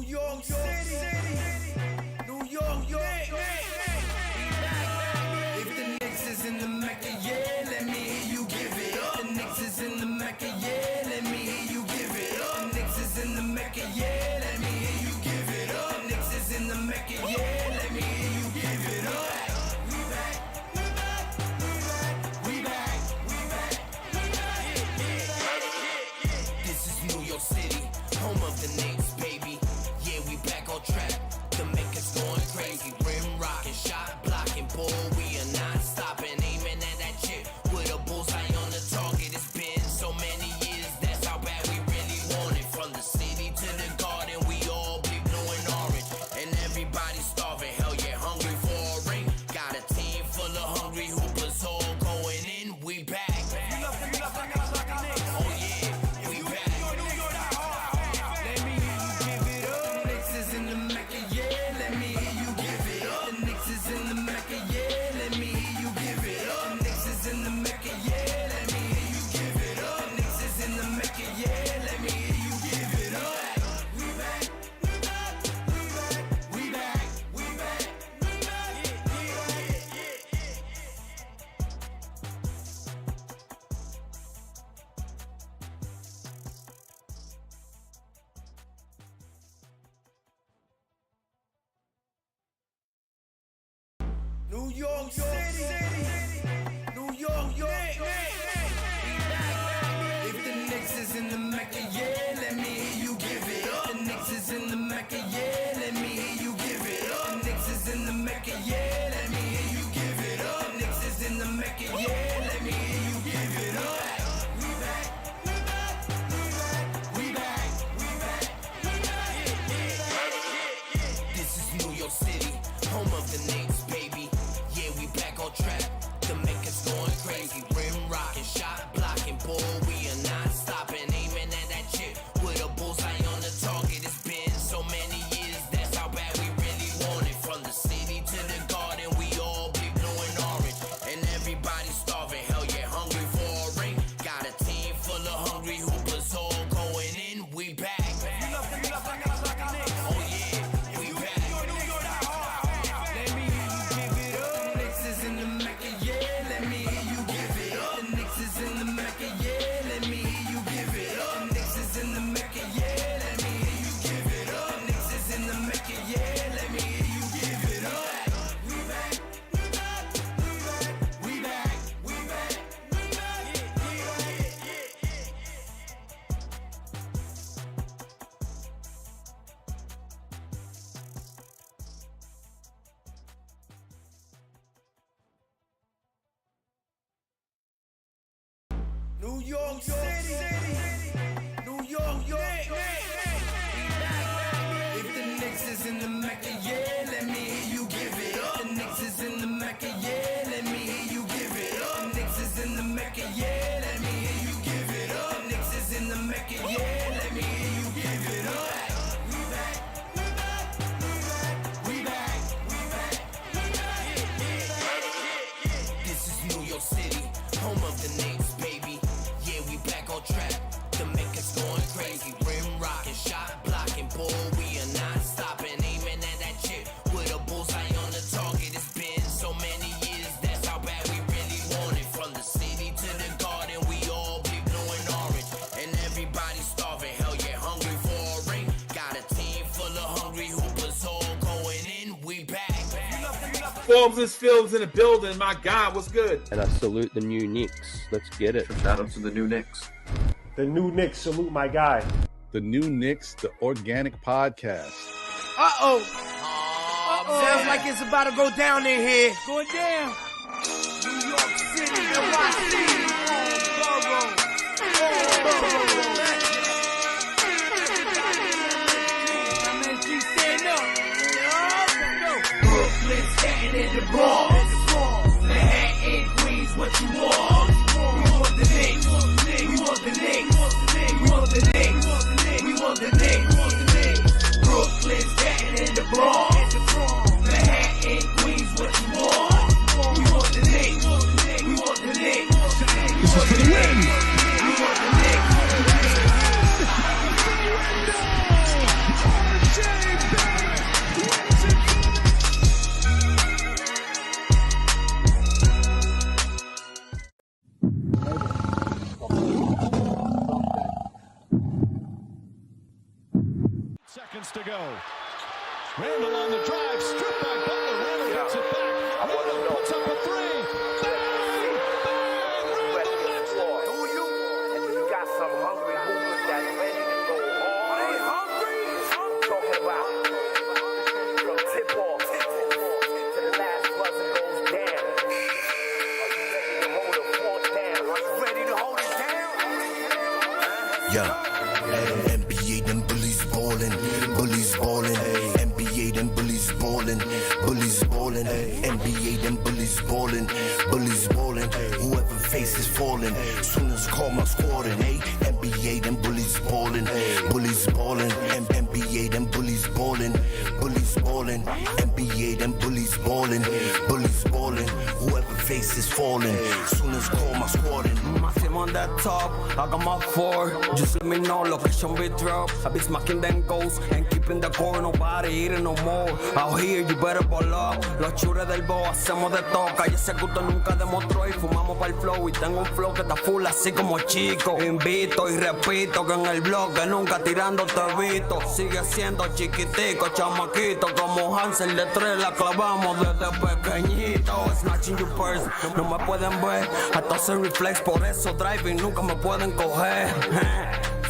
York City, New York, If the Knicks is in the Mecca, yeah, let me hear you give it up. The Knicks is in the Mecca, yeah, let me hear you give it up. The Knicks is in the Mecca, yeah, let me hear you give it up. The Knicks is in the Mecca, yeah, let me hear you give it up. We back, we back, we back, we back, we back. This is New York City, home of the Knicks, baby. Yeah, we back on track. The Mecca's going crazy. Rim rocking, shot blocking, ball. We are not stopping, aiming at that chip with a bullseye on the target. It's been so many years, that's how bad we really want it. From the city to the garden, we all be blue and orange, and everybody starving. Hell yeah, hungry for a ring. Got a team full of hungry hoopers, all going in. We back. Oh yeah, we back. Let me hear you give it up. The Knicks is in the Mecca, yeah. Let me hear you give it up. The Knicks is in the Mecca, yeah. Let me hear you give it up. The Knicks is in the Mecca, yeah. Let me hear you give it up. The Knicks is in the Mecca, yeah. Let me hear you give it up. We back, we back, we back, we back, we back, we New York City, New York, If the Knicks is in the Mecca, yeah, let me hear you give it up. The Knicks is in the Mecca, yeah, let me hear you give it up. The Knicks is in the Mecca, yeah, let me hear you give it up. The Knicks is in the Mecca, yeah, let me hear you give it up. We back, we back, we back, we back, we back, we back. This is New York City, home of the Knicks, baby. Yeah, we back on track. The Mecca's going crazy. Rim rocking, shot blocking, ball. We are not stopping, aiming at that chip with a bullseye on the target. It's been so many years, that's how bad we really want it. From the city to the garden, we all be blue and orange, and everybody starving. Hell yeah, hungry for a ring. Got a team full of hungry hoopers, all going in. We back. Oh yeah, we back. Let me hear you give it up. The Knicks is in the Mecca, yeah. Let me hear you give it up. The Knicks is in the Mecca, yeah. Let me hear you give it up. The Knicks is in the Mecca, yeah. Let me hear you give it up. The Knicks is in the Mecca, yeah. Let me hear you give it up. We back, we back, we back, we back, we back, we New York City, New York, If the Knicks is in the Mecca, yeah, let me hear you give it up. The Knicks is in the Mecca, yeah, let me hear you give it up. The Knicks is in the Mecca, yeah, let me hear you give it up. The Knicks is in the Mecca, yeah, let me hear you give it up. We back, we back, we back, we back, we back, we back. This is New York City, home of the Knicks, baby. Yeah, we back on track. The Mecca's going crazy. Rim rocking, shot blocking, ball. We are not stopping, aiming at that chip with a bullseye on the target. It's been so many years, that's how bad we really want it. From the city to the garden, we all be blue and orange, and everybody starving. Hell yeah, hungry for a ring. Got a team full of hungry hoopers, all going in. We back. Forms and Films in the building. My God, what's good? And I salute the new Knicks. Let's get it. Shout out to the new Knicks. The new Knicks, salute my guy. The New Knicks, the organic podcast. Sounds like it's about to go down in here. Going down. New York City, NYC, Borough. MSG stand up. Brooklyn, Staten in the Bronx. Manhattan, Queens, what you want? We want the Knicks. We want the Knicks. We want the Knicks. We want the Knicks. Brooklyn, Staten in the Bronx. Manhattan, Queens, what you want? We want the Knicks. We want the Knicks. This is for the win. We want the Knicks. seconds to go. Randall on the drive, stripped by Butler. Randall gets it back. Randall puts up a three. Bang! Bang! Randall knocks it. Do you? And you got some hungry hoopers that's ready to go hard. Are they hungry? I'm talking about from tip-off to the last buzzer goes down. Are you ready to hold the fort down? Are you ready to hold it down? Yeah. NBA, them bullies ballin', bullies ballin'. NBA, them bullies ballin', bullies ballin'. NBA, them bullies ballin', bullies ballin'. Whoever face is fallin', soon as call my squadin'. Hey, NBA, them bullies ballin', bullies ballin'. NBA, them bullies ballin', bullies ballin'. NBA, them bullies ballin', bullies ballin'. Whoever face is fallin', soon as call my squadin'. Maximum on that top, I got my four. Just let me know, location we drop. I be smacking them goals and keeping the core. Nobody eating no more. Out here, you better ball up. Los chures del bo, hacemos de toca. Y ese gusto nunca demostró. Y fumamos para el flow. Y tengo un flow que está full así como chico. Invito y repito que en el bloque nunca tirando te visto. Sigue siendo chiquitico, chamaquito. Como Hansel de 3 la clavamos desde pequeñito. Snatching your purse, no me pueden ver. Hasta hacer reflex, por eso driving nunca me pueden coger.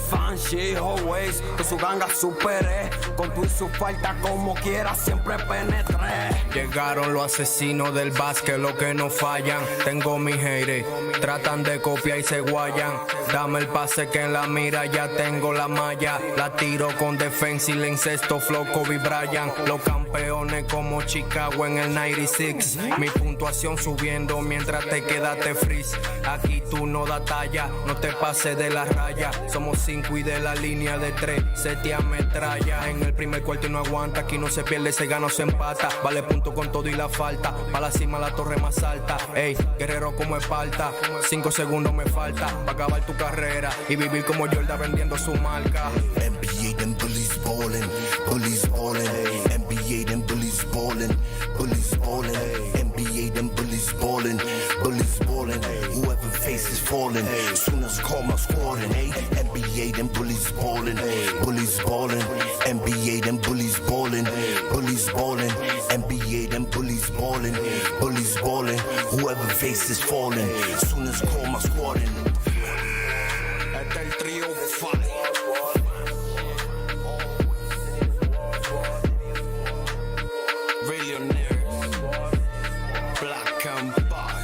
Fan shit always, que su ganga supere. Con tu y su falta como quiera siempre penetré. Llegaron los asesinos del básquet, los que no fallan. Tengo mi haters, tratan de copiar y se guayan. Dame el pase que en la mira ya tengo la malla. La tiro con defensa y le incesto flow Kobe Bryant. Los campeones como Chicago en el 96. Mi puntuación subiendo mientras te quedaste freeze. Aquí tú no da talla, no te pases de la raya. Somos 5 y de la línea de 3 se te ametralla. En el primer cuarto y no aguanta, aquí no se pierde, se gana o se empata. Vale punto con todo y la falta, pa' la cima la torre más alta. Ey, guerrero como Esparta, 5 segundos me falta pa' acabar tu carrera y vivir como Jordan vendiendo su marca. NBA, them bullies ballin', bullies ballin'. NBA, them bullies ballin', bullies ballin'. NBA, them bullies ballin', bullies ballin'. Whoever face is fallin', soon as call my squadin'. Hey, NBA, them bullies ballin', bullies ballin'. NBA, them bullies ballin', bullies ballin'. NBA, them bullies ballin', bullies ballin'. Whoever face is fallin', soon as call my squadin'. Este es el trío fight. Billionaires, black and white.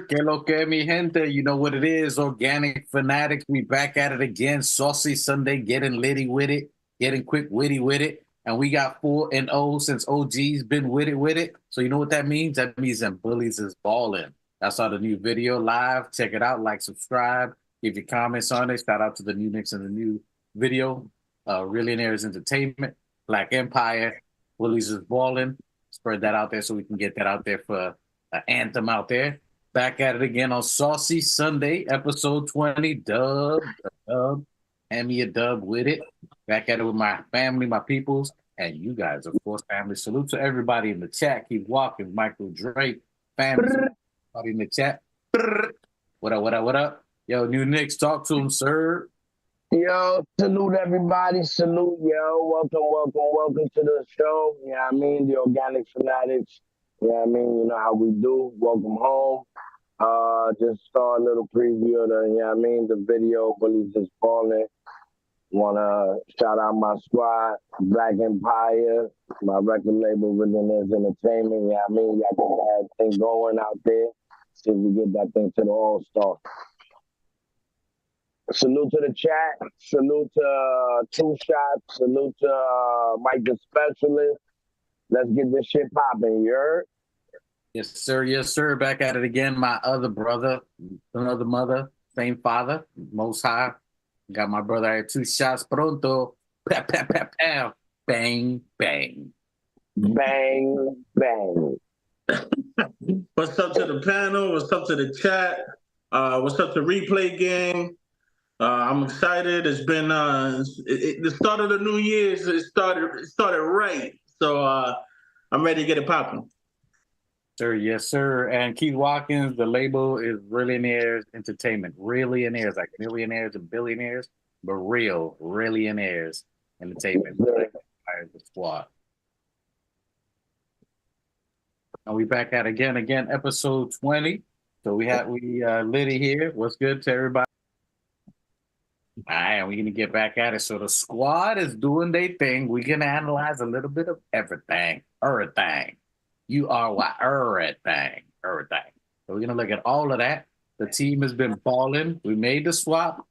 Que lo que, mi gente, you know what it is, Organic Fanatics. We back at it again. Saucy Sunday, getting litty with it, getting quick witty with it. And we got 4-0 since OG's been with it. So you know what that means? That means them bullies is balling. That's all the new video live. Check it out, like, subscribe, give your comments on it. Shout out to the new Knicks and the new video. Millionaires Entertainment, Black Empire, bullies is balling. Spread that out there so we can get that out there for an anthem out there. Back at it again on Saucy Sunday, episode 20. Dub. Hand me a dub with it. Back at it with my family, my peoples, and you guys, of course, family. Salute to everybody in the chat. Keep walking. Michael Drake, family, everybody in the chat. What up? Yo, new Knicks, talk to him, sir. Yo, salute everybody. Salute, yo. Welcome to the show. You know what I mean? The Organic Fanatics. You know what I mean? You know how we do. Welcome home. Just saw a little preview of the, you know what I mean, the video, Bullies is Falling. Wanna shout out my squad, Black Empire, my record label, Millionaires Entertainment. You know what I mean? Y'all got that thing going out there. See if we get that thing to the All-Star. Salute to the chat. Salute to Two Shots. Salute to Mike the Specialist. Let's get this shit popping, you heard? Yes, sir. Yes, sir. Back at it again. My other brother, another mother, same father, Most High. Got my brother at Two Shots Pronto. Pa, pa, pa, pa. Bang, bang. Bang, bang. What's up to the panel? What's up to the chat? What's up to Replay Gang? I'm excited. It's been the start of the new year's. It started right. So I'm ready to get it popping. Sir, yes, sir. And Keith Watkins, the label is Billionaires Entertainment. Billionaires, like millionaires and billionaires, but real, Billionaires Entertainment. The squad. And we back at again, episode 20. So we Liddy here. What's good to everybody? All right, we're gonna get back at it. So the squad is doing their thing. We're gonna analyze a little bit of everything. You are what? Everything. So we're gonna look at all of that. The team has been balling. We made the swap.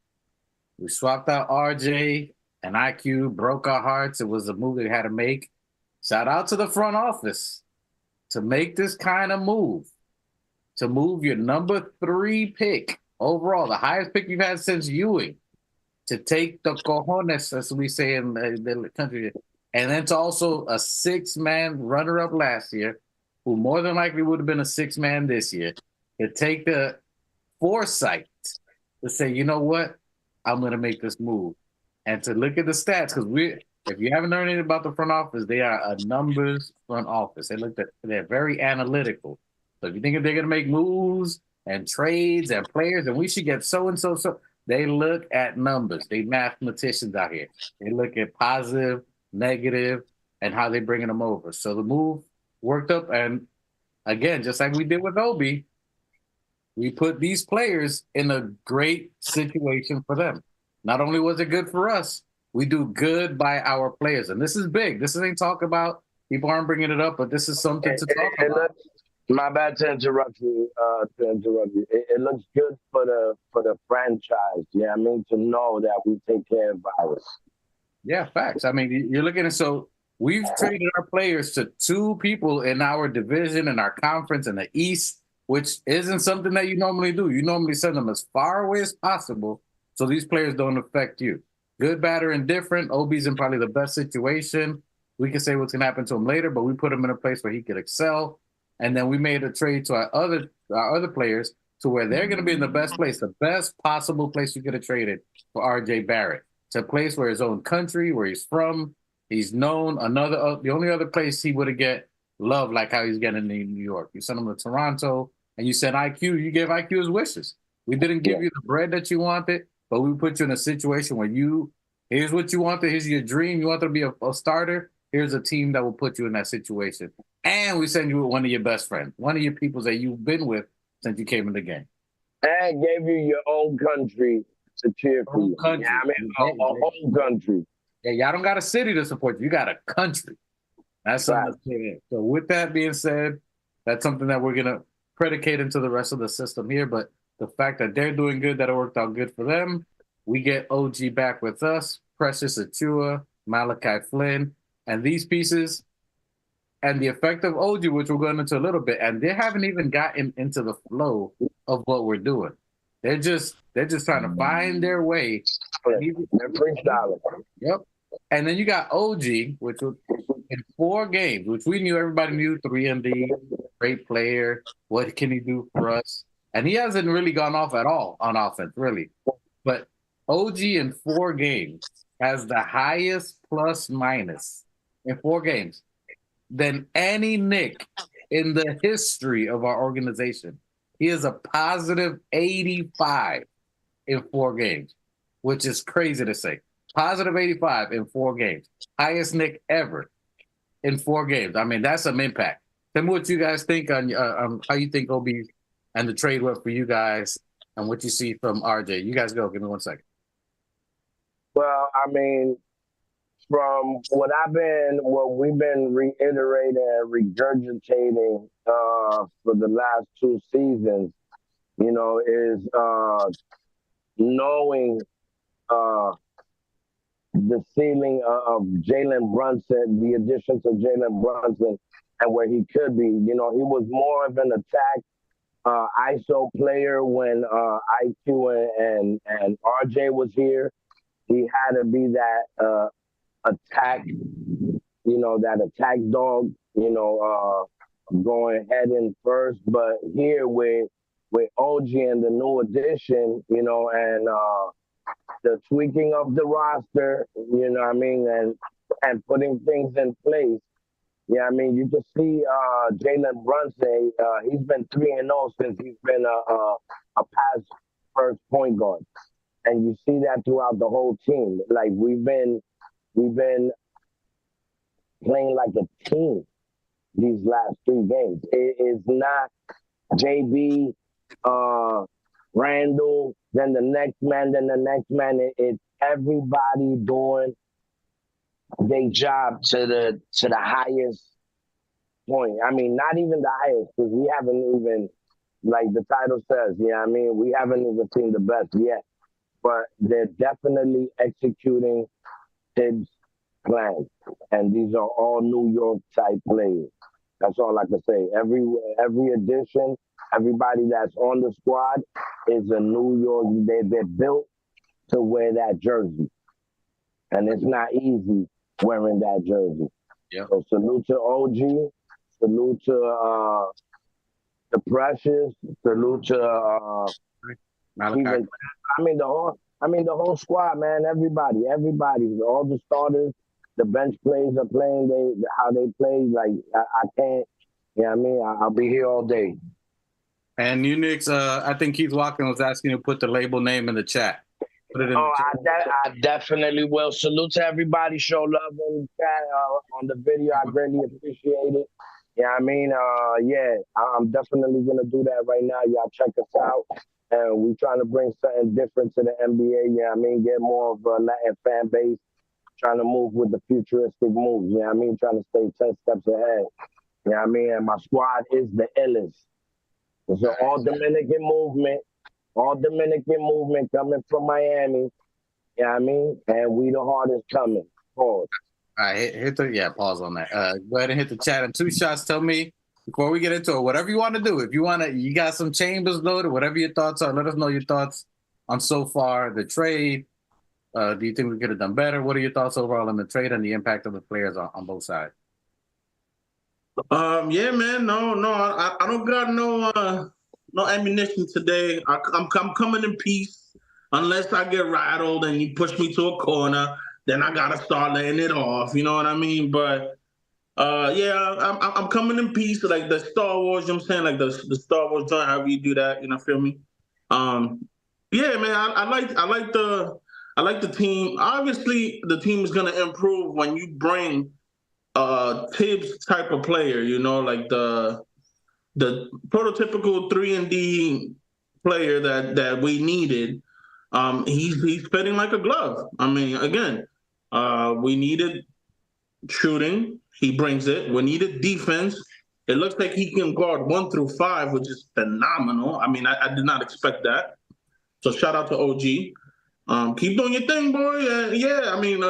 We swapped out RJ and IQ, broke our hearts. It was a move we had to make. Shout out to the front office to make this kind of move. To move your number 3 pick overall, the highest pick you've had since Ewing. To take the cojones, as we say in the country, and then to also a 6-man runner-up last year, who more than likely would have been a 6-man this year, to take the foresight to say, you know what, I'm going to make this move, and to look at the stats, because if you haven't learned anything about the front office, they are a numbers front office. They're very analytical. So if you think they're going to make moves and trades and players, and we should get so and so. They look at numbers. They mathematicians out here. They look at positive, negative, and how they're bringing them over. So the move worked up. And again, just like we did with Obi, we put these players in a great situation for them. Not only was it good for us, we do good by our players. And this is big. This ain't talk about, people aren't bringing it up, but this is something to talk about. My bad to interrupt you. It looks good for the franchise. Yeah, I mean, to know that we take care of ours. Yeah, facts. I mean, you're looking at, so we've traded our players to 2 people in our division, in our conference, in the East, which isn't something that you normally do. You normally send them as far away as possible so these players don't affect you. Good, bad, or indifferent. Obi's in probably the best situation. We can say what's going to happen to him later, but we put him in a place where he could excel. And then we made a trade to our other players to where they're going to be in the best place, the best possible place you could have traded for RJ Barrett. To a place where his own country, where he's from, he's known. The only other place he would have get love like how he's getting in New York. You sent him to Toronto, and you sent IQ. You gave IQ his wishes. We didn't give you the bread that you wanted, but we put you in a situation where here's what you wanted. Here's your dream. You want to be a starter. Here's a team that will put you in that situation. And we send you with one of your best friends, one of your people that you've been with since you came in the game. And gave you your own country to cheer for you. Country. Yeah, I mean, our own country. Yeah, y'all don't got a city to support you. You got a country. That's something. So with that being said, that's something that we're going to predicate into the rest of the system here. But the fact that they're doing good, that it worked out good for them, we get OG back with us, Precious Achua, Malachi Flynn, and these pieces, and the effect of OG, which we're going into a little bit, and they haven't even gotten into the flow of what we're doing. They're just trying to find their way. They're freestyling. Yep. And then you got OG, which was in 4 games, which we knew, everybody knew, 3-and-D, great player. What can he do for us? And he hasn't really gone off at all on offense, really. But OG in 4 games has the highest plus minus in 4 games than any Nick in the history of our organization. He is a positive 85 in 4 games, which is crazy to say. Positive 85 in 4 games. Highest Nick ever in 4 games. I mean, that's some impact. Tell me what you guys think on how you think OB and the trade went for you guys and what you see from RJ. You guys go. Give me 1 second. Well, I mean, from what we've been reiterating and regurgitating for the last 2 seasons, you know, is knowing the ceiling of Jalen Brunson, the addition to Jalen Brunson, and where he could be. You know, he was more of an attack ISO player when IQ and RJ was here. He had to be that attack, you know, that attack dog, you know, going head in first. But here with OG and the new addition, you know, and the tweaking of the roster, you know what I mean, and putting things in place. Yeah, I mean, you can see Jalen Brunson. He's been 3-0 since he's been a pass first point guard, and you see that throughout the whole team. Like we've been playing like a team these last 3 games. It is not JB, Randall, then the next man, then the next man. It's everybody doing their job to the highest point. I mean, not even the highest, because we haven't even, like the title says, yeah, I mean, we haven't even seen the best yet. But they're definitely executing Tibbs' plans. And these are all New York type players. That's all I can say. Every addition, everybody that's on the squad is a New York. They're built to wear that jersey. And it's not easy wearing that jersey. Yeah. So salute to OG, salute to the Precious, salute to even, I mean the whole squad, man. Everybody, all the starters, the bench players are playing. How they play, like I can't. You know what I mean? I'll be here all day. And you Knicks, I think Keith Watkins was asking you to put the label name in the chat. Put it in the chat. I definitely will. Salute to everybody. Show love in the chat on the video. I greatly appreciate it. Yeah, I mean, yeah, I'm definitely gonna do that right now. Y'all check us out, and we trying to bring something different to the NBA. Yeah, I mean, get more of a Latin fan base. Trying to move with the futuristic moves. Yeah, I mean, trying to stay 10 steps ahead. Yeah, I mean, and my squad is the illest. It's an all Dominican movement coming from Miami. Yeah, I mean, and we the hardest coming. Pause. All right, pause on that. Go ahead and hit the chat. And 2 shots, tell me, before we get into it, whatever you want to do. If you got some chambers loaded, whatever your thoughts are, let us know your thoughts on so far the trade. Do you think we could have done better? What are your thoughts overall on the trade and the impact of the players on both sides? Yeah, man. No, I don't got no ammunition today. I'm coming in peace. Unless I get rattled and you push me to a corner, then I gotta start laying it off. You know what I mean? But yeah, I'm coming in peace. Like the Star Wars, you know what I'm saying? Like the Star Wars joint, however you do that, you know, feel me? Yeah, man. I like the team. Obviously, the team is gonna improve when you bring Tibbs type of player, you know, like the prototypical 3-and-D player that we needed. He's fitting like a glove. I mean, again, we needed shooting. He brings it. We needed defense. It looks like he can guard 1 through 5, which is phenomenal. I mean, I did not expect that. So shout out to OG. Keep doing your thing, boy. Yeah, I mean,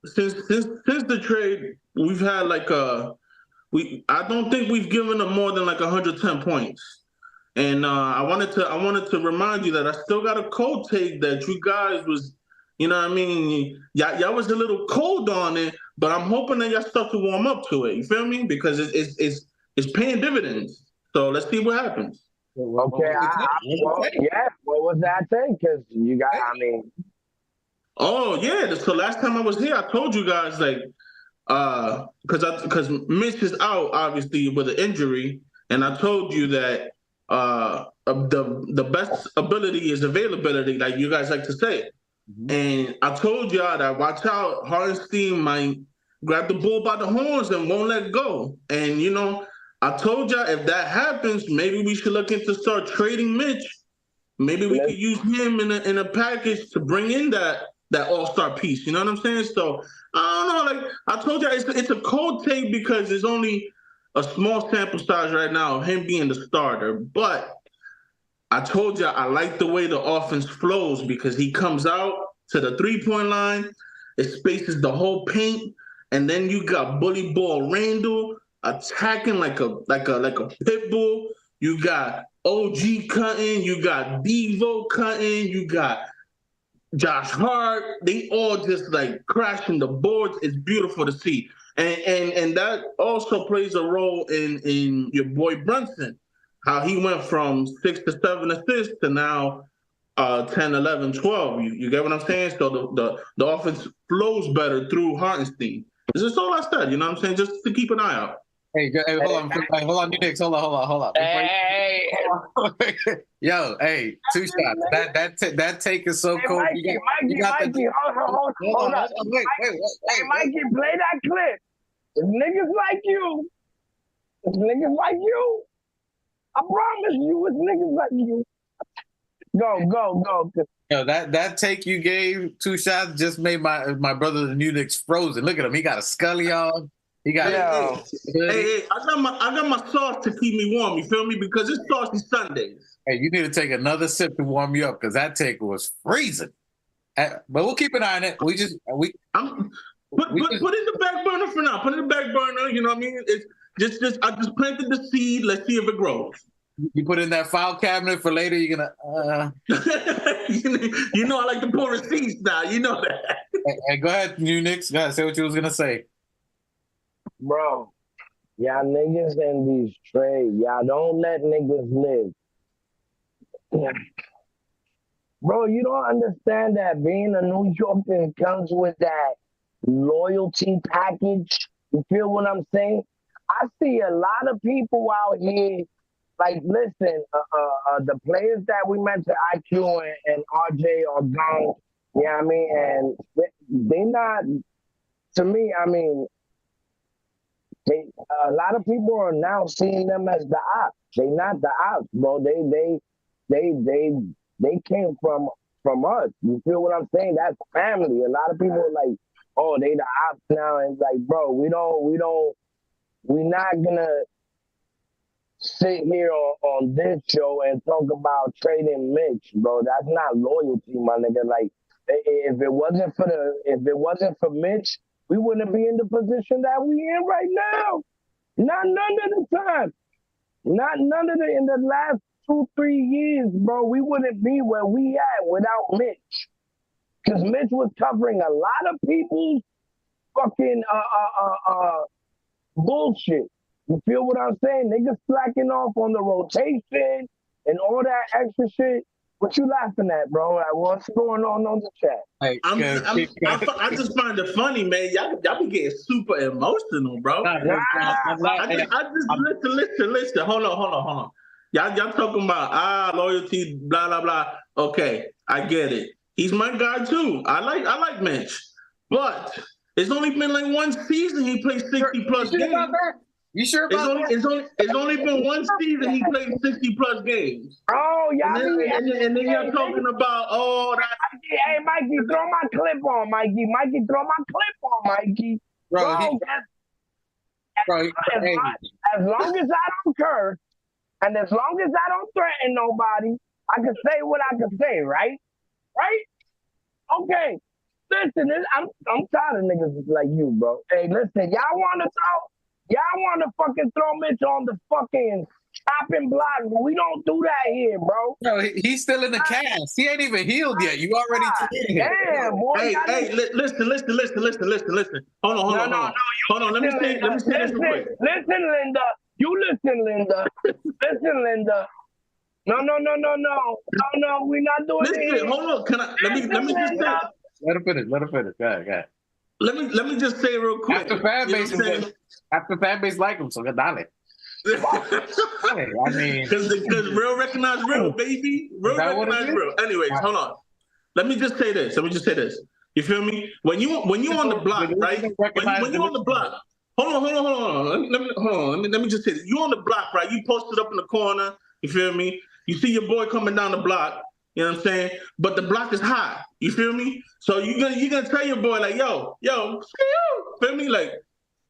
since the trade, we've had like I don't think we've given them more than like 110 points. And I wanted to remind you that I still got a cold take that you guys was, you know what I mean? Y'all was a little cold on it, but I'm hoping that y'all start to warm up to it. You feel me? Because it's paying dividends. So let's see what happens. Okay, what was that thing? Because you got, I mean. Oh yeah, so last time I was here, I told you guys like, because Mitch is out obviously with an injury, and I told you that the best ability is availability, like you guys like to say. Mm-hmm. And I told y'all that watch out, Hartenstein might grab the bull by the horns and won't let go. And you know, I told y'all if that happens, maybe we should look into start trading Mitch. Maybe we could use him in a package to bring in that all-star piece. You know what I'm saying? So I don't know. Like I told you, it's a cold take because there's only a small sample size right now of him being the starter. But I told you I like the way the offense flows because he comes out to the 3-point line, it spaces the whole paint, and then you got bully ball Randall attacking like a pit bull. You got OG cutting, you got Devo cutting, you got Josh Hart. They all just like crashing the boards. It's beautiful to see. And that also plays a role in your boy Brunson, how he went from 6 to 7 assists to now 10, 11, 12. You get what I'm saying? So the offense flows better through Hartenstein. This is all I said, you know what I'm saying? Just to keep an eye out. Hey, hold on, Knicks. Hold on. Hey. Yo, hey, 2 shots. That take is so cool. Mikey, hold up. Wait. Hey, Mikey, play that clip. It's niggas like you. I promise you, it's niggas like you. Go. Yo, that take you gave, 2 shots, just made my brother the new Knicks frozen. Look at him. He got a scully on. He got Hey, I got my sauce to keep me warm. You feel me? Because it's Saucy Sundays. Hey, you need to take another sip to warm you up because that take was freezing. But we'll keep an eye on it. Put it in the back burner for now. Put it in the back burner. You know what I mean? It's just I just planted the seed. Let's see if it grows. You put in that file cabinet for later. You're gonna. You know I like to pull receipts now. You know that. Hey, go ahead, new Knicks. Go ahead, say what you was gonna say. Bro, y'all niggas in these trades, y'all don't let niggas live. Bro, you don't understand that being a New Yorker comes with that loyalty package. You feel what I'm saying? I see a lot of people out here, like, listen, the players that we mentioned, IQ and RJ are gone, you know what I mean? And they not, to me, I mean, a lot of people are now seeing them as the ops. They not the ops, bro. They came from us. You feel what I'm saying? That's family. A lot of people are like, oh, they the ops now, and like, bro, we're not gonna sit here on this show and talk about trading Mitch, bro. That's not loyalty, my nigga. Like, if it wasn't for Mitch, we wouldn't be in the position that we in right now. Not none of the time. Not none of the in the last 2-3 years, bro. We wouldn't be where we at without Mitch. Because Mitch was covering a lot of people's fucking bullshit. You feel what I'm saying? Niggas slacking off on the rotation and all that extra shit. What you laughing at, bro? Like, what's going on the chat? Hey, I just find it funny, man. Y'all be getting super emotional, bro. Listen. Hold on. Y'all talking about loyalty, blah blah blah. Okay, I get it. He's my guy too. I like Mitch, but it's only been like 1 season he played 60 plus games. You sure about that? It's only been 1 season he played 60 plus games. Oh, yeah. And then you're talking about, Hey, Mikey, throw my clip on, Mikey. Bro, as long as I don't curse, and as long as I don't threaten nobody, I can say what I can say, right? Right? Okay. Listen, I'm tired of niggas like you, bro. Hey, listen, y'all want to fucking throw Mitch on the fucking chopping block. We don't do that here, bro. No, he's still in the cast. He ain't even healed yet. You already traded him. Damn, boy. Listen. Hold on. Let me say this real quick. Listen, Linda. You listen, Linda. No, we're not doing it. Listen, hold on. Let me just say. Let her finish. Go ahead. Let me just say real quick. After fan base like him, so good dale. I mean, because real recognize real, baby. Real recognize real. Anyways, hold on. Let me just say this. You feel me? When you on the block, right? When you on the block. Hold on. Let me just say this. You on the block, right? You posted up in the corner. You feel me? You see your boy coming down the block. You know what I'm saying? But the block is hot. You feel me? So you're gonna tell your boy like, yo, feel me? Like,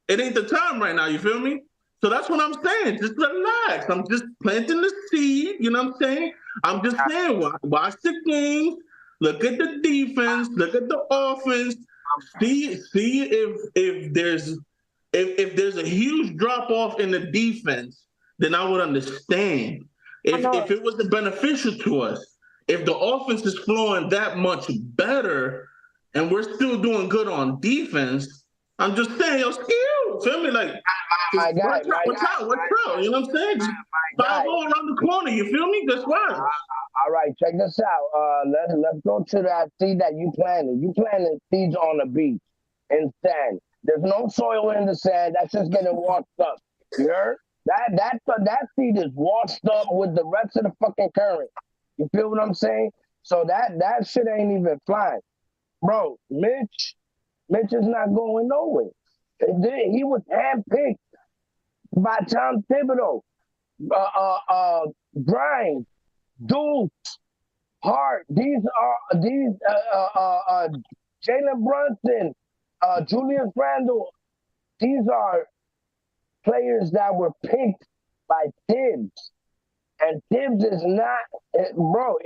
it ain't the time right now. You feel me? So that's what I'm saying. Just relax. I'm just planting the seed. You know what I'm saying? I'm just saying, watch the games. Look at the defense. Look at the offense. See if there's a huge drop off in the defense, then I would understand. If it wasn't beneficial to us, if the offense is flowing that much better, and we're still doing good on defense, I'm just saying, yo, skill. Feel me? Like, watch out. You know what I'm saying? Just five all around the corner. You feel me? That's right. All right, check this out. Let's go to that seed that you planted. You planted seeds on the beach in sand. There's no soil in the sand. That's just getting washed up. You heard? That seed is washed up with the rest of the fucking current. You feel what I'm saying? So that shit ain't even flying. Bro, Mitch is not going nowhere. He was handpicked by Tom Thibodeau, Grimes, Dukes, Hart. These are Jalen Brunson, Julius Randle. These are players that were picked by Tibbs, and Tibbs is not, bro.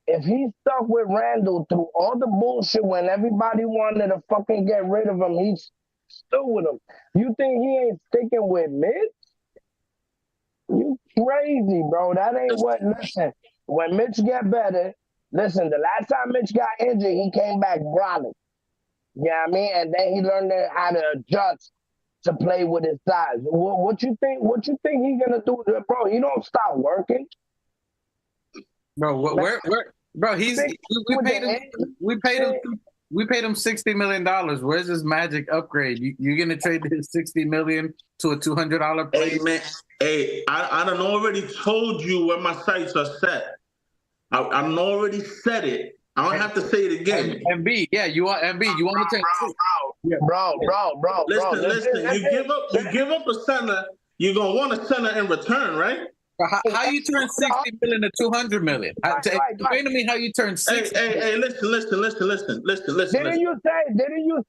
If he's stuck with Randle through all the bullshit when everybody wanted to fucking get rid of him, he's still with him. You think he ain't sticking with Mitch? You crazy, bro. That ain't what, listen, when Mitch get better, listen, the last time Mitch got injured, he came back brolic. You know what I mean? And then he learned how to adjust to play with his size. What you think he gonna do? Bro, he don't stop working. Bro, bro, we paid him $60 million. Where's his magic upgrade? You gonna trade his $60 million to a $200 player? Hey man, I done already told you where my sights are set. I done already said it. I don't have to say it again. MB, yeah, you want MB. You want to take bro. Listen. You give up a center. You're gonna want a center in return, right? How you turn 60 million to 200 million? Explain to me how you turn 60. Hey, listen. Didn't you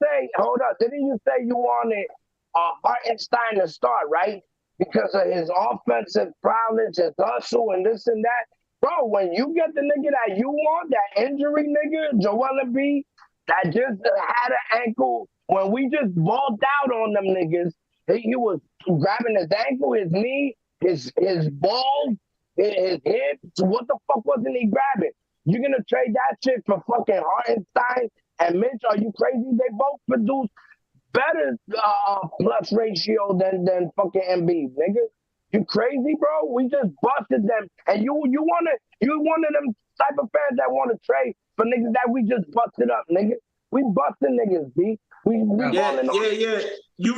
say? Hold up. Didn't you say you wanted Hartenstein to start, right? Because of his offensive prowess, his hustle, and this and that. Bro, when you get the nigga that you want, that injury nigga, Joel Embiid, that just had an ankle, when we just balled out on them niggas, he was grabbing his ankle, his knee, his balls, his hips. What the fuck wasn't he grabbing? You're gonna trade that shit for fucking Hartenstein and Mitch? Are you crazy? They both produce better plus ratio than fucking Embiid, nigga. You crazy, bro? We just busted them, and you one of them type of fans that want to trade for niggas that we just busted up, nigga. We busted niggas, B. Yeah. You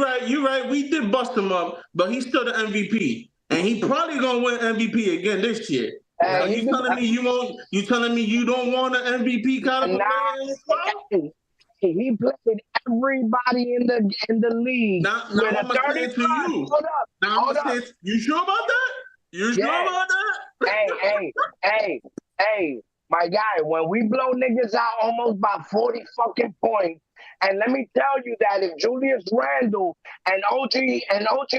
right. We did bust him up, but he's still the MVP, and he probably gonna win MVP again this year. You telling me you won't? You telling me you don't want an MVP kind of player? He played everybody in the league. Now I'm gonna say it to you. Hold up. You sure about that? You sure about that? Hey, my guy, when we blow niggas out almost by 40 fucking points, and let me tell you that if Julius Randle and OG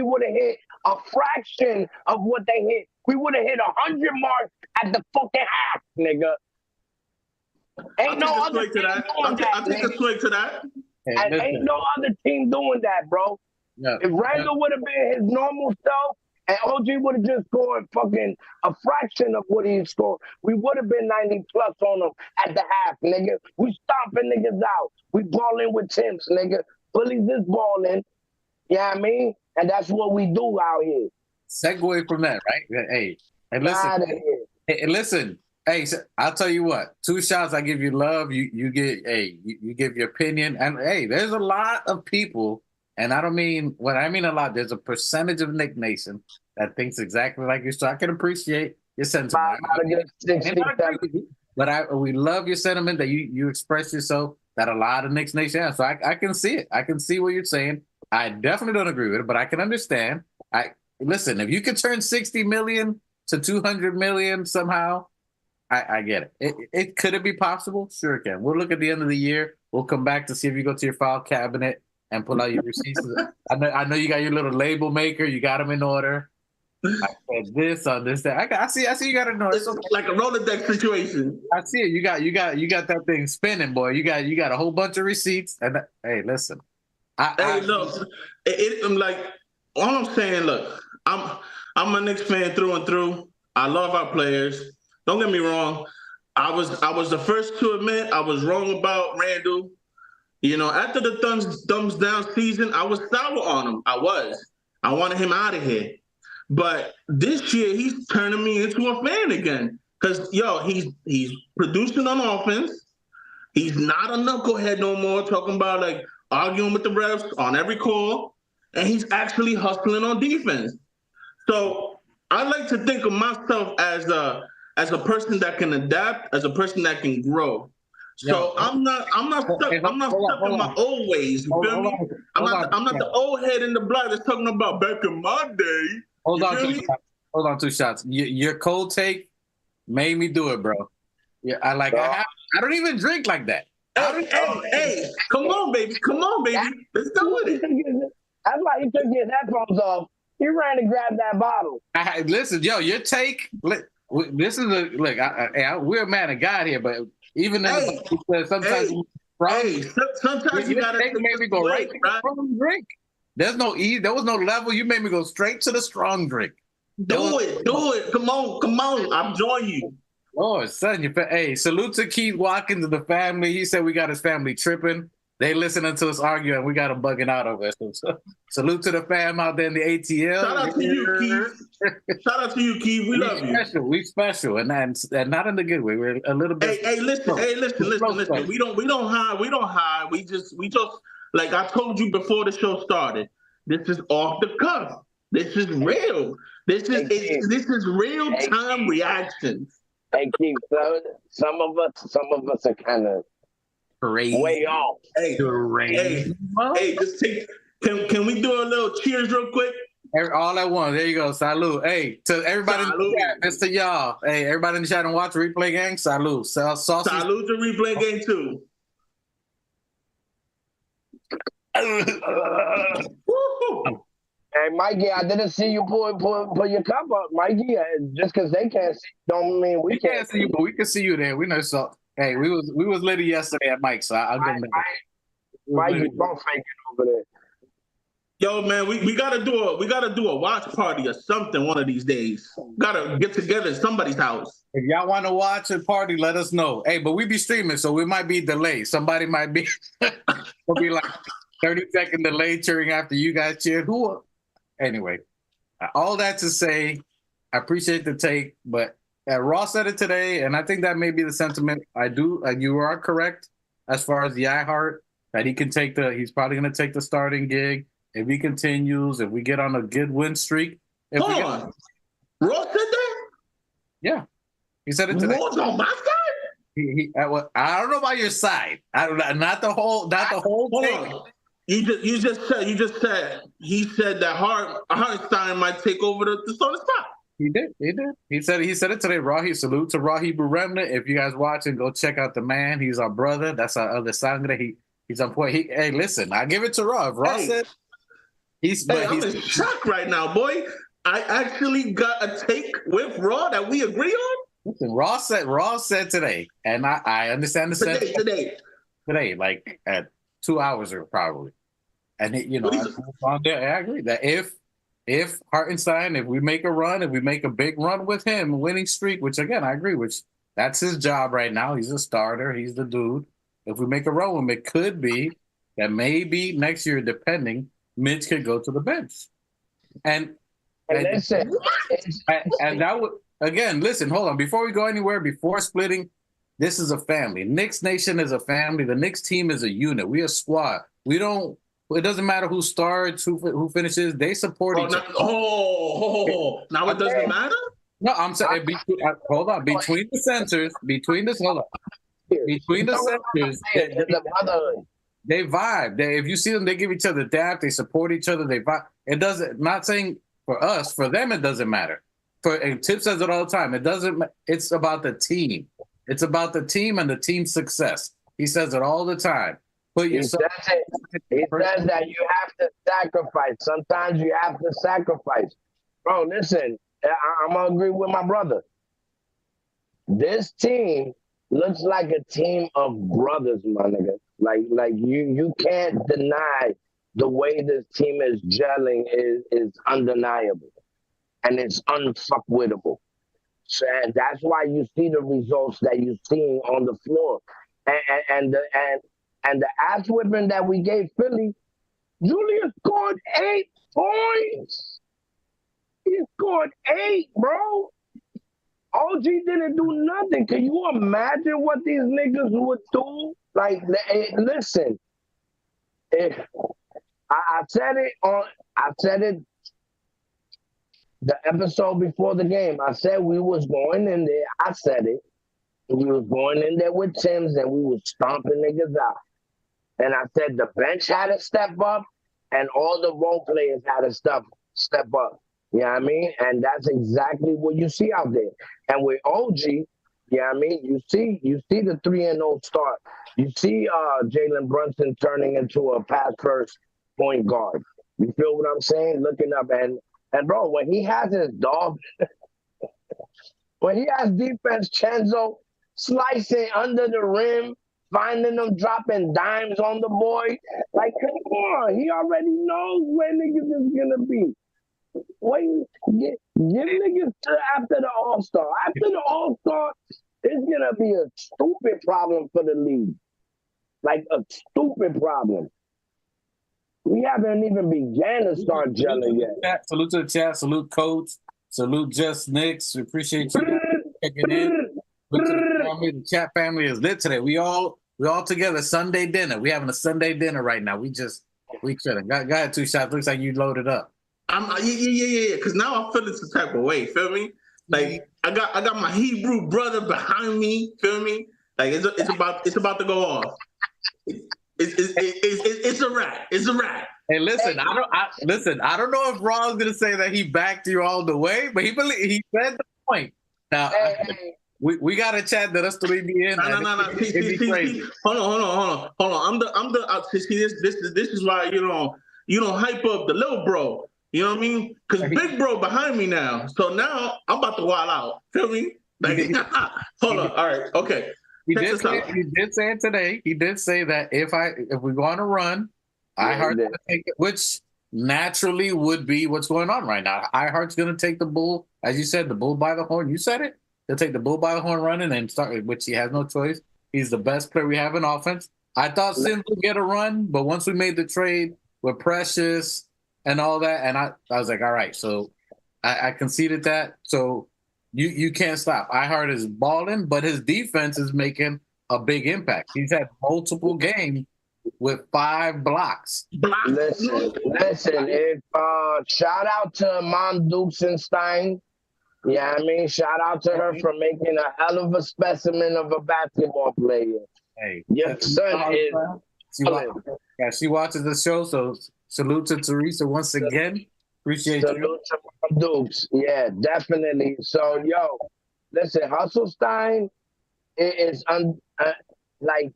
would have hit a fraction of what they hit, we would have hit 100 mark at the fucking half, nigga. Ain't no other team doing that. I think it's swing to that. And ain't no other team doing that, bro. No. If Randall would have been his normal self and OG would have just scored fucking a fraction of what he scored, we would have been 90 plus on him at the half, nigga. We stomping niggas out. We balling with Timps, nigga. Bullies is balling. You know what I mean? And that's what we do out here. Segue from that, right? Hey, listen. Hey, so I'll tell you what. 2 shots, I give you love. You get. Hey, you give your opinion, and hey, there's a lot of people. And I don't mean, when I mean a lot, there's a percentage of Knick Nation that thinks exactly like you. So I can appreciate your sentiment. But we love your sentiment that you express yourself, that a lot of Knicks Nation has. So I can see it. I can see what you're saying. I definitely don't agree with it, but I can understand. Listen, if you could turn 60 million to 200 million somehow, I get it. Could it be possible? Sure it can. We'll look at the end of the year. We'll come back to see if you go to your file cabinet and pull out your receipts. I know you got your little label maker. You got them in order. I said this on this, that. I see you got it in order. It's like a Rolodex situation. I see it. You got that thing spinning, boy. You got a whole bunch of receipts. And hey, listen. Look, I'm like, all I'm saying, look, I'm a Knicks fan through and through. I love our players. Don't get me wrong. I was the first to admit I was wrong about Randall. You know, after the thumbs down season, I was sour on him. I wanted him out of here. But this year, he's turning me into a fan again. Because, he's producing on offense. He's not a knucklehead no more, talking about, like, arguing with the refs on every call. And he's actually hustling on defense. So I like to think of myself as a person that can adapt, as a person that can grow. So I'm not stuck in my old ways. You feel me? I'm not the old head in the block that's talking about back in my day. Hold on, 2 shots. Your cold take made me do it, bro. Yeah, I don't even drink like that. Hey, come on, baby. Let's do it. That's why he took his headphones off. He ran to grab that bottle. Listen, your take. This is we're a man of God here, but even sometimes sometimes you gotta take maybe go right to the strong drink. There was no level. You made me go straight to the strong drink. Do it. Come on. I'm joining you. Lord, son, hey, salute to Keith Watkins and the family. He said we got his family tripping. They listening to us argue, and we got them bugging out over it. So, salute to the fam out there in the ATL. Shout out to you, Keith. Shout out to you, Keith. We love you. We special, and not in the good way. We're a little bit. Hey, listen. We don't hide. We just like I told you before the show started. This is off the cuff. This is real. This is real time reactions. Hey, Keith. So some of us are kind of crazy. Way off. Hey, just take. Can we do a little cheers real quick? All at once. There you go. Salute. Hey, to everybody in the chat. It's to y'all. Hey, everybody in the chat and watch Replay Gang. Salute. Salute to Replay Gang too. Hey, Mikey, I didn't see you pull your cup up, Mikey. Just because they can't see, don't mean we can't see you, but we can see you there. We know so. Hey, we was litty yesterday at Mike's, so I'll give him that. Mikey, don't fake it over there. Yo, man, we gotta do a watch party or something one of these days. Gotta get together at somebody's house. If y'all want to watch a party, let us know. Hey, but we be streaming, so we might be delayed. Somebody might be will be like 30-second delay cheering after you guys cheered. Anyway, all that to say, I appreciate the take, but Ross said it today, and I think that may be the sentiment. You are correct as far as the iHeart, that he's probably going to take the starting gig. If he continues, if we get on a good win streak. Hold on. Ross said that? Yeah. He said it today. Ross on my side? I don't know about your side. Not the whole thing. You just said he said that Hartenstein might take over the starting spot. He did. He said it today. Rahi, salute to Rahi Buremna. If you guys watching, go check out the man. He's our brother. That's our other sangre. He's on point. Hey, listen, I give it to Raw. If Raw said I'm in shock right now, boy. I actually got a take with Raw that we agree on. Listen, Raw said today, and I understand the sentence today, like at 2 hours ago, probably. And I agree that if Hartenstein, if we make a run, if we make a big run with him, a winning streak, which again I agree, which that's his job right now. He's a starter. He's the dude. If we make a run with him, it could be that maybe next year, depending, Mitch could go to the bench. And that would again. Listen, hold on. Before we go anywhere, before splitting, this is a family. Knicks Nation is a family. The Knicks team is a unit. We a squad. We don't. It doesn't matter who starts, who finishes. They support each other. Now it doesn't matter? No, I'm saying. Hold on. Between the centers, between the centers, they vibe. If you see them, they give each other dap. They support each other. They vibe. It doesn't. Not saying for us, for them, it doesn't matter. And Tip says it all the time. It doesn't. It's about the team. It's about the team and the team's success. He says it all the time. put He yourself. says it. He says that you have to sacrifice. Sometimes you have to sacrifice. Bro, listen, I'm gonna agree with my brother. This team looks like a team of brothers, my nigga. Like you can't deny the way this team is gelling is undeniable, and it's unfuckwittable. So that's why you see the results that you're seeing on the floor, and the ass whipping that we gave Philly. Julius scored 8 points. He scored 8, bro. OG didn't do nothing. Can you imagine what these niggas would do? Like, listen, if I said it the episode before the game. I said we was going in there. I said it. We was going in there with Timbs and we was stomping niggas out. And I said the bench had to step up and all the role players had to step up. You know what I mean? And that's exactly what you see out there. And with OG, you know what I mean? You see the 3-0 start. You see Jalen Brunson turning into a pass first point guard. You feel what I'm saying? Looking up and bro, when he has his dog, when he has defense Chenzo slicing under the rim, finding them dropping dimes on the boy, like come on, he already knows where niggas is gonna be. Wait, give niggas to after the All-Star. After the All-Star, it's gonna be a stupid problem for the league. Like a stupid problem. We haven't even began to start gelling yet. Salute to the chat. Salute Coach. Salute Just Knicks. We appreciate you checking in. Salute to the family. The chat family is lit today. We all together. Sunday dinner. We having a Sunday dinner right now. We chilling. Got 2 shots. Looks like you loaded up. Yeah. Because now I'm feeling some type of way. Feel me? Like I got my Hebrew brother behind me. Feel me? Like it's about to go off. It's a wrap. It's a wrap. Hey, listen, I don't know if Ron's gonna say that he backed you all the way, but he said the point. Now we got a chat that us three be in. No. See, hold on. This is why you don't hype up the little bro. You know what I mean? Because big bro behind me now. So now I'm about to wild out. Feel me? Like, hold on. All right. Okay. He did say it today. He did say that if we go on a run, iHeart's going to take it, which naturally would be what's going on right now. iHeart's going to take the bull, as you said, the bull by the horn. You said it. They'll take the bull by the horn running and start, which he has no choice. He's the best player we have in offense. I thought Sims would get a run, but once we made the trade with Precious and all that, and I was like, all right, so I conceded that. So you can't stop. iHeart is balling, but his defense is making a big impact. He's had multiple games with 5 blocks. Listen. If shout out to Mom Dukenstein. Yeah, I mean, shout out to her for making a hell of a specimen of a basketball player. Hey, your son is. She watches the show, so salute to Teresa once again. Appreciate you. Salute to Mom Dukes. Yeah, definitely. So, yo, listen, Hustlestein is like.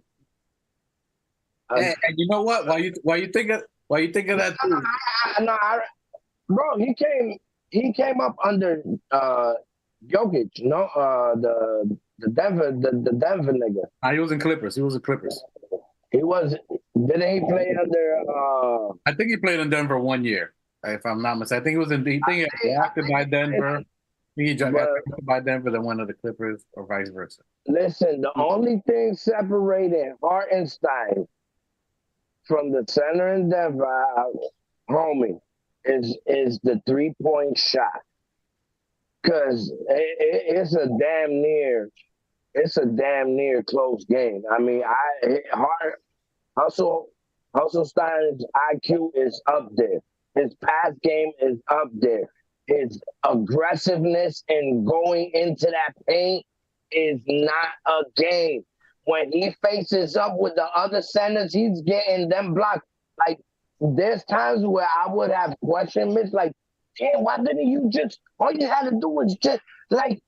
And you know what? Why you think of that too? Bro, he came up under Jokic, the Denver nigga. He was in Clippers. He was in Clippers. Didn't he play under? I think he played in Denver 1 year, if I'm not mistaken. I think he was in. He got drafted by Denver. He got drafted by Denver, then went to the Clippers, or vice versa. Listen, the only thing separating Hartenstein from the center in Denver, homie, is the 3-point shot. Cause it's a damn near close game. I mean, Hustlestein's IQ is up there. His pass game is up there. His aggressiveness in going into that paint is not a game. When he faces up with the other centers, he's getting them blocked. Like, there's times where I would have questioned Mitch, like, damn, why didn't you all you had to do was just, like,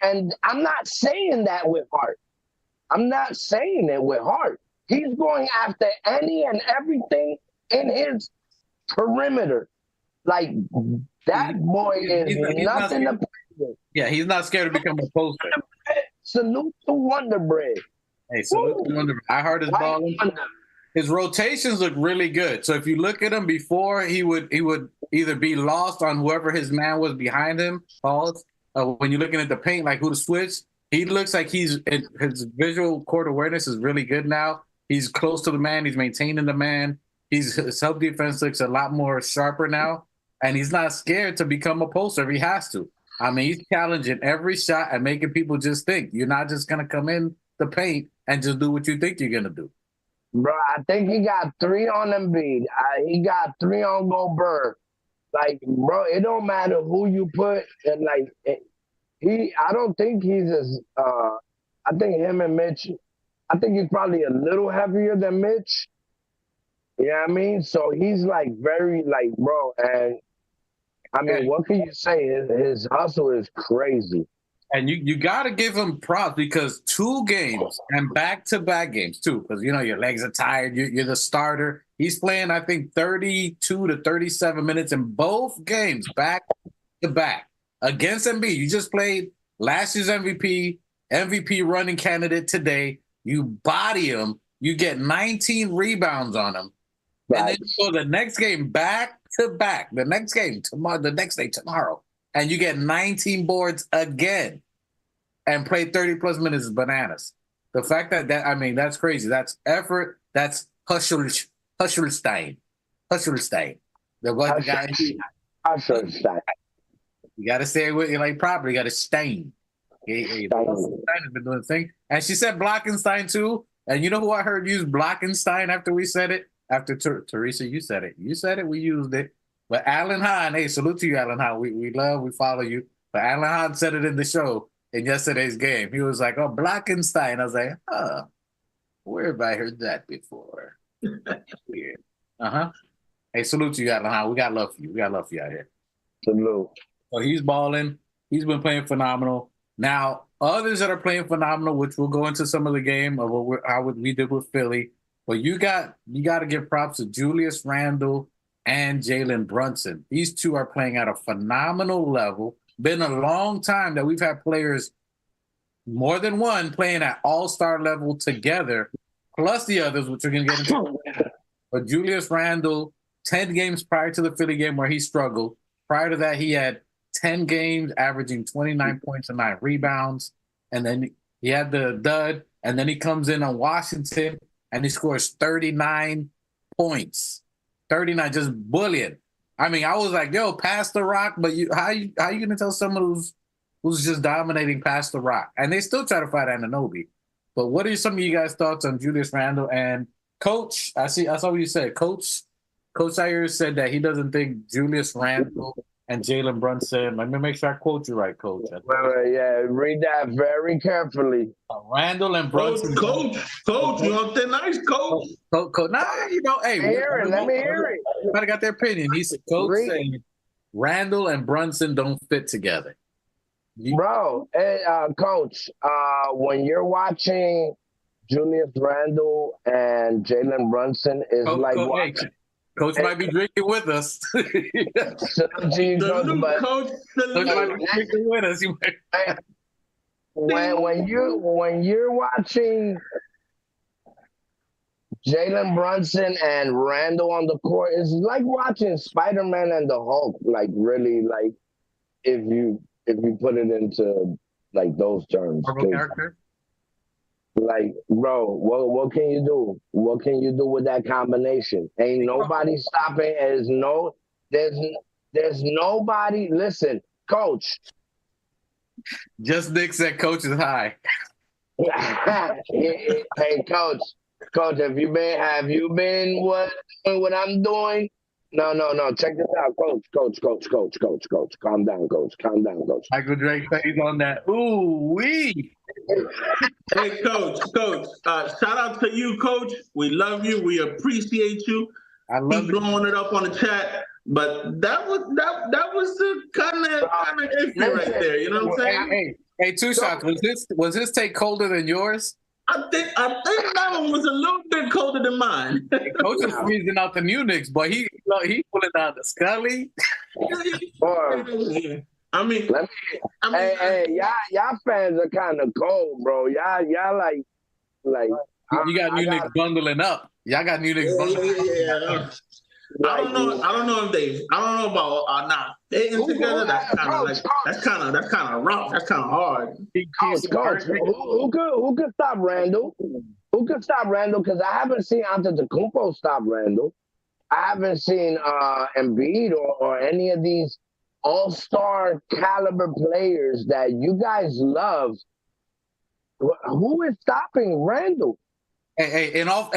and I'm not saying that with heart. I'm not saying it with heart. He's going after any and everything in his perimeter. Like, that boy is nothing to play with. Yeah, he's not scared to become a poster. Salute to Wonder Bread. Hey, salute to Wonder Bread. I heard his ball. His rotations look really good. So if you look at him before, he would either be lost on whoever his man was behind him. Pause. When you're looking at the paint, like who to switch, he looks like his visual court awareness is really good now. He's close to the man. He's maintaining the man. His self-defense looks a lot more sharper now. And he's not scared to become a poster if he has to. I mean, he's challenging every shot and making people just think. You're not just going to come in the paint and just do what you think you're going to do. Bro, I think he got 3 on Embiid. He got 3 on Gobert. Like, bro, it don't matter who you put. And like, I don't think he's as. I think him and Mitch. I think he's probably a little heavier than Mitch. You know what I mean? So he's like very like, bro. And I mean, what can you say? His hustle is crazy. And you got to give him props because 2 games and back-to-back games, too, because, you know, your legs are tired. You're the starter. He's playing, I think, 32 to 37 minutes in both games back-to-back against Embiid. You just played last year's MVP running candidate today. You body him. You get 19 rebounds on him. Right. And then you go the next game back-to-back. The next game, the next day, tomorrow. And you get 19 boards again and play 30-plus minutes is bananas. The fact that I mean, that's crazy. That's effort. That's Husserlstein. The guy. Husserlstein. You got to say it with you like properly. You got to stain. Husserlstein has been doing the thing. And she said Blockenstein, too. And you know who I heard use Blockenstein after we said it? After Teresa, you said it. You said it. We used it. But Alan Hahn, hey, salute to you, Alan Hahn. We follow you. But Alan Hahn said it in the show in yesterday's game. He was like, oh, Blockenstein. I was like, oh, where have I heard that before? Weird. Uh-huh. Hey, salute to you, Alan Hahn. We got love for you. We got love for you out here. Salute. So he's balling. He's been playing phenomenal. Now, others that are playing phenomenal, which we'll go into some of the game of how we did with Philly, but you got to give props to Julius Randle and Jalen Brunson. These 2 are playing at a phenomenal level. Been a long time that we've had players, more than one, playing at all-star level together, plus the others, which we're going to get into. But Julius Randle, 10 games prior to the Philly game where he struggled. Prior to that, he had 10 games averaging 29 points and 9 rebounds. And then he had the dud. And then he comes in on Washington and he scores 39 points. 39, just bullying. I mean, I was like, yo, pass the rock, but how you going to tell someone who's just dominating pass the rock? And they still try to fight Anunoby. But what are some of you guys' thoughts on Julius Randle? And Coach, I saw what you said. Coach Ayers said that he doesn't think Julius Randle and Jalen Brunson. Let me make sure I quote you right, Coach. Yeah, read that very carefully. Randle and Brunson. Coach, you want that nice coach? Coach, nah, you know, hey. Let me hear it. Everybody got their opinion. He said, Coach saying Randle and Brunson don't fit together. Bro, hey, Coach, when you're watching Julius Randle and Jalen Brunson, is like watching. Coach might be drinking with us. Coach might be drinking with us. When you're watching Jalen Brunson and Randle on the court, it's like watching Spider-Man and the Hulk. Like really, like if you put it into like those terms. Marvel character. Like, bro, what can you do? What can you do with that combination? Ain't nobody stopping. There's nobody. Listen, Coach. Just Nick said Coach is high. Hey, Coach, have you been what I'm doing? No. Check this out, Coach. Calm down, Coach. Michael Drake stays on that. Ooh wee. Hey, Coach. Shout out to you, Coach. We love you. We appreciate you. I love Keep blowing it up on the chat. But that was the kind of iffy right there. You know what I'm saying? Hey, 2 shots. Was his take colder than yours? I think that one was a little bit colder than mine. Coach is freezing out the new Knicks, but he pulling out the Scully. I mean, hey, y'all fans are kind of cold, bro. Y'all like. You got new Knicks bundling up. Y'all got new Knicks bundling up. Yeah. I don't know if I don't know about not staying together. That's kind of rough. That's kind of hard. Coach, who could stop Randall? Who could stop Randall? Because I haven't seen Antetokounmpo stop Randall. I haven't seen Embiid or any of these all-star caliber players that you guys love. Who is stopping Randall? Hey, in all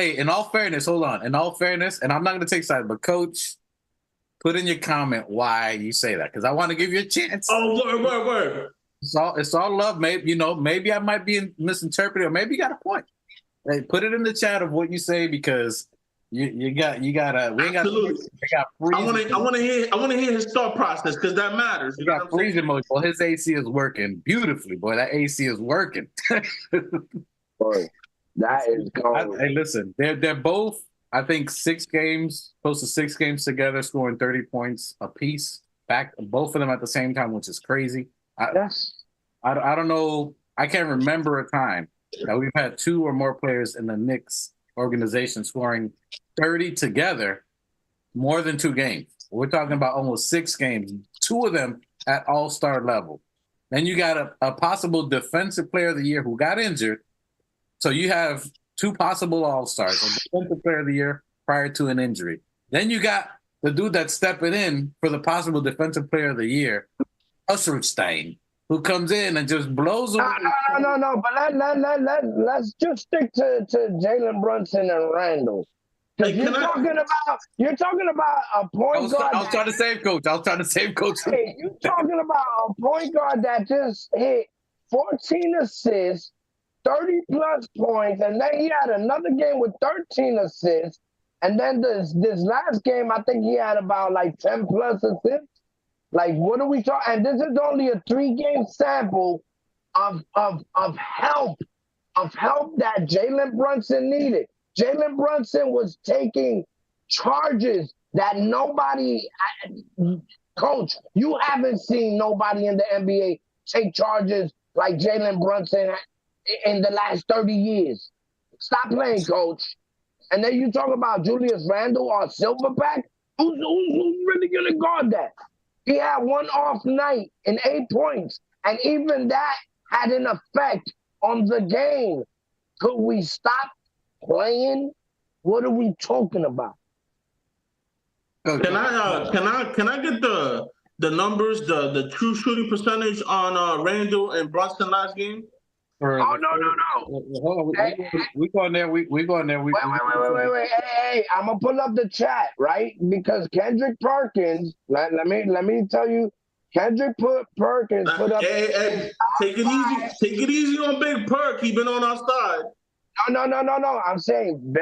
fairness, hold on. In all fairness, and I'm not going to take sides, but Coach, put in your comment why you say that, because I want to give you a chance. Oh, word. It's all love. Maybe I might be misinterpreting, or maybe you got a point. Hey, put it in the chat of what you say, because you got we ain't got. I want to hear his thought process, because that matters. You got freezing mode. Well, his AC is working beautifully, boy. That AC is working. Boy. That is cold. Hey, listen, they're both, I think, close to 6 games together, scoring 30 points apiece. Both of them at the same time, which is crazy. I don't know. I can't remember a time that we've had 2 or more players in the Knicks organization scoring 30 together, more than 2 games. We're talking about almost 6 games, 2 of them at all-star level. Then you got a possible defensive player of the year who got injured. So you have 2 possible all-stars, a defensive player of the year prior to an injury. Then you got the dude that's stepping in for the possible defensive player of the year, Usherstein, who comes in and just blows away. No. But let's just stick to Jalen Brunson and Randall. Hey, you're talking about a point guard. I was trying to save Coach. Hey, you're talking about a point guard that just hit 14 assists, 30-plus points, and then he had another game with 13 assists, and then this last game, I think he had about like 10-plus assists. Like, what are we talking? And this is only a 3-game sample of help that Jalen Brunson needed. Jalen Brunson was taking charges that nobody, Coach, you haven't seen nobody in the NBA take charges like Jalen Brunson in the last 30 years. Stop playing, Coach. And then you talk about Julius Randle or Silverback. Who's really going to guard that? He had one off night in 8 points, and even that had an effect on the game. Could we stop playing? What are we talking about? Can I get the numbers, the true shooting percentage on Randall and Brunson last game? No. Hold on. We going there. We going there. Wait. Hey, I'm going to pull up the chat, right? Because Kendrick Perkins, let me tell you, Kendrick Perkins put up... Hey, take it easy on Big Perk. He been on our side. No. I'm saying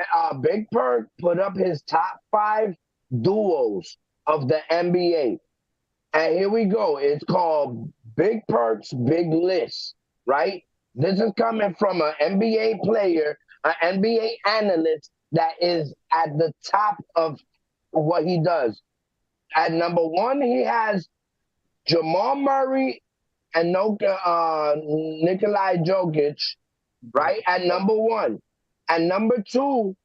Big Perk put up his top 5 duos of the NBA. And here we go. It's called Big Perk's Big List, right? This is coming from an NBA player, an NBA analyst that is at the top of what he does. At number 1, he has Jamal Murray and Nikolai Jokic, right? At number 1. At number 2,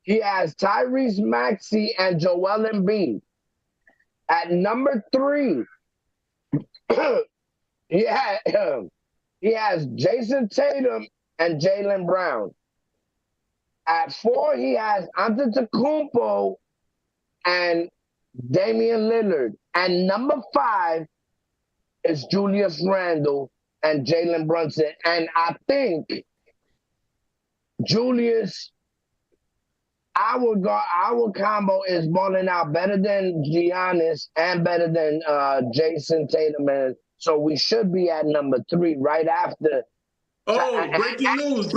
he has Tyrese Maxey and Joel Embiid. At number 3, he has Jason Tatum and Jaylen Brown. At 4, he has Antetokounmpo and Damian Lillard. And number 5 is Julius Randle and Jalen Brunson. And I think Julius, our combo is balling out better than Giannis and better than Jason Tatum. And so we should be at number 3 right after. Oh, breaking news.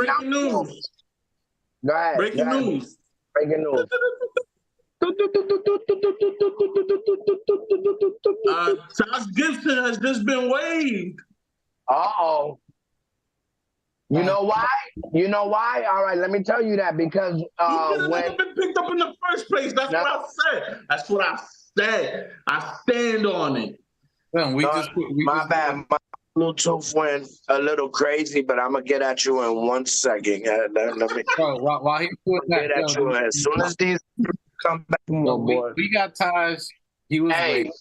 Go ahead. Breaking news. Josh Gibson has just been waived. Uh-oh. You know why? You know why? All right, let me tell you that because He should have when never been picked up in the first place. That's what I said. That's what I said. I stand on it. my bad, my Bluetooth went a little crazy, but I'm gonna get at you in 1 second. Let me while he's doing that, get at you as soon as these come back. we got ties. He was waiting.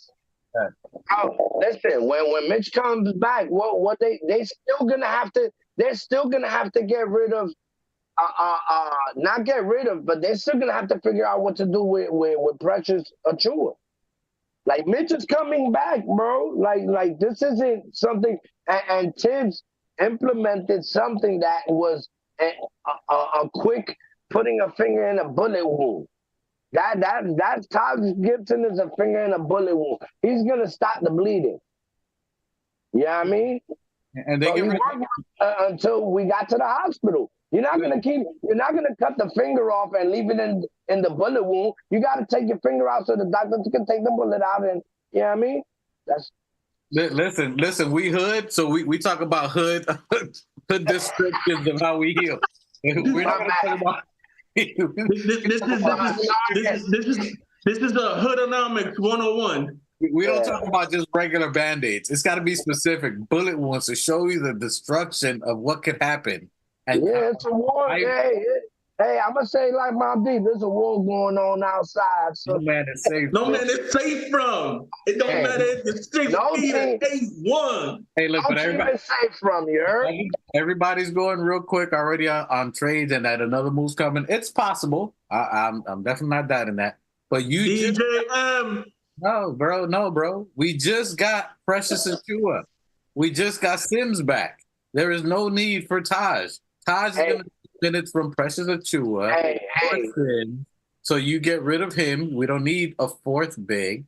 Oh, listen, when Mitch comes back, what they still gonna have to get rid of not get rid of, but they're still gonna have to figure out what to do with Precious Achua. Like Mitch is coming back, bro. Like this isn't something and Tibbs implemented something that was a quick putting a finger in a bullet wound. That's Taj Gibson is a finger in a bullet wound. He's gonna stop the bleeding. You know what I mean? And they worked until we got to the hospital. You're not gonna cut the finger off and leave it in the bullet wound. You gotta take your finger out so the doctor can take the bullet out, and you know what I mean? That's listen, we hood, so we talk about hood descriptions of how we heal. We're not gonna talk about This is a Hoodonomics 101. We don't talk about just regular Band-Aids. It's got to be specific bullet wounds to show you the destruction of what could happen. And it's a war. Hey, I'm gonna say like my D, there's a war going on outside. So no man is safe. No man is safe from. It don't matter if it's 6 feet or 8-1. Hey, look, but everybody's safe from you. Everybody's going real quick already on trades, and that another move's coming. It's possible. I'm definitely not doubting that. But you no, bro. We just got Precious Achua. We just got Sims back. There is no need for Taj. Taj is going to minutes from Precious Achua. So you get rid of him. We don't need a fourth big.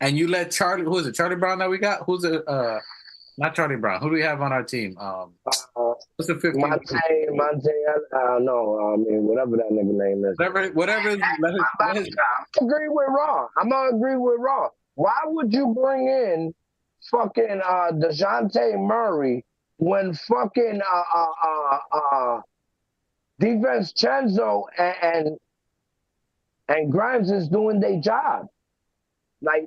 And you let Charlie, who is it? Charlie Brown that we got? Who's it? Not Charlie Brown. Who do we have on our team? What's the 15? Monte, no, I mean, whatever that nigga name is. Whatever. I'm gonna agree with Raw. Why would you bring in fucking DeJounte Murray when fucking DiVincenzo and Grimes is doing their job? Like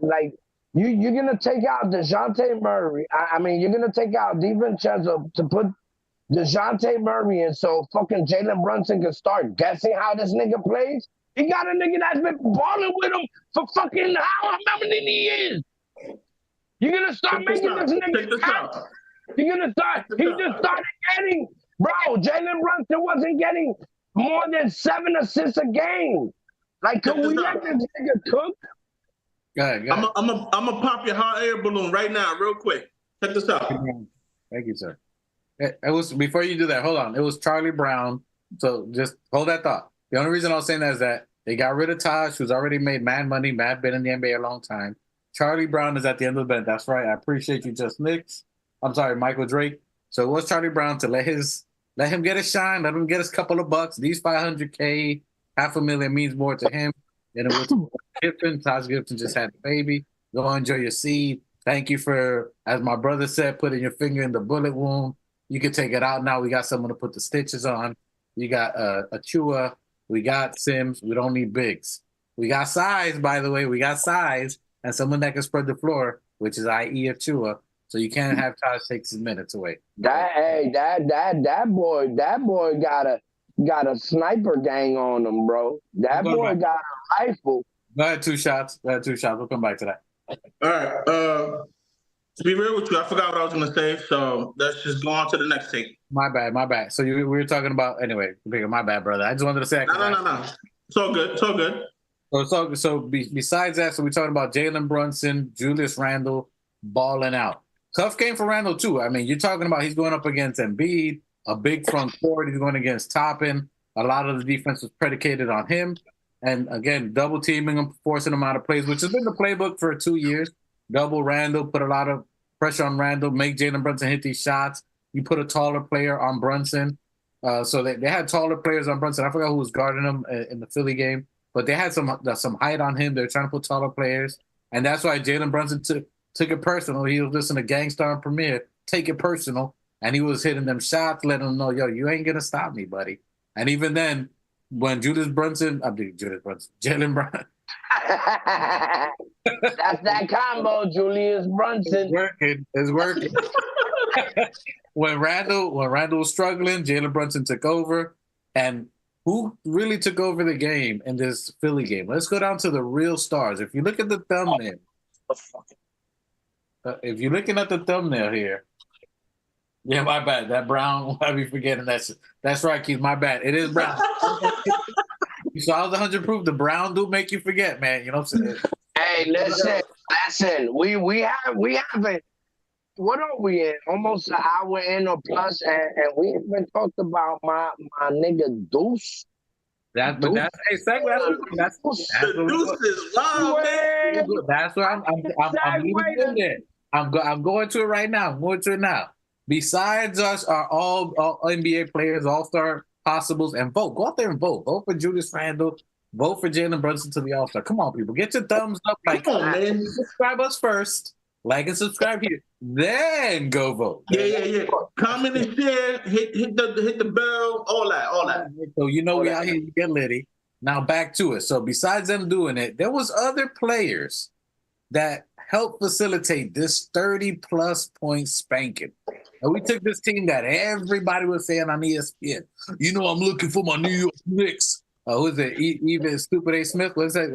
you're gonna take out DeJounte Murray. I mean, you're gonna take out DiVincenzo to put DeJounte Murray in so fucking Jalen Brunson can start guessing how this nigga plays. He got a nigga that's been balling with him for fucking how many years? You're gonna start making this nigga. You're gonna start. He just started getting, bro. Jalen Brunson wasn't getting more than 7 assists a game. Like, can we let this nigga cook? Go ahead. I'm gonna pop your hot air balloon right now, real quick. Check this out. Thank you, sir. It was before you do that. Hold on. It was Charlie Brown. So just hold that thought. The only reason I was saying that is that they got rid of Taj, who's already made mad money. Mad been in the NBA a long time. Charlie Brown is at the end of the bench. That's right. I appreciate you, Just Knicks. I'm sorry, Michael Drake. So it was Charlie Brown to let him get a shine, let him get his couple of bucks. These $500K, $500,000 means more to him than it was to Gibson. Taj Gibson just had a baby. Go enjoy your seed. Thank you for, as my brother said, putting your finger in the bullet wound. You can take it out now. We got someone to put the stitches on. You got Achua. We got Sims. We don't need bigs. We got size, by the way. We got size and someone that can spread the floor, which is i.e. Achua. So you can't have Taj take his minutes away. That boy got a sniper gang on him, bro. That boy got a rifle. Go ahead, 2 shots. We'll come back to that. All right. To be real with you, I forgot what I was going to say, so let's just go on to the next take. My bad. So we were talking about, anyway, my bad, brother. I just wanted to say. No. It's all good. So besides that, so we're talking about Jalen Brunson, Julius Randle balling out. Tough game for Randle, too. I mean, you're talking about he's going up against Embiid, a big front court. He's going against Toppin. A lot of the defense was predicated on him. And, again, double teaming him, forcing him out of plays, which has been the playbook for 2 years. Double Randle, put a lot of pressure on Randle, make Jalen Brunson hit these shots. You put a taller player on Brunson. So they had taller players on Brunson. I forgot who was guarding him in the Philly game. But they had some height on him. They were trying to put taller players. And that's why Jalen Brunson took it personal. He was listening to Gangstar and Premier. Take it personal. and he was hitting them shots, letting them know, yo, you ain't gonna stop me, buddy. And even then, when Jalen Brunson, That's that combo, Julius Brunson. It's working. When Randall was struggling, Jalen Brunson took over. And who really took over the game in this Philly game? Let's go down to the real stars. If you look at the thumbnail, if you're looking at the thumbnail here, yeah, my bad. That Brown, why be forgetting? That's right, Keith. My bad. It is Brown. So I was 100 proof. The Brown do make you forget, man. You know what I'm saying? Hey, listen. We haven't. What are we in? Almost an hour in or plus, and we haven't talked about my nigga Deuce. That's exactly that's Deuce is wild, man. That's what I'm going to it right now. I'm going to it now. Besides us, are all NBA players, all-star possibles, and vote. Go out there and vote. Vote for Julius Randle. Vote for Jalen Brunson to the All-Star. Come on, people. Get your thumbs up. Come on, man. Subscribe us first. Like and subscribe here. Then go vote. Yeah. Comment and share. Hit the bell. All that. So you know we out here to get litty. Now back to it. So besides them doing it, there was other players that helped facilitate this 30-plus point spanking. And we took this team that everybody was saying on ESPN. You know, I'm looking for my New York Knicks. Who is it? Even Stupid A. Smith? What is that?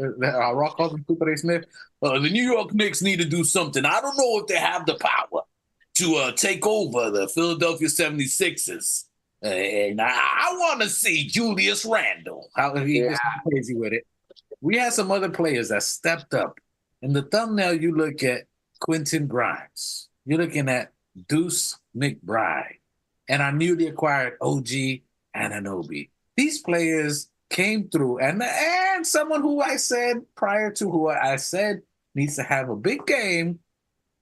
Rock calls him Stupid A. Smith. The New York Knicks need to do something. I don't know if they have the power to take over the Philadelphia 76ers. And I want to see Julius Randle. How he was crazy with it. We had some other players that stepped up. In the thumbnail, you look at Quentin Grimes. You're looking at Deuce McBride and our newly acquired OG Anunoby. These players came through, and someone who I said prior to who I said needs to have a big game.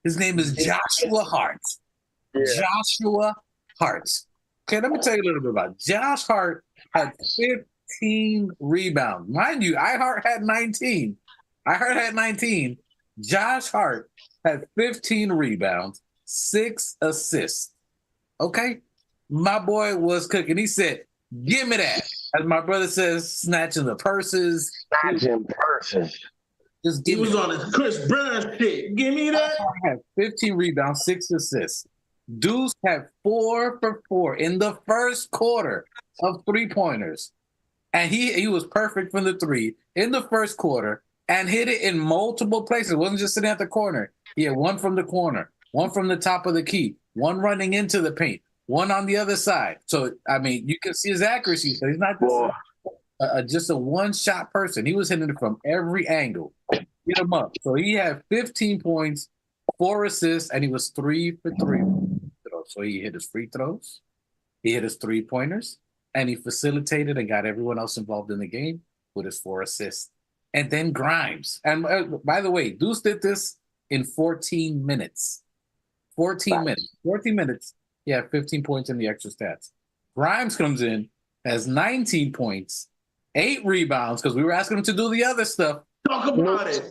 His name is Joshua Hart. Yeah. Joshua Hart. Okay, let me tell you a little bit about it. Josh Hart had 15 rebounds. Mind you, iHeart had 19. Josh Hart had 15 rebounds, 6 assists. Okay? My boy was cooking. He said, give me that. As my brother says, snatching the purses. Snatching purses. Just he was on his Chris Brown shit. Give me that. I had 15 rebounds, 6 assists. Deuce had 4 for 4 in the first quarter of 3-pointers. And he was perfect from the 3 in the first quarter and hit it in multiple places. It wasn't just sitting at the corner. He had 1 from the corner, 1 from the top of the key, 1 running into the paint, 1 on the other side. So, I mean, you can see his accuracy. So he's not just a one-shot person. He was hitting it from every angle. Get him up. So he had 15 points, 4 assists, and he was 3 for 3. So he hit his free throws, he hit his 3-pointers, and he facilitated and got everyone else involved in the game with his 4 assists. And then Grimes. And by the way, Deuce did this in 14 minutes. 14 minutes. He had 15 points in the extra stats. Grimes comes in, has 19 points, 8 rebounds, because we were asking him to do the other stuff. Talk about it.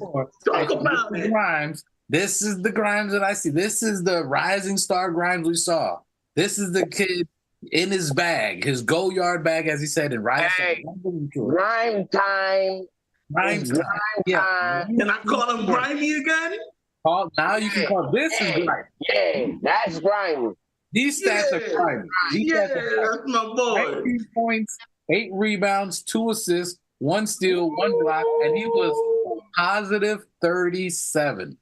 Grimes. This is the Grimes that I see. This is the rising star Grimes we saw. This is the kid in his bag, his go-yard bag, as he said, in Rising. Grime time. Grimes time. Yeah. Can I call him Grimy again? Now you can call this is Grime. Yeah, that's Grimy. These stats are Grimy. That's my boy. 19 points, 8 rebounds, 2 assists, 1 steal, 1 block, and he was positive 37.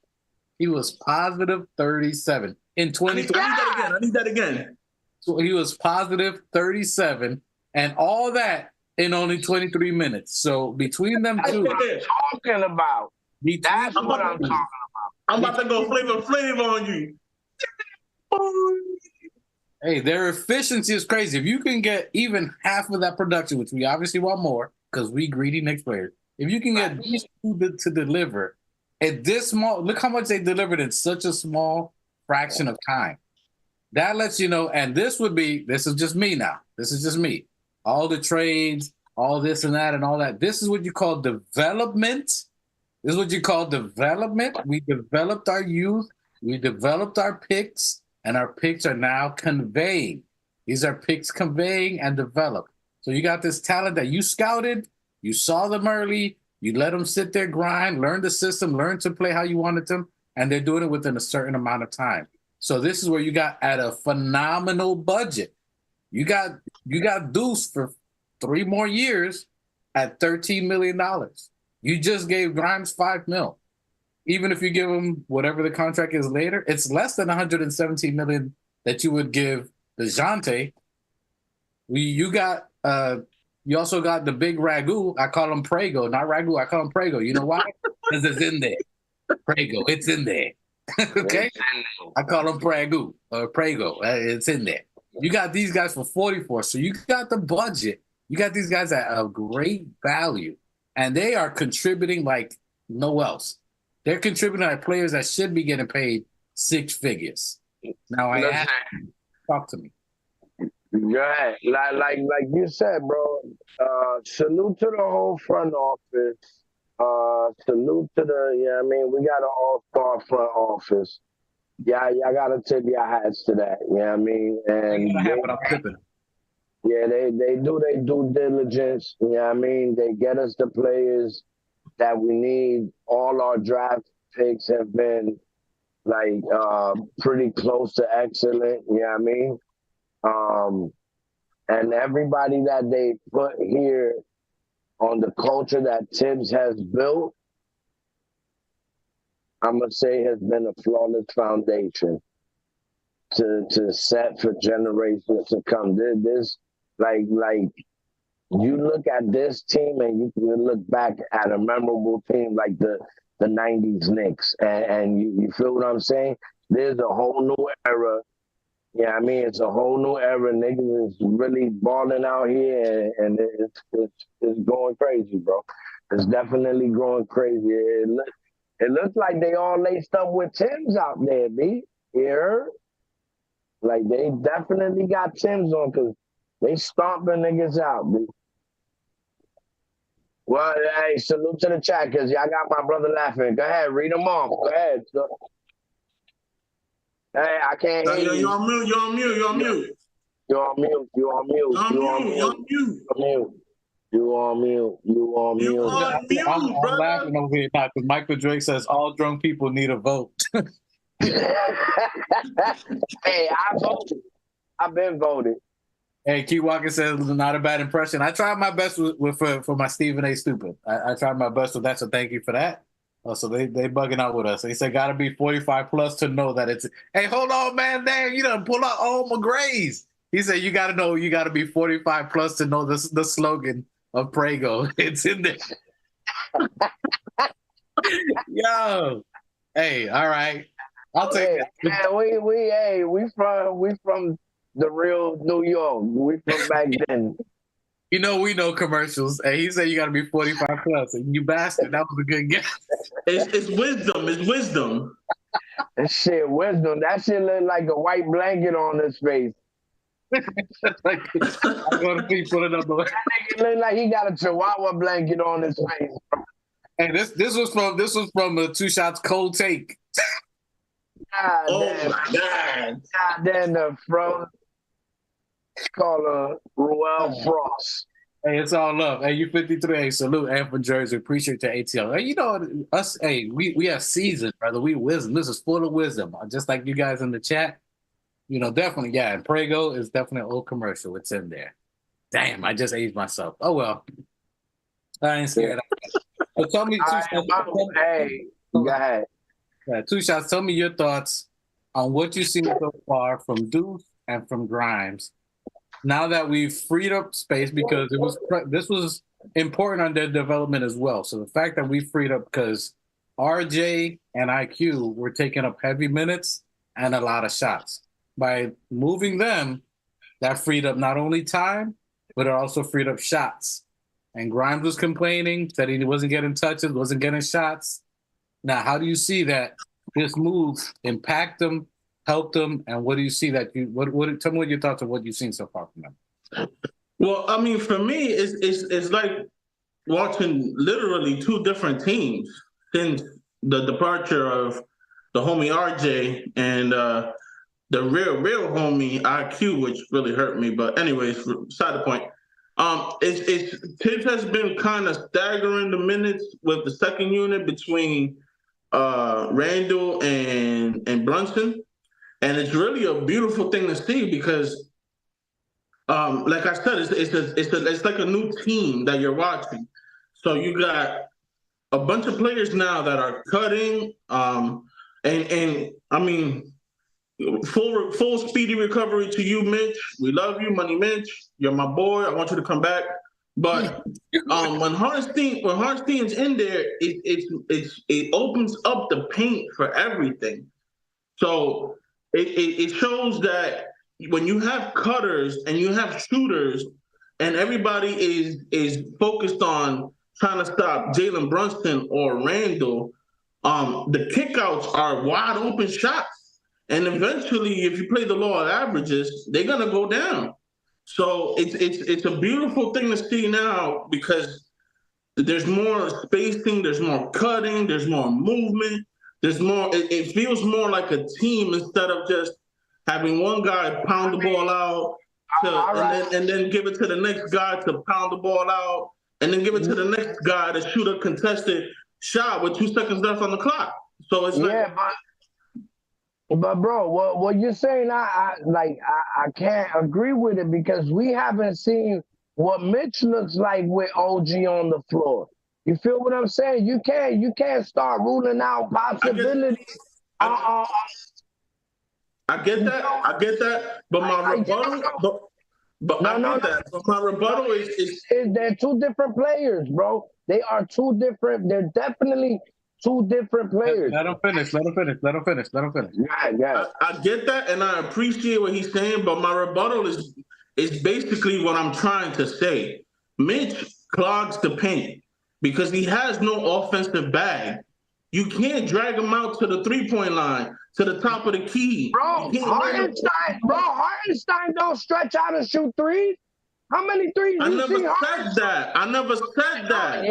He was positive 37 in 2020. I need that again. So he was positive 37, and all that in only 23 minutes. So between them two, that's what I'm talking about. That's what I'm talking about. I'm about to go Flavor Flav on you. Hey, their efficiency is crazy. If you can get even half of that production, which we obviously want more because we greedy Knicks players, if you can get these two to deliver at this small, look how much they delivered in such a small fraction of time. That lets you know, and this is just me now. This is just me. All the trades, all this and that and all that. This is what you call development. We developed our youth. We developed our picks. and our picks are now conveying. These are picks conveying and developed. So you got this talent that you scouted, you saw them early, you let them sit there, grind, learn the system, learn to play how you wanted them, and they're doing it within a certain amount of time. So this is where you got at a phenomenal budget. You got Deuce for 3 more years at $13 million. You just gave Grimes $5 million. Even if you give him whatever the contract is later, it's less than $117 million that you would give DeJounte. You also got the big Ragu. I call him Prego, not Ragu. I call him Prego. You know why? Because it's in there. Prego, it's in there. Okay? I call him Pragu or Prego. It's in there. You got these guys for 44. So you got the budget. You got these guys at a great value. And they are contributing like no else. They're contributing like players that should be getting paid 6 figures. Now I ask you, talk to me. Right. Like you said, bro, salute to the whole front office. Salute to the, we got an all-star front office. Yeah, y'all gotta tip your hats to that. You know what I mean? And they do their due diligence. You know what I mean? They get us the players that we need. All our draft picks have been like pretty close to excellent. You know what I mean? And everybody that they put here on the culture that Tibbs has built, I'm gonna say has been a flawless foundation to set for generations to come. This like you look at this team and you can look back at a memorable team like the 90s Knicks and you feel what I'm saying? There's a whole new era. Yeah, I mean, it's a whole new era. Niggas is really balling out here, and it's going crazy, bro. It's definitely going crazy. It looks like they all laced up with Timbs out there, B. You heard? Like, they definitely got Timbs on because they stomping niggas out, B. Well, hey, salute to the chat because y'all got my brother laughing. Go ahead, read them off. Go ahead. Hey, I can't hear you. You're on mute. You're on mute. You're on mute. You're on mute. You're on mute. You're on mute. You're on mute. You're on mute. You're on mute. I'm laughing over here now because Michael Drake says all drunk people need a vote. Hey, I voted. I've been voted. Hey, Key Walker says not a bad impression. I tried my best for my Stephen A. Stupid. I tried my best with that, so thank you for that. So they bugging out with us. They said gotta be 45 plus to know that it's. Hey, hold on, man. Dang, you done pull out all McGrays. He said you gotta know you gotta be 45 plus to know the slogan of Prego. It's in there. Yo, hey, all right. I'll take it. Man, we from the real New York. We from back then. You know, we know commercials. And he said you got to be 45 plus. And you bastard, that was a good guess. It's wisdom. It's wisdom. That shit, wisdom. That shit look like a white blanket on his face. I'm going to be pulling up. That nigga look like he got a chihuahua blanket on his face. Hey, this was from a Two Shots Cold Take. My God. God damn, the frozen. It's called Ruel Frost. Hey, it's all love. Hey, you 53. Hey, salute. And from Jersey. Appreciate your ATL. Hey, you know, us, hey, we have seasoned, brother. We wisdom. This is full of wisdom. Just like you guys in the chat. You know, definitely, yeah. And Prego is definitely an old commercial. It's in there. Damn, I just aged myself. Oh, well. I ain't scared. But tell me, hey, go ahead. Two Shots, tell me your thoughts on what you've seen so far from Deuce and from Grimes. Now that we've freed up space, because this was important on their development as well. So the fact that we freed up because RJ and IQ were taking up heavy minutes and a lot of shots. By moving them, that freed up not only time, but it also freed up shots. And Grimes was complaining that he wasn't getting touches, wasn't getting shots. Now, how do you see that this move impact them, help them, and what do you see that you? What? Tell me what your thoughts on what you've seen so far from them. Well, I mean, for me, it's like watching literally two different teams since the departure of the homie RJ and the real homie IQ, which really hurt me. But anyways, beside the point. Tibbs has been kind of staggering the minutes with the second unit between Randall and Brunson, and it's really a beautiful thing to see because, like I said, it's like a new team that you're watching. So you got a bunch of players now that are cutting, and I mean, full speedy recovery to you, Mitch. We love you, Money Mitch. You're my boy. I want you to come back. But when Hartenstein's in there, it opens up the paint for everything. So it shows that when you have cutters and you have shooters, and everybody is focused on trying to stop Jalen Brunson or Randall, the kickouts are wide open shots. And eventually, if you play the law of averages, they're gonna go down. So it's a beautiful thing to see now because there's more spacing, there's more cutting, there's more movement, there's more. It feels more like a team instead of just having one guy pound the ball out and then give it to the next guy to pound the ball out and then give it to the next guy to shoot a contested shot with 2 seconds left on the clock. So it's like. But bro, what you're saying, I can't agree with it because we haven't seen what Mitch looks like with OG on the floor. You feel what I'm saying? You can't start ruling out possibilities. I get that. But my rebuttal, but my rebuttal is they're two different players, bro. They are two different. They're definitely two different players. Let him finish. Yeah. I get that, and I appreciate what he's saying, but my rebuttal is basically what I'm trying to say. Mitch clogs the paint because he has no offensive bag. You can't drag him out to the three-point line, to the top of the key. Bro, Hartenstein don't stretch out and shoot threes. How many threes I you never see said that. I never said that.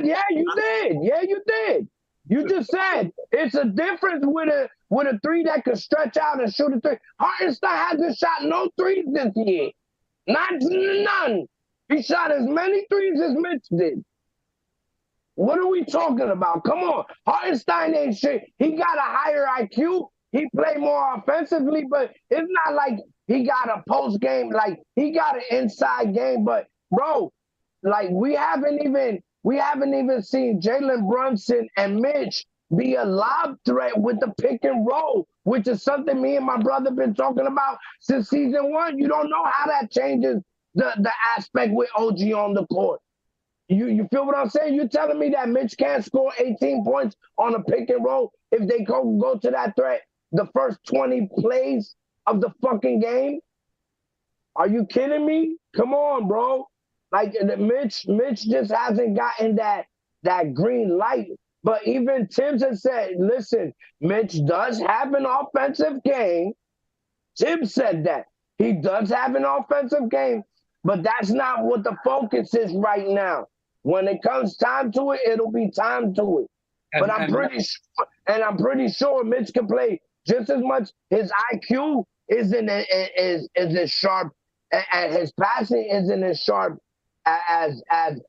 Yeah, you did. Yeah, you did. You just said it's a difference with a three that can stretch out and shoot a three. Hartenstein hasn't shot no threes this year. None. He shot as many threes as Mitch did. What are we talking about? Come on. Hartenstein ain't shit. He got a higher IQ. He play more offensively, but it's not like he got a post game. Like he got an inside game. But bro, like we haven't even seen Jalen Brunson and Mitch be a lob threat with the pick and roll, which is something me and my brother been talking about since season 1. You don't know how that changes the aspect with OG on the court. You feel what I'm saying? You're telling me that Mitch can't score 18 points on a pick and roll if they go to that threat the first 20 plays of the fucking game? Are you kidding me? Come on, bro. Like Mitch just hasn't gotten that green light. But even Tibbs has said, listen, Mitch does have an offensive game. Tibbs said that. He does have an offensive game, but that's not what the focus is right now. When it comes time to it, it'll be time to it. But I'm pretty sure Mitch can play just as much. His IQ isn't as sharp, and his passing isn't as sharp as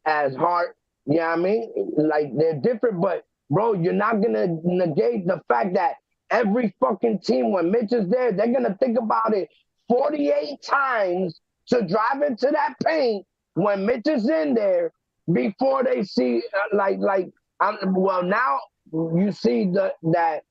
Hart. You know what I mean? Like they're different, but bro, you're not gonna negate the fact that every fucking team when Mitch is there, they're gonna think about it 48 times to drive into that paint when Mitch is in there before they see now you see that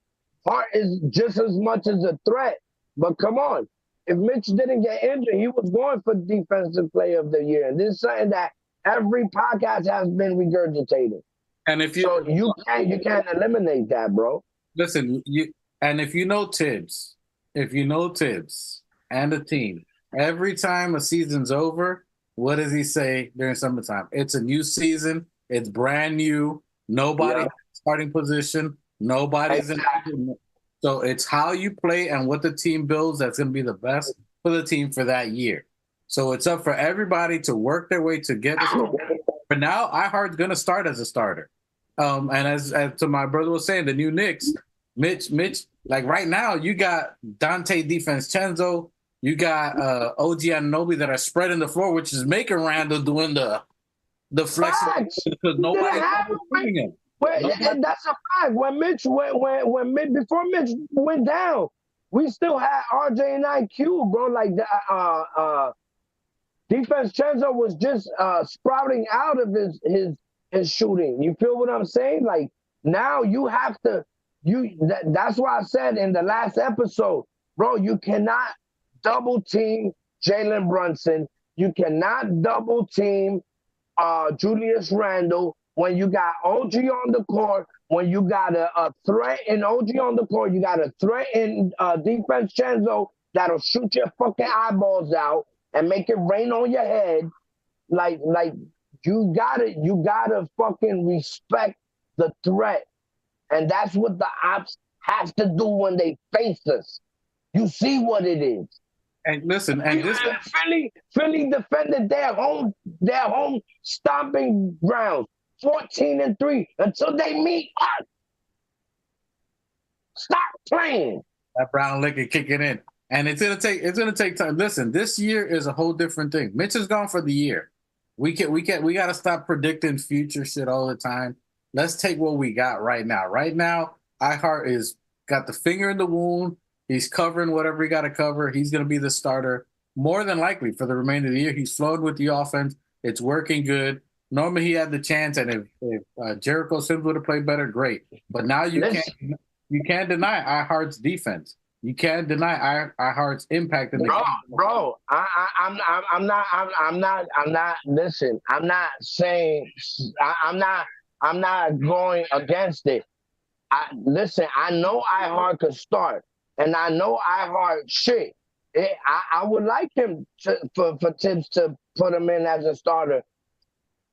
Hart is just as much as a threat. But come on, if Mitch didn't get injured, he was going for Defensive Player of the Year. And this is something that every podcast has been regurgitating. And if you can't eliminate that, bro. Listen, if you know Tibbs and the team, every time a season's over, what does he say during summertime? It's a new season. It's brand new. Nobody starting position. Nobody's in. So it's how you play and what the team builds that's going to be the best for the team for that year. So it's up for everybody to work their way to get this. For now, Hart's going to start as a starter. And as to my brother was saying, the new Knicks, Mitch, like right now, you got Dante DiVincenzo, you got OG Anunoby that are spreading the floor, which is making Randall doing the flexing because nobody's doing it. And that's a fact. When Mitch before Mitch went down, we still had RJ and IQ, bro. Like the DiVincenzo was just sprouting out of his shooting. You feel what I'm saying? Like now you have to that's why I said in the last episode, bro, you cannot double team Jalen Brunson. You cannot double team Julius Randle when you got OG on the court, when you got a threat in OG on the court, you got a threat in DiVincenzo that'll shoot your fucking eyeballs out and make it rain on your head. Like you gotta fucking respect the threat. And that's what the ops have to do when they face us. You see what it is. And listen, and this Philly defended their home stomping grounds, 14-3 until they meet us. Stop playing. That brown liquor kicking in. And it's gonna take time. Listen, this year is a whole different thing. Mitch is gone for the year. We gotta stop predicting future shit all the time. Let's take what we got right now. Right now, iHeart is got the finger in the wound. He's covering whatever he got to cover. He's going to be the starter more than likely for the remainder of the year. He's flowing with the offense. It's working good. Normally he had the chance, and if Jericho Sims would have played better, great. But now you can't deny iHeart's defense. You can't deny iHeart's impact in the game. Bro, I'm not. Listen, I'm not saying. I'm not going against it. Listen, I know iHeart could start, and I know iHeart shit. I would like him for Tibbs to put him in as a starter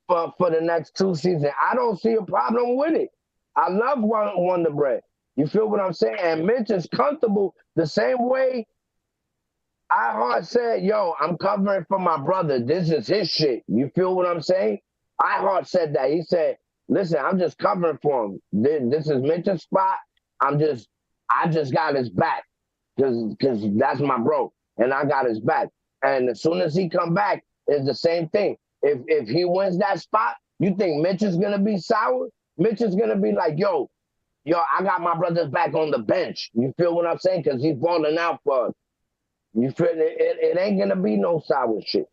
for the next 2 seasons. I don't see a problem with it. I love Wonder Bread. You feel what I'm saying? And Mitch is comfortable the same way iHeart said, yo, I'm covering for my brother. This is his shit. You feel what I'm saying? iHeart said that. He said, listen, I'm just covering for him. This is Mitch's spot. I just got his back because that's my bro, and I got his back. And as soon as he come back, it's the same thing. If he wins that spot, you think Mitch is gonna be sour? Mitch is gonna be like, yo, I got my brothers back on the bench. You feel what I'm saying? Because he's balling out for us. You feel it ain't gonna be no sour shit.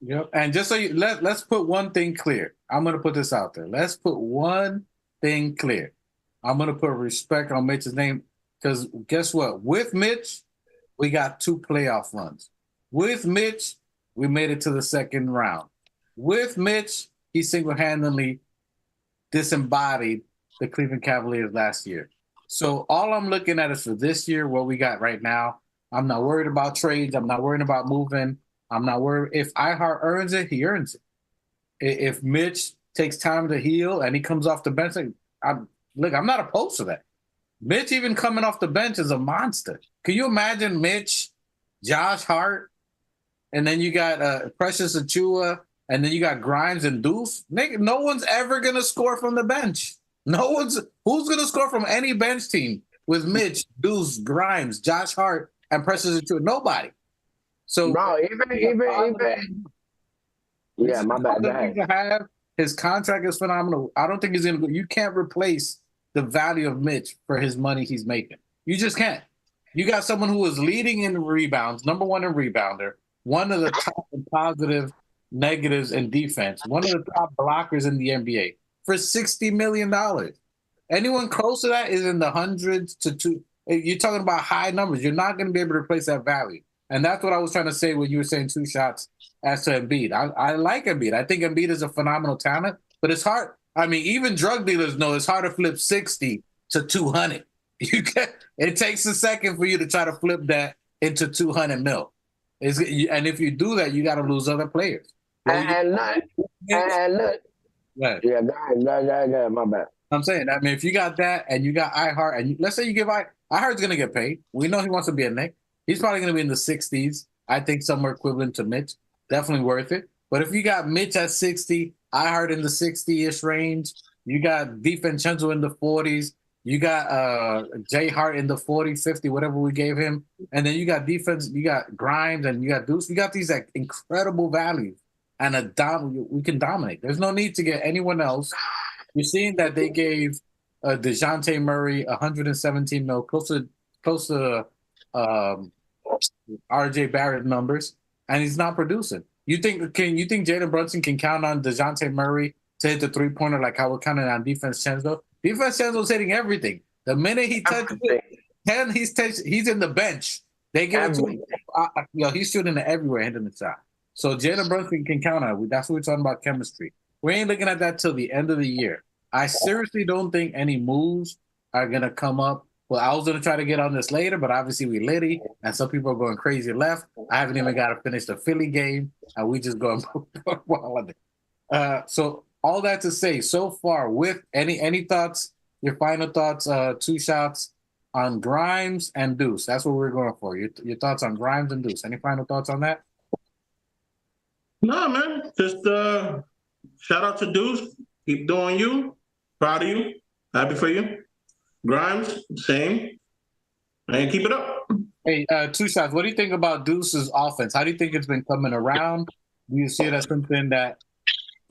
Yep. And just so let's put one thing clear. I'm gonna put this out there. Let's put one thing clear. I'm gonna put respect on Mitch's name because guess what? With Mitch, we got 2 playoff runs. With Mitch, we made it to the second round. With Mitch, he single-handedly disembodied the Cleveland Cavaliers last year. So all I'm looking at is for this year, what we got right now. I'm not worried about trades. I'm not worried about moving. I'm not worried. If iHeart earns it, he earns it. If Mitch takes time to heal and he comes off the bench, I'm not opposed to that. Mitch even coming off the bench is a monster. Can you imagine Mitch, Josh Hart, and then you got Precious Achiuwa, and then you got Grimes and Deuce? Nigga, no one's ever going to score from the bench. Who's going to score from any bench team with Mitch, Deuce, Grimes, Josh Hart, and Precious Achiuwa? Nobody. So, bro, even yeah, my bad. His contract is phenomenal. I don't think he's going to go. You can't replace the value of Mitch for his money he's making. You just can't. You got someone who is leading in rebounds, number 1 in rebounder, one of the top in positive negatives in defense, one of the top blockers in the NBA for $60 million. Anyone close to that is in the hundreds to 2. You're talking about high numbers. You're not going to be able to replace that value. And that's what I was trying to say when you were saying 2 shots as to Embiid. I like Embiid. I think Embiid is a phenomenal talent, but it's hard. I mean, even drug dealers know it's hard to flip 60 to 200. It takes a second for you to try to flip that into 200 mil. And if you do that, you got to lose other players. And look. Right. Yeah, go ahead, my bad. I'm saying, I mean, if you got that and you got iHeart, and let's say you give iHeart's going to get paid. We know he wants to be a Knick. He's probably going to be in the 60s. I think somewhere equivalent to Mitch. Definitely worth it. But if you got Mitch at 60, iHeart in the 60-ish range, you got DiVincenzo in the 40s, You got Jay Hart in the 40, 50, whatever we gave him. And then you got defense, you got Grimes, and you got Deuce. You got these like incredible values. And we can dominate. There's no need to get anyone else. You're seeing that they gave DeJounte Murray 117 mil, close to RJ Barrett numbers, and he's not producing. You think Jalen Brunson can count on DeJounte Murray to hit the 3-pointer like how we're counting on DiVincenzo? DiVincenzo's hitting everything. The minute he touches it, he's in the bench. They give it to him. He's shooting it everywhere, hitting the shot. So Jalen Brunson can count on it. That's what we're talking about, chemistry. We ain't looking at that till the end of the year. I seriously don't think any moves are going to come up. Well, I was going to try to get on this later, but obviously we litty, and some people are going crazy left. I haven't even got to finish the Philly game, and we just going so all that to say, so far, with any thoughts, your final thoughts, 2 shots on Grimes and Deuce. That's what we're going for. Your thoughts on Grimes and Deuce. Any final thoughts on that? No, man. Just shout out to Deuce. Keep doing you. Proud of you. Happy for you. Grimes, same. And keep it up. Hey, 2 shots. What do you think about Deuce's offense? How do you think it's been coming around? Do you see it as something that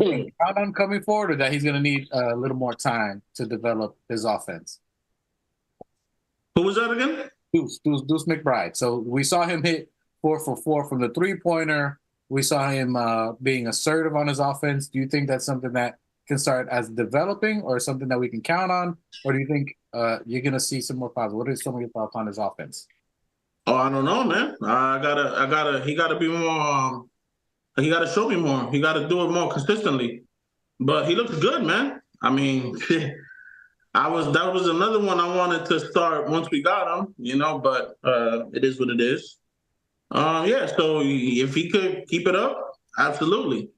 count on coming forward, or that he's going to need a little more time to develop his offense? Who was that again? Deuce McBride. So we saw him hit 4 for 4 from the 3-pointer. We saw him being assertive on his offense. Do you think that's something that can start as developing, or something that we can count on? Or do you think you're going to see some more positive? What are some of your thoughts on his offense? Oh, I don't know, man. He gotta be more, he gotta show me more. He gotta do it more consistently. But he looks good, man. I mean, that was another one I wanted to start once we got him, but it is what it is. So if he could keep it up, absolutely.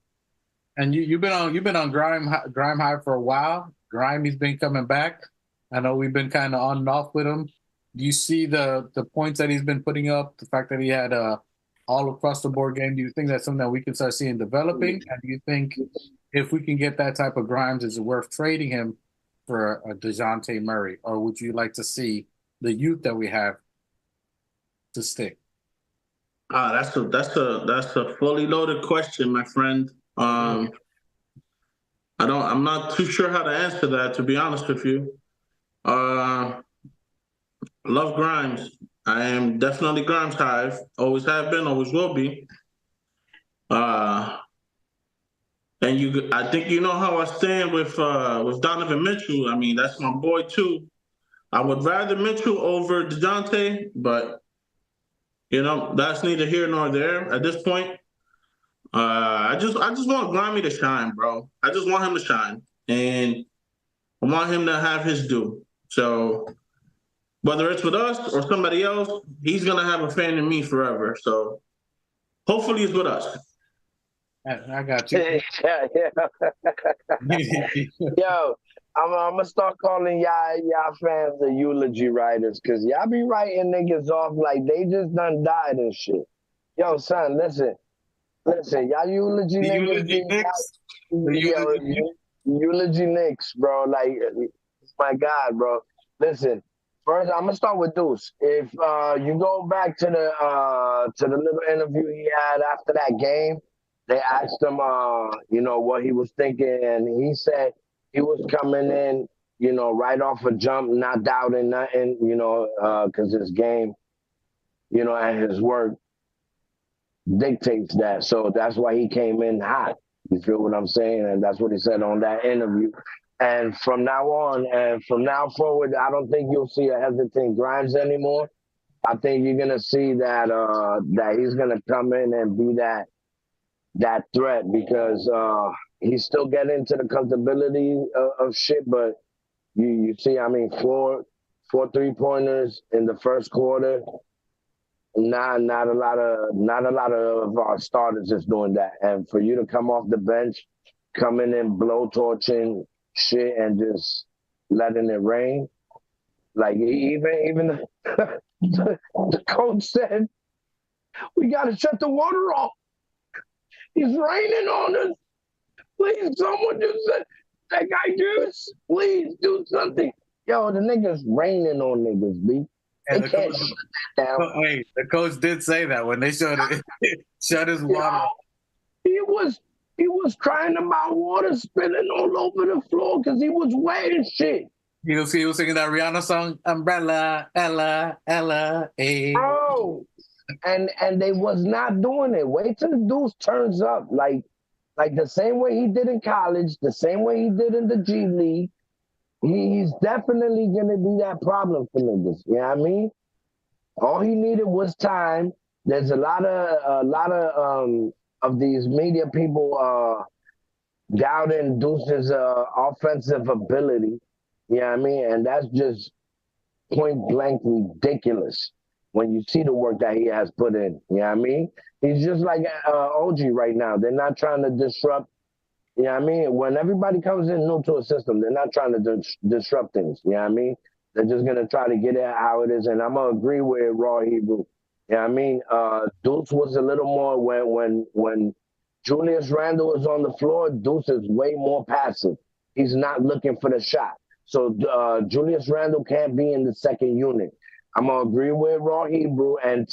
And you've been on Grime High for a while. Grime, he's been coming back. I know we've been kind of on and off with him. Do you see the points that he's been putting up, the fact that he had all across the board game? Do you think that's something that we can start seeing developing? And do you think if we can get that type of Grimes, is it worth trading him for a DeJounte Murray? Or would you like to see the youth that we have to stick? That's a fully loaded question, my friend. I'm not too sure how to answer that, to be honest with you. Love Grimes. I am definitely Grimes hive. Always have been, always will be. And I think you know how I stand with Donovan Mitchell. I mean, that's my boy too. I would rather Mitchell over DeJounte, but that's neither here nor there at this point. I just want Grimy to shine, bro. I just want him to shine, and I want him to have his due. So whether it's with us or somebody else, he's gonna have a fan in me forever. So hopefully it's with us. I got you. Yo, I'm gonna start calling y'all fans the eulogy writers, because y'all be writing niggas off like they just done died and shit. Yo, son, listen, y'all eulogy niggas. Eulogy Knicks, bro. Like, my God, bro. Listen, first I'm gonna start with Deuce. If you go back to the little interview he had after that game, they asked him, what he was thinking, and he said he was coming in, right off a jump, not doubting nothing, because his game, and his work dictates that. So that's why he came in hot. You feel what I'm saying? And that's what he said on that interview. And from now on, and from now forward, I don't think you'll see a hesitant Grimes anymore. I think you're gonna see that that he's gonna come in and be that threat, because he's still getting into the comfortability of shit. But you see, I mean, four 3-pointers in the first quarter. Not a lot of our starters is doing that. And for you to come off the bench, coming in blowtorching shit and just letting it rain, like even the coach said, we gotta shut the water off. It's raining on us. Please, someone do something. That guy Deuce, please do something. Yo, the niggas raining on niggas, B. And They the can't coach, shut that down. wait, the coach did say that when they shut his water. He was crying about water spilling all over the floor because he was wet and shit. He was singing that Rihanna song, Umbrella, Ella, Ella, eh. Oh, and they was not doing it. Wait till the Deuce turns up, like the same way he did in college, the same way he did in the G League. He's definitely gonna be that problem for niggas. You know what I mean? All he needed was time. There's a lot of these media people doubting Deuce's offensive ability. You know what I mean? And that's just point blank ridiculous when you see the work that he has put in. You know what I mean? He's just like OG right now. They're not trying to disrupt. You know what I mean? When everybody comes in new to a system, they're not trying to disrupt things. You know what I mean? They're just going to try to get it how it is. And I'm going to agree with Raw Hebrew. You know what I mean? Deuce was a little more when Julius Randle is on the floor, Deuce is way more passive. He's not looking for the shot. So Julius Randle can't be in the second unit. I'm going to agree with Raw Hebrew. And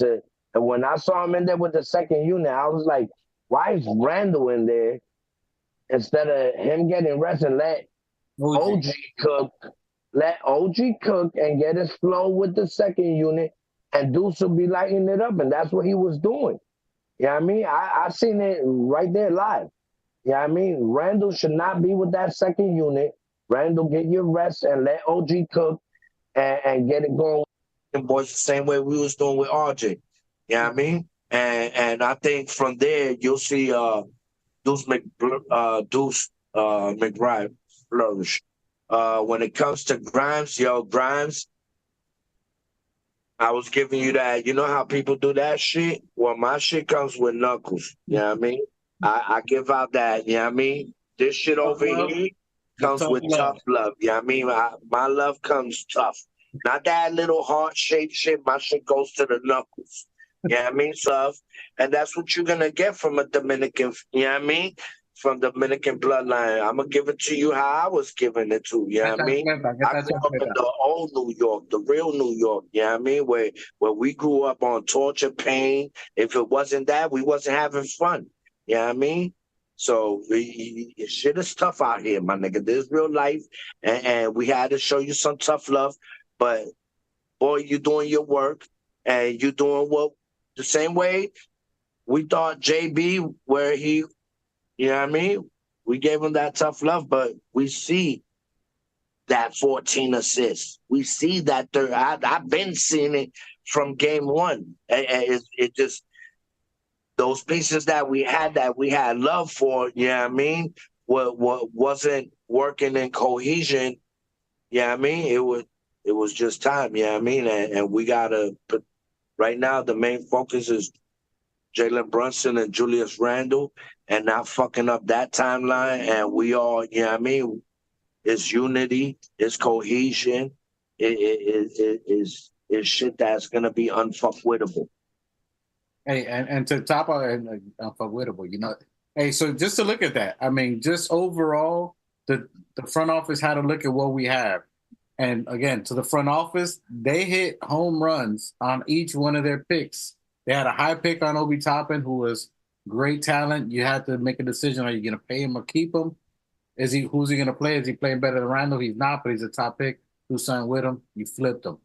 when I saw him in there with the second unit, I was like, why is Randle in there instead of him getting rest and let OG cook? Let OG cook and get his flow with the second unit, and Deuce will be lighting it up. And that's what he was doing. You know what I mean? I seen it right there live. You know what I mean? Randle should not be with that second unit. Randle, get your rest and let OG cook and get it going. Boys, the same way we was doing with RJ. You know what I mean? And I think from there you'll see Deuce McBride flourish. When it comes to Grimes, Grimes, I was giving you that. You know how people do that shit? Well, my shit comes with knuckles. You know what I mean? I give out that. You know what I mean? This shit over here comes with tough love. You know what I mean? My love comes tough. Not that little heart-shaped shit. My shit goes to the knuckles. You know what I mean? Love. And that's what you're going to get from a Dominican, you know what I mean? From Dominican bloodline. I'm going to give it to you how I was giving it to, you know what I mean? I grew up in the old New York, the real New York, you know what I mean? Where we grew up on torture, pain. If it wasn't that, we wasn't having fun, you know what I mean? So shit is tough out here, my nigga. There's real life, and we had to show you some tough love. But, boy, you doing your work, and you doing what the same way we thought JB, where he, you know what I mean? We gave him that tough love, but we see that 14 assists. We see that third. I've been seeing it from game one. It just, those pieces that we had love for, you know what I mean? What wasn't working in cohesion, you know what I mean? It was just time, you know what I mean? And we got to put, right now, the main focus is Jalen Brunson and Julius Randle and not fucking up that timeline. And we all, you know what I mean? It's unity, it's cohesion, it is shit that's going to be unfuckwittable. Hey, and to top of it, unfuckwittable, you know. Hey, so just to look at that, I mean, just overall, the front office had to look at what we have. And again, to the front office, they hit home runs on each one of their picks. They had a high pick on Obi Toppin, who was great talent. You had to make a decision: are you going to pay him or keep him? Who's he going to play? Is he playing better than Randle? He's not, but he's a top pick. Who signed with him? You flipped him.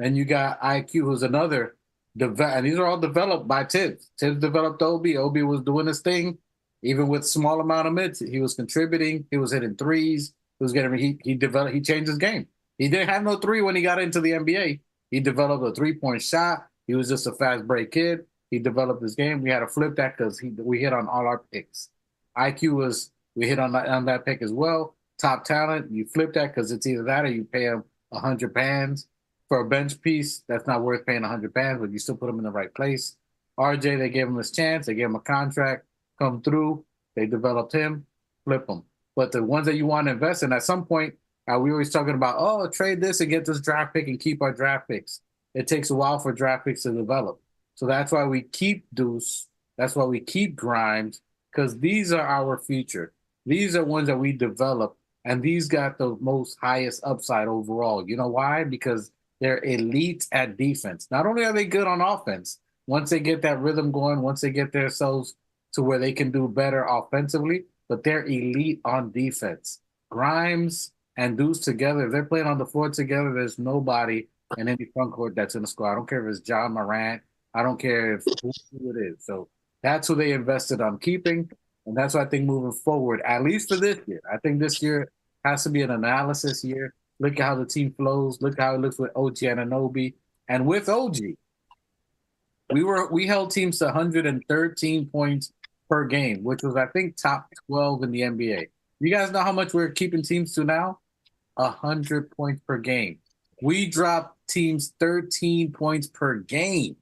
Then you got IQ, who's another and these are all developed by Tibbs. Tibbs developed Obi. Obi was doing his thing, even with small amount of minutes. He was contributing. He was hitting threes. He was getting. He developed. He changed his game. He didn't have no three when he got into the NBA. He developed a 3-point shot. He was just a fast break kid. He developed his game. We had to flip that because we hit on all our picks. IQ was, we hit on that pick as well. Top talent, you flip that because it's either that or you pay him 100 bands. For a bench piece, that's not worth paying 100 bands, but you still put him in the right place. RJ, they gave him his chance. They gave him a contract, come through. They developed him, flip him. But the ones that you want to invest in, at some point, we always talking about, trade this and get this draft pick and keep our draft picks. It takes a while for draft picks to develop. So that's why we keep Deuce. That's why we keep Grimes, because these are our future. These are ones that we develop and these got the most highest upside overall. You know why? Because they're elite at defense. Not only are they good on offense, once they get that rhythm going, once they get themselves to where they can do better offensively, but they're elite on defense. Grimes and Deuce together, if they're playing on the floor together, there's nobody in any front court that's in the squad. I don't care if it's John Morant. I don't care who it is. So that's who they invested on keeping, and that's what I think moving forward, at least for this year. I think this year has to be an analysis year. Look at how the team flows. Look how it looks with OG Anunoby. And with OG, we held teams to 113 points per game, which was, I think, top 12 in the NBA. You guys know how much we're keeping teams to now? 100 points per game. We dropped teams 13 points per game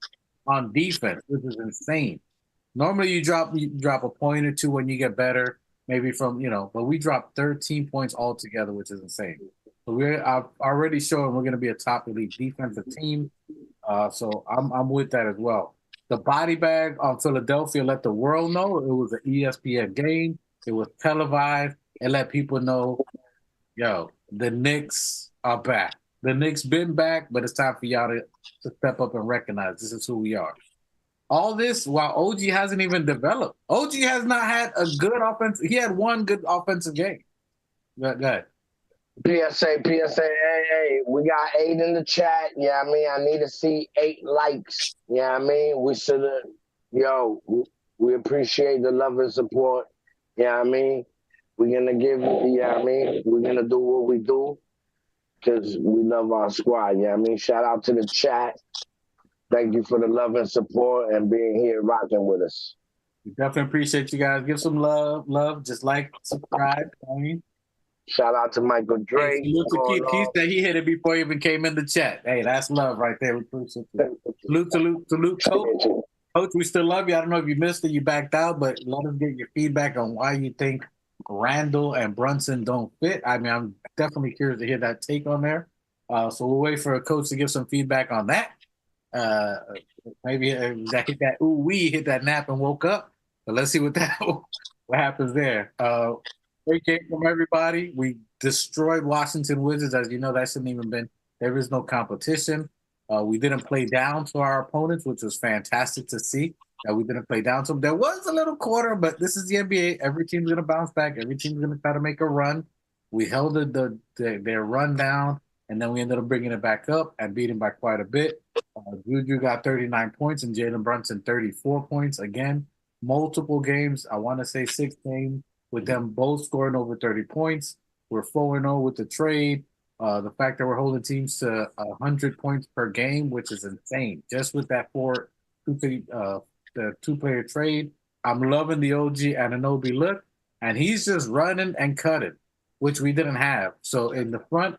on defense, which is insane. Normally you drop a point or two when you get better, maybe from, but we dropped 13 points altogether, which is insane. So we're already showing we're going to be a top elite defensive team. So I'm with that as well. The body bag on Philadelphia let the world know it was an ESPN game. It was televised. It let people know, the Knicks are back. The Knicks been back, but it's time for y'all to step up and recognize this is who we are. All this while OG hasn't even developed. OG has not had a good offense. He had one good offensive game. Go ahead. PSA, hey, we got 8 in the chat. Yeah, I need to see 8 likes. Yeah, we should have, we appreciate the love and support. Yeah, we're gonna give, we're gonna do what we do because we love our squad. Yeah, shout out to the chat. Thank you for the love and support and being here rocking with us. We definitely appreciate you guys. Give some love, just like, subscribe. Shout out to Michael Drake. Hey, salute to Keith. He said he hit it before he even came in the chat. Hey, that's love right there. We appreciate it. Salute, Coach. Coach, we still love you. I don't know if you missed it, you backed out, but let us get your feedback on why you think Randall and Brunson don't fit. I'm definitely curious to hear that take on there. So we'll wait for a coach to give some feedback on that. Maybe that hit that nap and woke up. But let's see what happens there. Great game from everybody. We destroyed Washington Wizards. As you know, that shouldn't even been. There is no competition. We didn't play down to our opponents, which was fantastic to see. That we didn't play down to them. There was a little quarter, but this is the NBA. Every team's going to bounce back. Every team's going to try to make a run. We held their run down, and then we ended up bringing it back up and beating by quite a bit. Juju got 39 points and Jalen Brunson 34 points. Again, multiple games. I want to say 6 games with them both scoring over 30 points. We're 4-0 with the trade. The fact that we're holding teams to 100 points per game, which is insane. Just with that the 2-player trade. I'm loving the OG Anunoby look, and he's just running and cutting, which we didn't have. So in the front,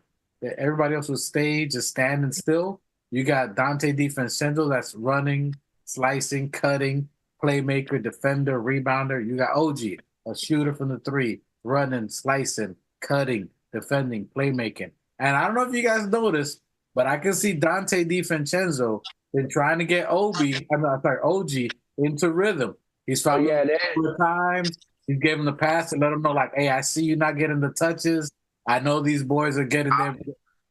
everybody else was just standing still. You got Dante DiVincenzo that's running, slicing, cutting, playmaker, defender, rebounder. You got OG, a shooter from the 3, running, slicing, cutting, defending, playmaking. And I don't know if you guys noticed, but I can see Dante DiVincenzo been trying to get OG into rhythm. He's found the times. He's giving the pass to let them know, like, hey, I see you not getting the touches. I know these boys are getting them.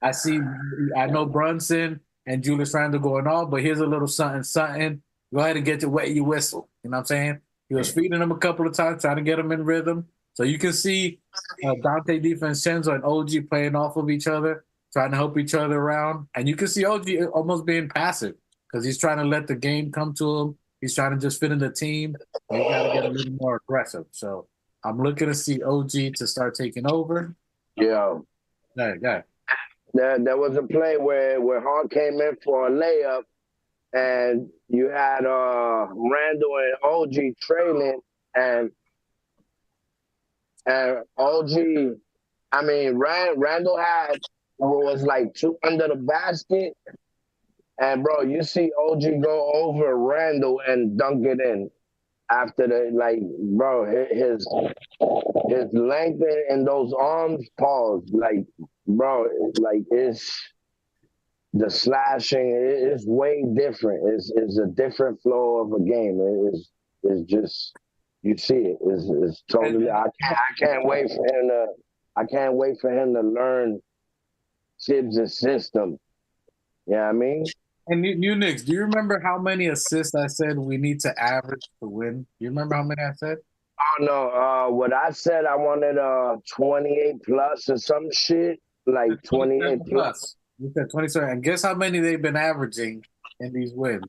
I know Brunson and Julius Randle going off, but here's a little something. Go ahead and get to wet your whistle. You know what I'm saying? He was feeding them a couple of times, trying to get them in rhythm. So you can see Dante DiVincenzo and OG playing off of each other, trying to help each other around. And you can see OG almost being passive because he's trying to let the game come to him. He's trying to just fit in the team. You got to get a little more aggressive. So I'm looking to see OG to start taking over. Yeah. Yeah. There was a play where Hart came in for a layup, and you had Randall and OG trailing, and OG, Randall had was like 2 under the basket, and bro, you see OG go over Randall and dunk it in after his length and those arms pause, it's the slashing is way different. It's a different flow of a game. It's just, you see it. It's totally. I can't wait for him I can't wait for him to learn Tibbs' system. You know what I mean? And you Knicks, do you remember how many assists I said we need to average to win? Do you remember how many I said? Oh no, what I said I wanted 28 plus or some shit. Like 28 plus. You said 27. And guess how many they've been averaging in these wins?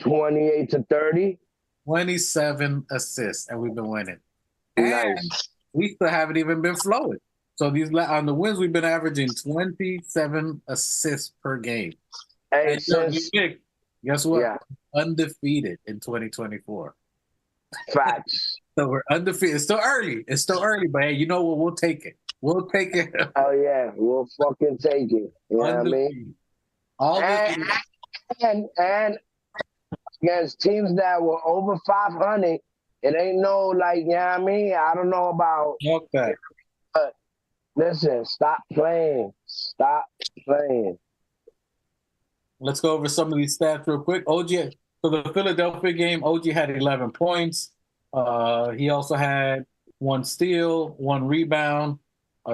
28 to 30. 27 assists, and we've been winning. Nice. And we still haven't even been flowing. So these on the wins, we've been averaging 27 assists per game. Hey, and since, guess what? Yeah. Undefeated in 2024. Facts. So we're undefeated. It's still early. It's still early, but hey, you know what? We'll take it. We'll take it. Oh yeah, we'll fucking take it. You know what I mean? All and against teams that were over 500, it ain't no like, you know what I mean? I don't know about. Okay. But listen, stop playing. Stop playing. Let's go over some of these stats real quick. OG, for the Philadelphia game, OG had 11 points. He also had 1 steal, 1 rebound.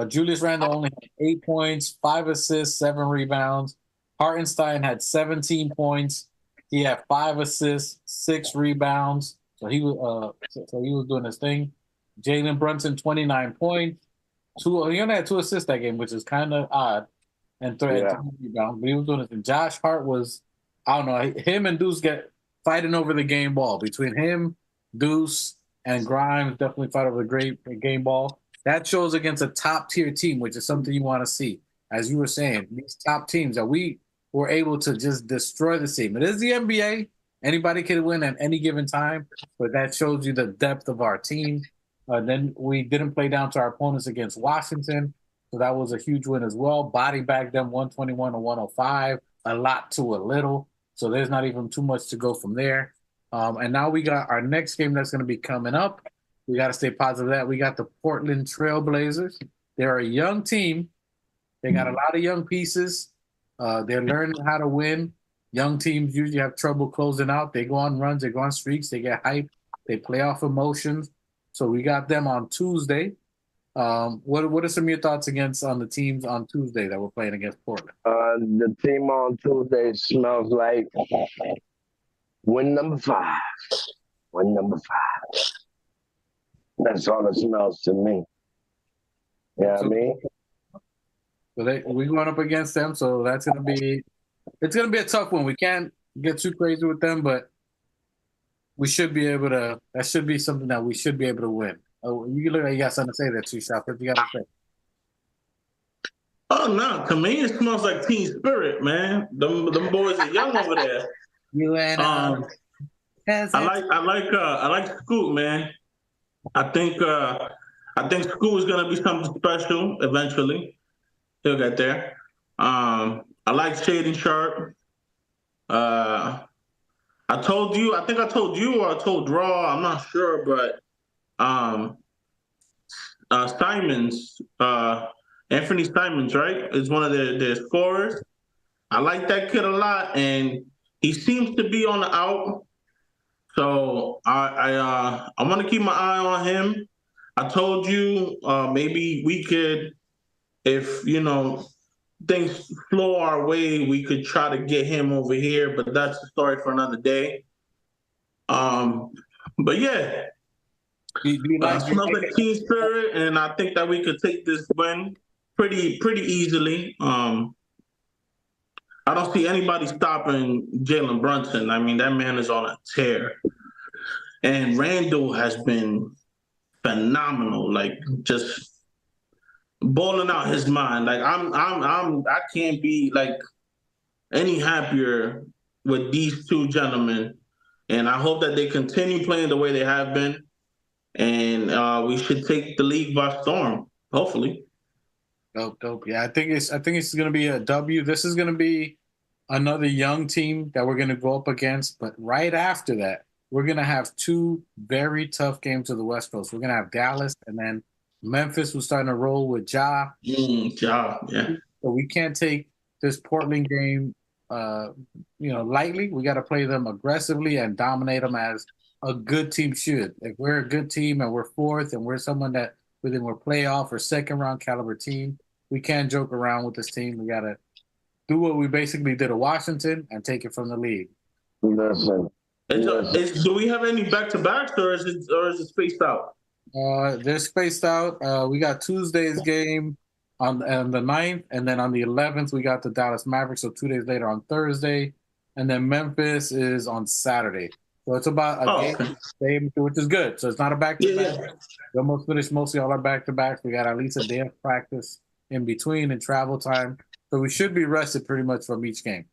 Julius Randle only had 8 points, 5 assists, 7 rebounds. Hartenstein had 17 points. He had 5 assists, 6 rebounds. So he was doing his thing. Jalen Brunson, 29 points. He only had 2 assists that game, which is kind of odd. And 3 rebounds, but he was doing it. And Josh Hart was, I don't know, him and Deuce get fighting over the game ball. Between him, Deuce, and Grimes definitely fight over the great game ball. That shows against a top-tier team, which is something you want to see. As you were saying, these top teams that we were able to just destroy the team. It is the NBA. Anybody can win at any given time, but that shows you the depth of our team. Then we didn't play down to our opponents against Washington. So that was a huge win as well. Body bagged them 121 to 105, a lot to a little. So there's not even too much to go from there. And now we got our next game that's going to be coming up. We got to stay positive of that. We got the Portland Trailblazers. They're a young team. They got a lot of young pieces. They're learning how to win. Young teams usually have trouble closing out. They go on runs. They go on streaks. They get hyped. They play off emotions. So we got them on Tuesday. What are some of your thoughts on the teams on Tuesday that we're playing against Portland? The team on Tuesday smells like win number 5. Win number 5. That's all it smells to me. You know what I mean? So we're going up against them, so it's gonna be a tough one. We can't get too crazy with them, but we should be able to. That should be something that we should be able to win. Oh, you look like you got something to say there too, Shop. What you got to say? Oh no, to me it smells like team spirit, man. Them boys are young over there. You and I like Scoot, man. I think Scoot is gonna be something special eventually. He'll get there. I like Shaden Sharp. I think I told you or I told Raw, I'm not sure, but Simons, Anthony Simons, right, is one of their scorers. I like that kid a lot, and he seems to be on the out. So I want to keep my eye on him. I told you maybe we could, if things flow our way, we could try to get him over here, but that's the story for another day. But yeah, smells like team spirit, and I think that we could take this win pretty easily. I don't see anybody stopping Jalen Brunson. I mean, that man is on a tear, and Randall has been phenomenal. Like just balling out his mind. Like I can't be like any happier with these two gentlemen, and I hope that they continue playing the way they have been, and we should take the league by storm. Hopefully. Dope. Yeah, I think it's going to be a W. This is going to be another young team that we're going to go up against, but right after that, we're going to have 2 very tough games to the West Coast. We're going to have Dallas and then Memphis, who's starting to roll with Ja. Ja, yeah. So we can't take this Portland game, lightly. We got to play them aggressively and dominate them as a good team should. If we're a good team and we're 4th and we're someone that We think we're playoff or second round caliber team. We can't joke around with this team. We gotta do what we basically did at Washington and take it from the league. Listen. Do we have any back-to-backs, or is it spaced out? They're spaced out. We got Tuesday's game on the 9th, and then on the 11th we got the Dallas Mavericks. So 2 days later on Thursday, and then Memphis is on Saturday. So it's about a game, which is good. So it's not a back-to-back. Yeah. We almost finished mostly all our back-to-backs. We got at least a day of practice in between and travel time. So we should be rested pretty much from each game.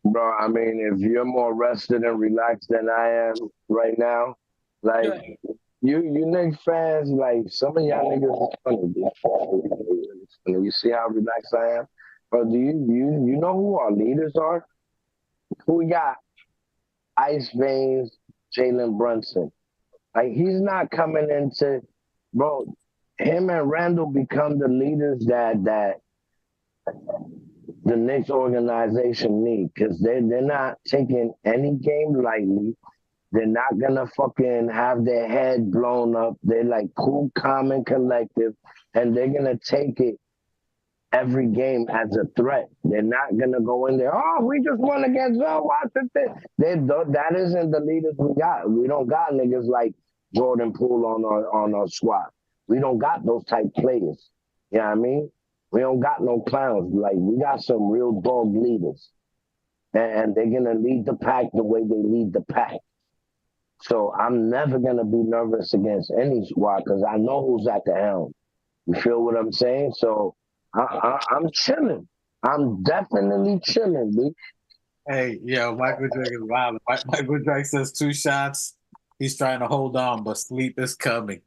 Bro, I mean, if you're more rested and relaxed than I am right now, like you Knicks fans, like some of y'all niggas is funny. Dude. You see how relaxed I am? Bro, do you know who our leaders are? Who we got? Ice Veins, Jalen Brunson. Like, he's not coming into, bro, him and Randall become the leaders that the Knicks organization need, because they're not taking any game lightly. They're not gonna fucking have their head blown up. They're like cool, calm, and collective, and they're gonna take it every game as a threat. They're not gonna go in there, oh, we just won against Washington. That isn't the leaders we got. We don't got niggas like Jordan Poole on our squad. We don't got those type players. You know what I mean? We don't got no clowns. Like, we got some real dog leaders. And they're going to lead the pack the way they lead the pack. So I'm never going to be nervous against any squad because I know who's at the helm. You feel what I'm saying? So I'm chilling. I'm definitely chilling, B. Hey, yeah, Michael Drake is wild. Michael Drake says 2 shots. He's trying to hold on, but sleep is coming.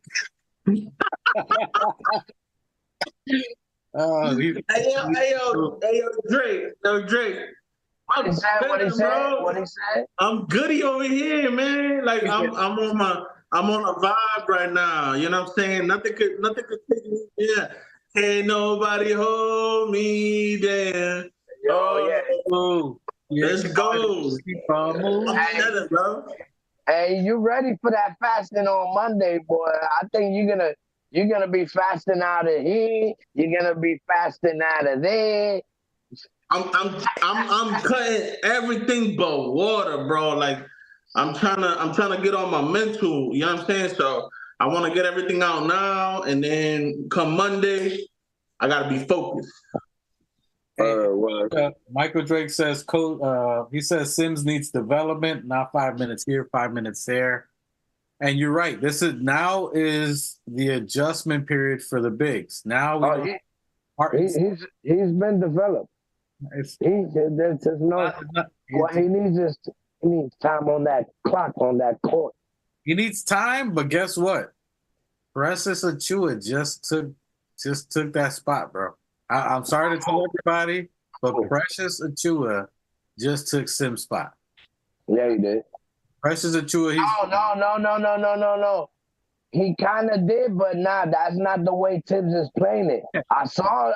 Oh, hey, yo, Drake. What he said? I'm goody over here, man. Like I'm on a vibe right now. You know what I'm saying? Nothing could take me. Yeah. Can't nobody hold me down. Let's go. I'm chilling, bro. Hey, you ready for that fasting on Monday, boy? I think you're gonna be fasting out of here. You're gonna be fasting out of there. I'm cutting everything but water, bro. Like I'm trying to get on my mental. You know what I'm saying? So I want to get everything out now, and then come Monday, I gotta be focused. Michael Drake says, he says Sims needs development, not 5 minutes here, 5 minutes there. And you're right. This is the adjustment period for the bigs. Now he's been developed. He needs time on that clock, on that court. He needs time, but guess what? Precious Achiuwa just took that spot, bro. I'm sorry to tell everybody, but Precious Achiuwa just took Sim's spot. Yeah, he did. Precious Achiuwa. No. He kind of did, but that's not the way Tibbs is playing it. I saw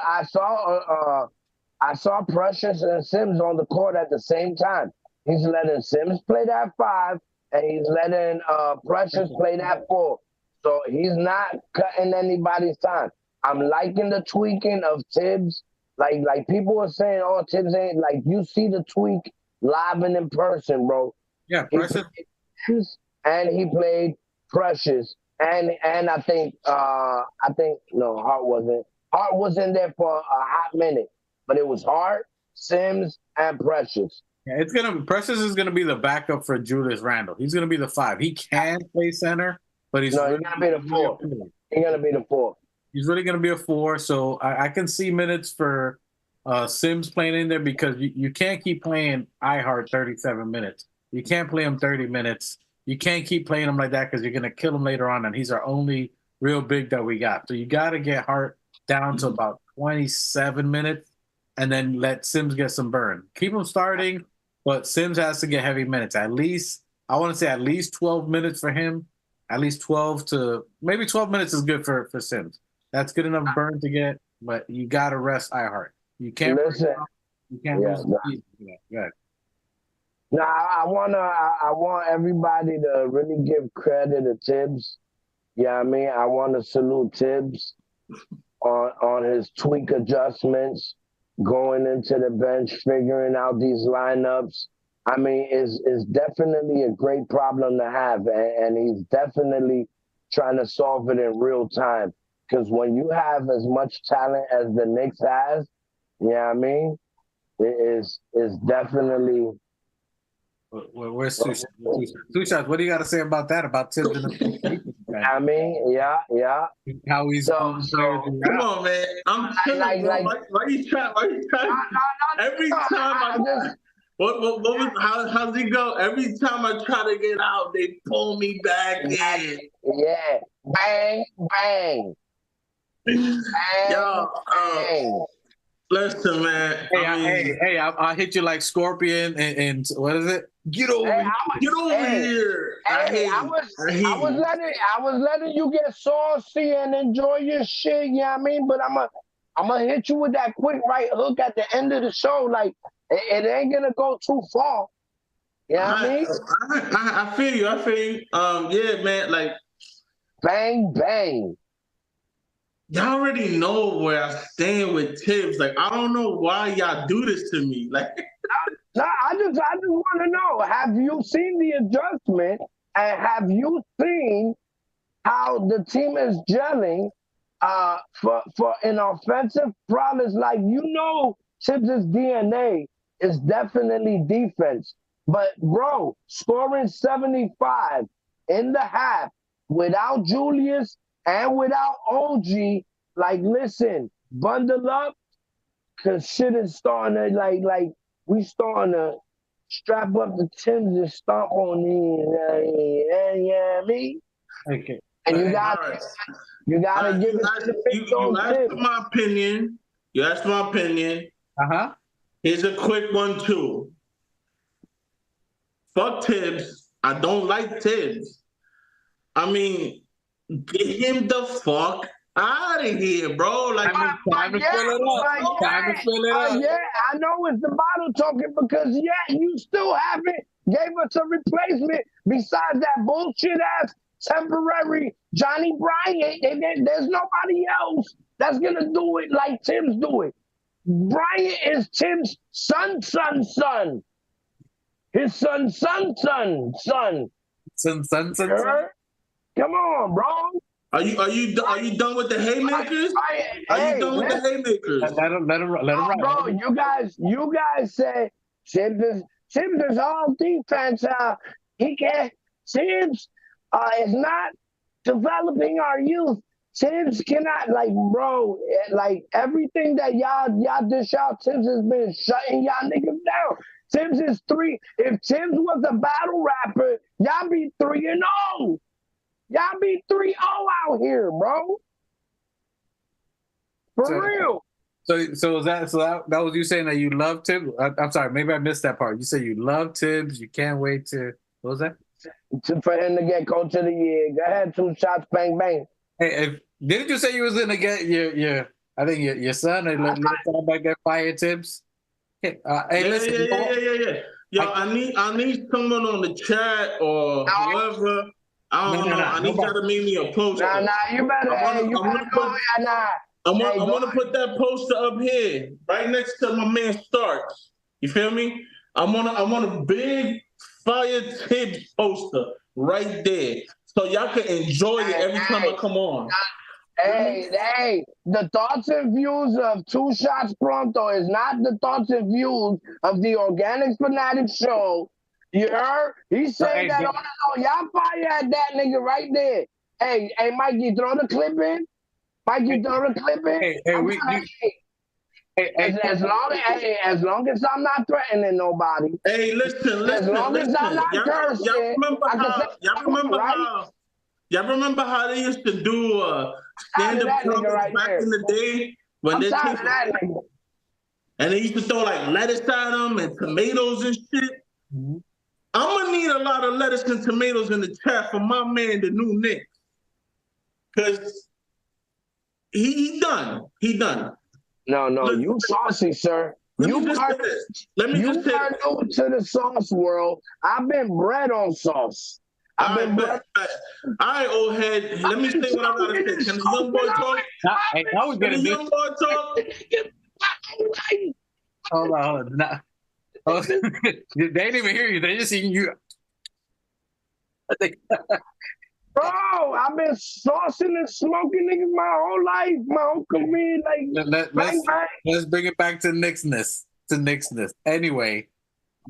Precious and Sims on the court at the same time. He's letting Sims play that 5, and he's letting Precious play that 4. So he's not cutting anybody's time. I'm liking the tweaking of Tibbs. Like people are saying, oh, Tibbs ain't, like, you see the tweak live and in person, bro. Yeah, Precious. And he played Precious. And I think no, Hart wasn't. Hart was in there for a hot minute. But it was Hart, Sims, and Precious. Yeah, Precious is gonna be the backup for Julius Randle. He's gonna be the 5. He can play center, but he's gonna be the 4. He's gonna be the 4. He's really gonna be a 4. So I can see minutes for Sims playing in there because you can't keep playing Hart 37 minutes. You can't play him 30 minutes. You can't keep playing him like that because you're gonna kill him later on, and he's our only real big that we got. So you got to get Hart down to about 27 minutes. And then let Sims get some burn. Keep him starting, but Sims has to get heavy minutes. At least 12 minutes for him. At least 12 minutes is good for Sims. That's good enough burn to get, but you got to rest Hart. You can't. Listen. You can't. Good. Now I want everybody to really give credit to Tibbs. Yeah, I mean, I want to salute Tibbs on his tweak adjustments, going into the bench, figuring out these lineups. I mean, it's definitely a great problem to have, and he's definitely trying to solve it in real time. Because when you have as much talent as the Knicks has, you know what I mean, it's definitely. Where's Two Shots? What do you got to say about that? About Tibbs and the I mean, yeah. How he's come on, man. I'm chilling, bro. Why you trying? Every time what was how's he go? Every time I try to get out, they pull me back in. Yeah. Bang, bang. Yo, listen, man. I'll hit you like Scorpion and what is it? Get over here. I was letting you get saucy and enjoy your shit, you know what I mean? But I'm gonna hit you with that quick right hook at the end of the show. Like, it ain't gonna go too far. You know what I mean? I feel you. Yeah, man, like bang, bang. Y'all already know where I stand with Tibbs. Like, I don't know why y'all do this to me. Like, no, I just want to know: have you seen the adjustment, and have you seen how the team is gelling for an offensive prowess? Like, Tibbs' DNA is definitely defense, but bro, scoring 75 in the half without Julius and without OG, like, listen, bundle up, cause shit is starting to like we starting to strap up the Timbs and stomp on these. Yeah, me. Okay. And you gotta give it to the big you asked my opinion. You asked my opinion. Here's a quick one too. Fuck Tibbs. I don't like Tibbs. I mean, get him the fuck out of here, bro. Like, time to fill it up. Yeah, I know it's the bottle talking because, you still haven't gave us a replacement besides that bullshit ass temporary Johnny Bryant. There's nobody else that's gonna do it like Tibbs do it. Bryant is Tibbs' son. His son. Come on, bro. Are you done with the haymakers? Are you done with the haymakers? Let him run. Bro, you guys said Tibbs is all defense. He can't. Tibbs is not developing our youth. Tibbs cannot, like, bro, like, everything that y'all dish out, Tibbs has been shutting y'all niggas down. Tibbs is 3. If Tibbs was a battle rapper, y'all be 3-0. Y'all be 3-0 out here, bro. For real. So that was you saying that you love Tibbs? I'm sorry, maybe I missed that part. You said you love Tibbs. You can't wait to, what was that? For him to get coach of the year. Go ahead, 2 shots, bang, bang. Hey, didn't you say you was gonna get your I think your son and let him back that fire Tibbs? Listen. Yeah. Yo, I need someone on the chat or whoever. I don't know. I need y'all to make me a poster. Nah, you better. I'm gonna put that poster up here, right next to my man Starks. You feel me? I want a big fire Tibbs poster right there, so y'all can enjoy it every time I come on. Hey, the thoughts and views of 2 Shots Pronto is not the thoughts and views of the Organic Fanatic Show. You heard? He said that on his own. Y'all fire at that nigga right there. Hey, Mikey, throw the clip in. As long as I'm not threatening nobody. Hey, listen. As long as I'm not cursing. Y'all remember how they used to do stand-up comedy back in the day when they and they used to throw like lettuce at them and tomatoes and shit. Mm-hmm. I'm gonna need a lot of lettuce and tomatoes in the chat for my man, the new Nick, because he done. No, you saucy, sir. Let me just say this. You are new to the sauce world. I've been bred on sauce. All right, bet. All right, old head. Let me say what I gotta say. Can the young boy talk? Now we're Can the gonna young boy talk? Hold on. They didn't even hear you. They just seen you. I think. Bro, I've been saucing and smoking niggas my whole life, my whole career. Like, Let's bring it back to Knicksness. Anyway,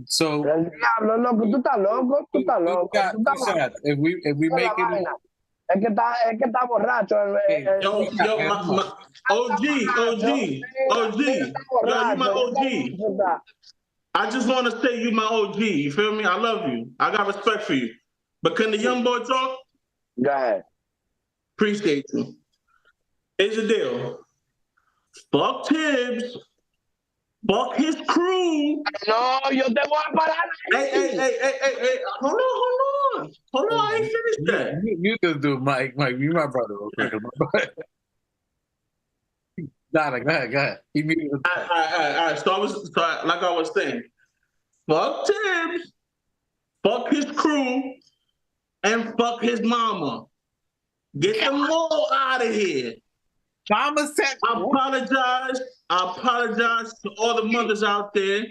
so Diablo, loco, tú estás loco, tú estás loco. if we make it. Es que está borracho. Yo, OG. Yo, you my OG. I just want to say you my OG. You feel me? I love you. I got respect for you. But can the young boy talk? Go ahead. Appreciate you. Here's the deal. Fuck Tibbs. Fuck his crew. No, yo te voy a parar. Hey. Hold on. I ain't finished that. You just do Mike, you my brother. Okay. Go ahead. He muted. All right. So like I was saying, fuck Tibbs, fuck his crew, and fuck his mama. Get them all out of here. Mama said, I apologize to all the mothers out there.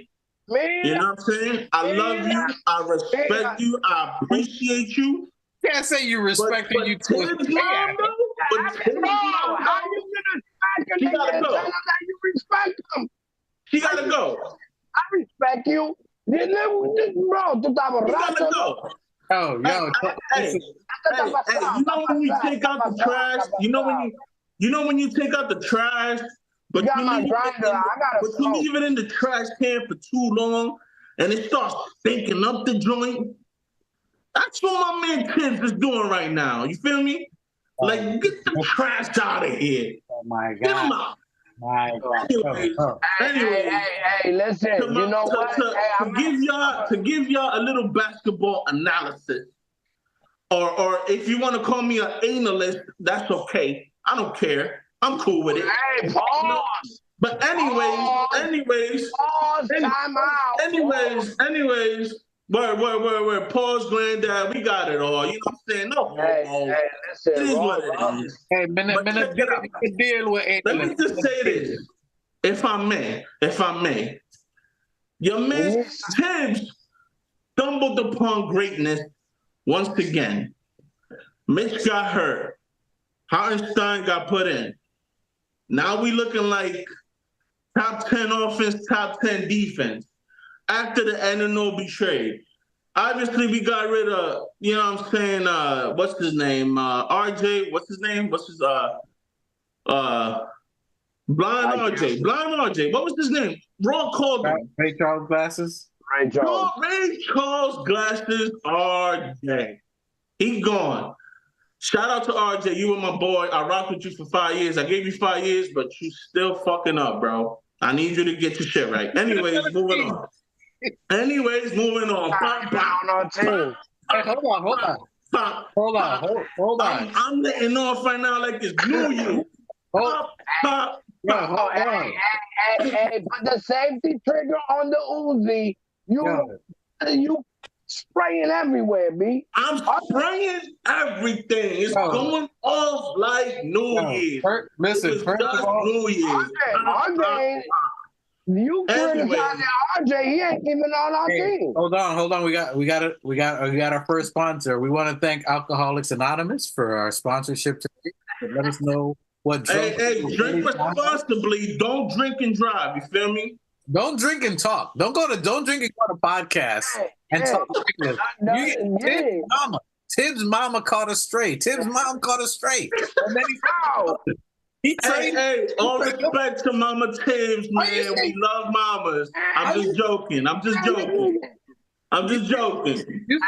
Man, you know what I'm saying? I love you. I respect you. I appreciate you. Can't say you respect you too. Tibbs' mama, how you gonna she gotta go. that you respect him? She gotta go. I respect you. Bro, tú estás borracho. She gotta go. Oh, yo. Hey, you know when you take out the trash? You know when you take out the trash, but you leave it in the trash can for too long and it starts stinking up the joint? That's what my man Tibbs is doing right now. You feel me? Like, get the trash out of here. Oh my God. Get him out. My God. Anyway, hey, listen, you know what? To give y'all a little basketball analysis, or if you want to call me an analyst, that's okay. I don't care. I'm cool with it. Hey, pause. But anyways. Pause, time out. Anyways. Word. Pause, granddad. We got it all. You know what I'm saying? No. Hey, listen. It is what it is. Hey, deal with Let me just say this. If I may. Your man Tibbs stumbled upon greatness once again. Mitch got hurt. Hartenstein got put in. Now we looking like top 10 offense, top 10 defense. After the Anunoby trade. Obviously, we got rid of, you know what I'm saying, what's his name? RJ, what's his name? Blind RJ. What was his name? Raw called him. Ray Charles Glasses? Ray Charles. Ray Charles Glasses, RJ. He gone. Shout out to RJ. You were my boy. I rocked with you for 5 years. I gave you 5 years, but you still fucking up, bro. I need you to get your shit right. Anyways, moving on. Hey, hold on. I'm letting off right now like it's New Year. Hey, put the safety trigger on the Uzi. You spraying everywhere, B. I'm spraying everything. It's going off like New Year's. Listen, first of all, New Year's. RJ, you criticize RJ. He ain't even on our team. Hold on. We got our first sponsor. We want to thank Alcoholics Anonymous for our sponsorship today. Let us know what. Hey, drink responsibly. Don't drink and drive. You feel me? Don't drink and talk. Don't drink and go to podcast and talk. Tibbs' mama caught us straight. Tibbs' mom caught us straight. And then Hey, all respect to Mama Tibbs, man. We love mamas. I'm just joking.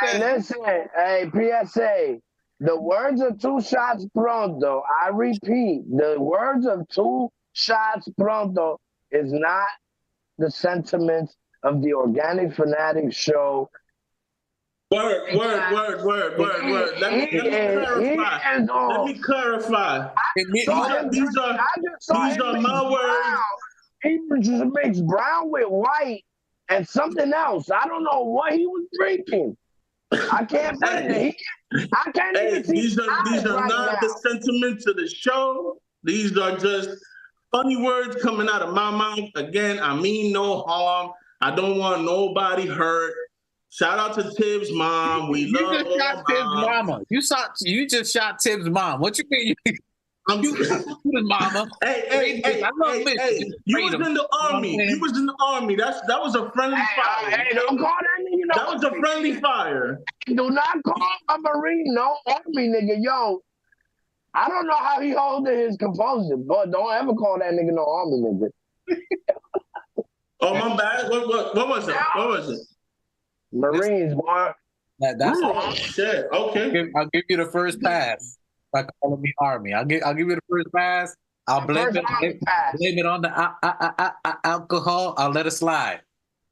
Hey, listen, hey, PSA. The words of Two Shots Pronto, I repeat, the words of Two Shots Pronto is not the sentiments of the Organic Fanatic show. Word. Let me clarify. These are my words. He just mixed brown with white and something else. I don't know what he was drinking. I can't bring it. I can't Hey, even see these are right not now. the sentiments of the show. These are just funny words coming out of my mouth. Again, I mean no harm. I don't want nobody hurt. Shout out to Tibbs' mom. We You love just shot all Tibbs' moms. mama. You just shot Tibbs' mom. What you mean? You shot Tibbs' mama. Hey, I love Mitch. you was in the army. You was in the army. That was a friendly fire. Hey, don't call that nigga no That was a friendly fire. Do not call a Marine no army nigga. Yo, I don't know how he holding his composure, but don't ever call that nigga no army nigga. Oh, my bad. What was it? What was it? Marines, boy. That's oh, shit. Okay. I'll give you the first pass by calling me army. I'll give you the first pass. I'll blame it on the alcohol. I'll let it slide.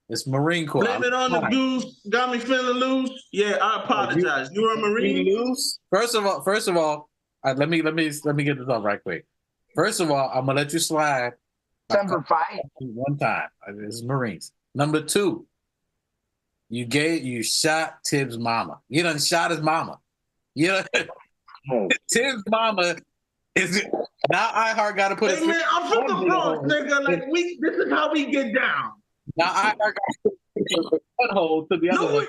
It's Marine Corps. Blame it on the goose. Got me feeling loose. Yeah, I apologize. You were a Marine. Loose. First of all, let me get this off right quick. First of all, I'm gonna let you slide. Semper Fi. One time. This is Marines. Number 2, you shot Tibbs' mama. You done shot his mama. Tibbs' mama is now iHeart got to put. Hey man, I'm from the Bronx, nigga. Like this is how we get down. Now iHeart got to put one hole to the other one.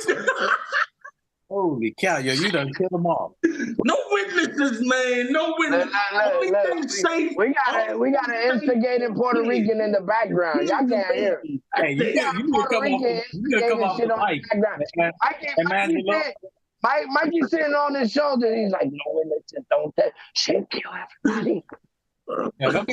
Holy cow, yo, you done kill them all. No witnesses, man. No witnesses. We got an instigating Puerto Rican in the background. Y'all can't hear. Hey, you come off the mic. Mikey sitting on his shoulder. He's like, no witnesses, don't touch. Shit, kill everybody. Yeah,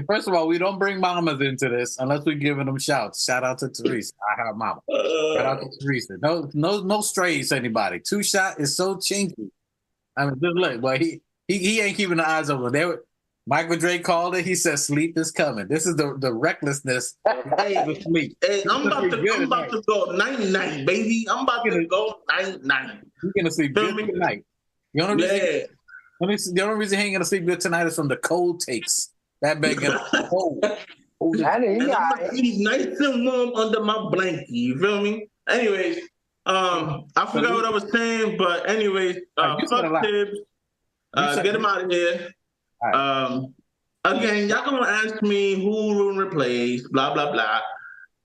first of all, we don't bring mamas into this unless we're giving them shouts. Shout out to Teresa. I have mama. Shout out to Teresa. No strays, anybody. 2 Shot is so chinky. I mean, just look, but he ain't keeping the eyes open. Michael Drake called it. He said, "Sleep is coming." This is the recklessness of sleep. Hey, I'm about to go night, baby. I'm about to go night. You're gonna sleep good tonight. The only reason he ain't gonna sleep good tonight is from the cold takes. That bed gonna cold. And I'm gonna sleep nice and warm under my blanket. You feel me? Anyways, I forgot what I was saying, but anyways, fuck Tibbs. Get him out of here. Again, y'all gonna ask me who will replace, blah blah blah.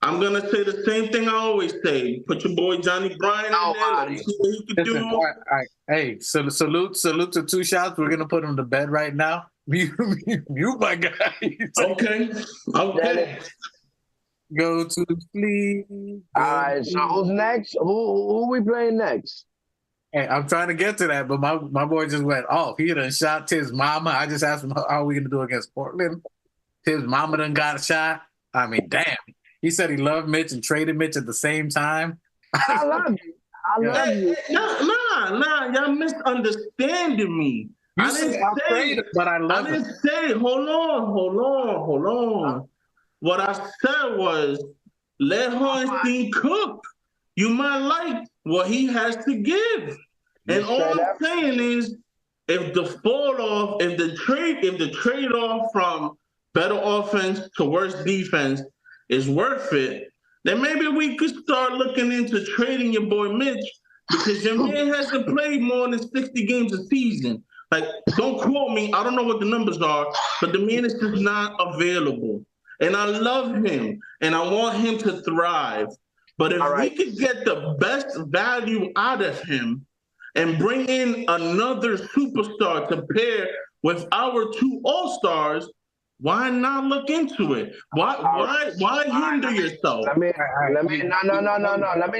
I'm gonna say the same thing I always say. Put your boy Johnny Bryan in there. Let's see what he can do. All right. Hey, salute to 2 Shots. We're gonna put him to bed right now. You my guy. Okay. Go to sleep. All right. So who's next? Who we playing next? Hey, I'm trying to get to that, but my boy just went off. He done shot Tibbs' mama. I just asked him, how are we going to do against Portland? Tibbs' mama done got a shot. I mean, damn. He said he loved Mitch and traded Mitch at the same time. I love you. Nah. Y'all misunderstanding me. I didn't say, hold on. What I said was, let Hornstein cook. You might like what he has to give. And all I'm saying is, if the trade-off from better offense to worse defense is worth it, then maybe we could start looking into trading your boy Mitch, because your man hasn't played more than 60 games a season. Like, don't quote me. I don't know what the numbers are, but the man is just not available. And I love him, and I want him to thrive. But if we could get the best value out of him and bring in another superstar to pair with our 2 all-stars, why not look into it? Why hinder yourself? Let me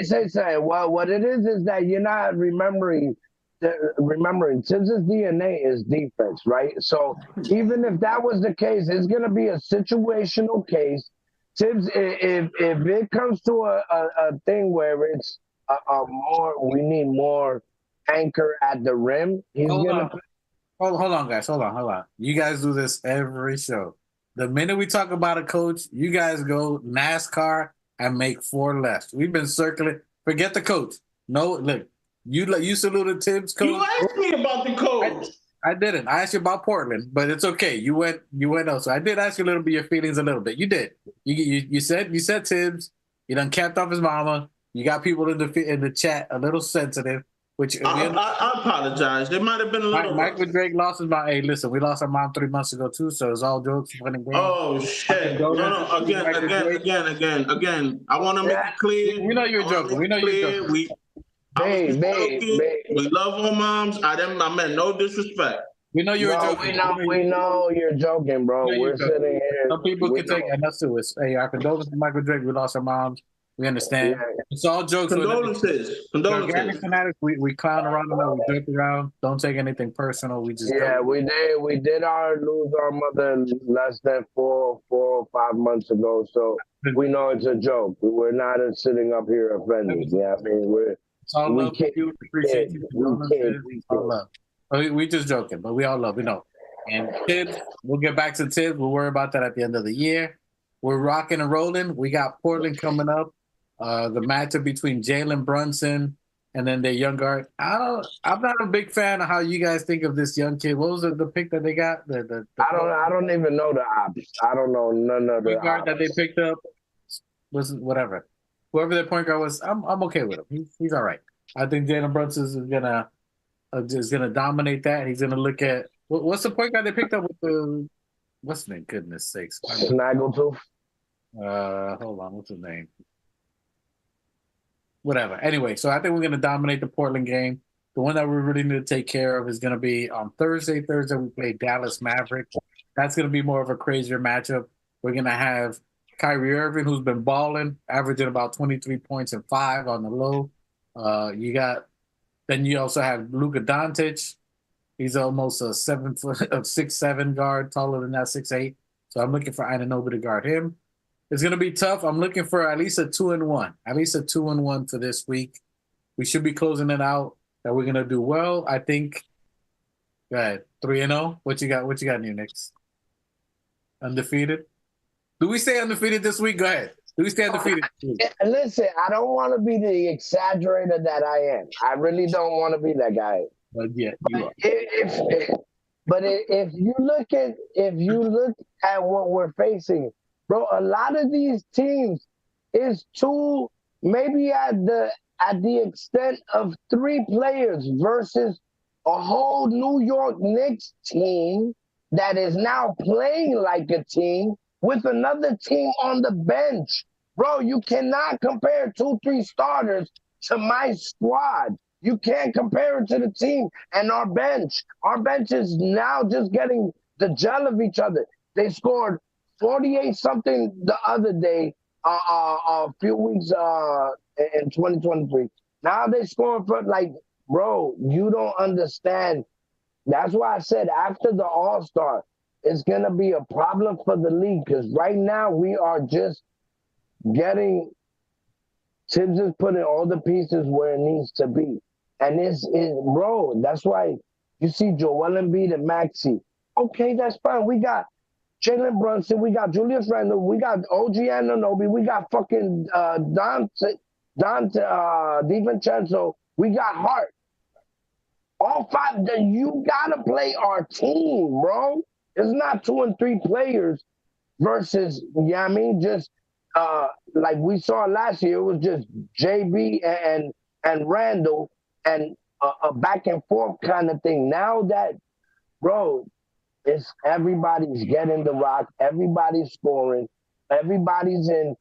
say something. What it is that you're not remembering. Tibbs' DNA is defense, right? So even if that was the case, it's gonna be a situational case. Tibbs, if it comes to a thing where it's we need more anchor at the rim, he's gonna. Hold on, guys. Hold on. You guys do this every show. The minute we talk about a coach, you guys go NASCAR and make 4 left. We've been circling. Forget the coach. No, look. You saluted Tibbs' coach. You asked me about the coach. I didn't. I asked you about Portland, but it's okay. You went also. I did ask you a little bit your feelings a little bit. You did. You said Tibbs. You done capped off his mama. You got people in the chat a little sensitive. which I apologize. It might have been a little. Michael Drake lost his mom. Hey, listen, we lost our mom 3 months ago too, so it's all jokes, fun and games. Oh shit! No, again. I want to make it clear. We know you're joking. We know you're joking. We love our moms. I meant no disrespect. We know you're joking. We know you're joking, bro. We're sitting here. Some people can take, and that's too. Hey, our condolences to Michael Drake. We lost our moms. We understand. Yeah. It's all jokes. Condolences. Organic fanatics. We clown around and we joke around. Don't take anything personal. We just we did lose our mother less than 4 or 5 months ago. So we know it's a joke. We're not sitting up here offended. Yeah, I mean we appreciate you. We just joking, but we all love, And Tibbs, we'll get back to Tibbs. We'll worry about that at the end of the year. We're rocking and rolling. We got Portland coming up. The matchup between Jalen Brunson and then their young guard. I'm not a big fan of how you guys think of this young kid. What was the pick that they got? I don't even know the ops. I don't know none of the guard that they picked up. Was whatever. Whoever their point guard was, I'm okay with him. He's all right. I think Jalen Brunson is gonna dominate that. He's gonna look at what's the point guard they picked up with the what's his name? Goodness sakes, Snaggletooth. Hold on, what's his name? Whatever. Anyway, so I think we're gonna dominate the Portland game. The one that we really need to take care of is gonna be on Thursday. Thursday we play Dallas Mavericks. That's gonna be more of a crazier matchup. We're gonna have Kyrie Irving, who's been balling, averaging about 23 points and 5 on the low. Then you also have Luka Doncic. He's almost a 6'7" guard, taller than that, 6'8". So I'm looking for Anunoby to guard him. It's gonna be tough. I'm looking for at least a 2-1. At least a 2-1 for this week. We should be closing it out. That we're gonna do well. I think. Go ahead. 3-0. What you got? What you got in your Knicks? Undefeated. Do we stay undefeated this week? Go ahead. Do we stay undefeated? Listen, I don't want to be the exaggerator that I am. I really don't want to be that guy. But yeah, you are. If you look at what we're facing, bro, a lot of these teams is maybe at the extent of 3 players versus a whole New York Knicks team that is now playing like a team with another team on the bench. Bro, you cannot compare 2-3 starters to my squad. You can't compare it to the team and our bench. Our bench is now just getting the gel of each other. They scored 48-something the other day, a few weeks in 2023. Now they scoring for, bro, you don't understand. That's why I said after the All-Star, it's going to be a problem for the league because right now we are just Tibbs is putting all the pieces where it needs to be. And bro, that's why you see Joel Embiid and Maxey. Okay, that's fine. We got Jalen Brunson. We got Julius Randle. We got OG Anunoby. We got fucking Dante DiVincenzo. We got Hart. All 5, you got to play our team, bro. It's not 2 and 3 players versus, just like we saw last year. It was just JB and Randall and a back and forth kind of thing. Now that, bro, it's everybody's getting the rock, everybody's scoring, everybody's in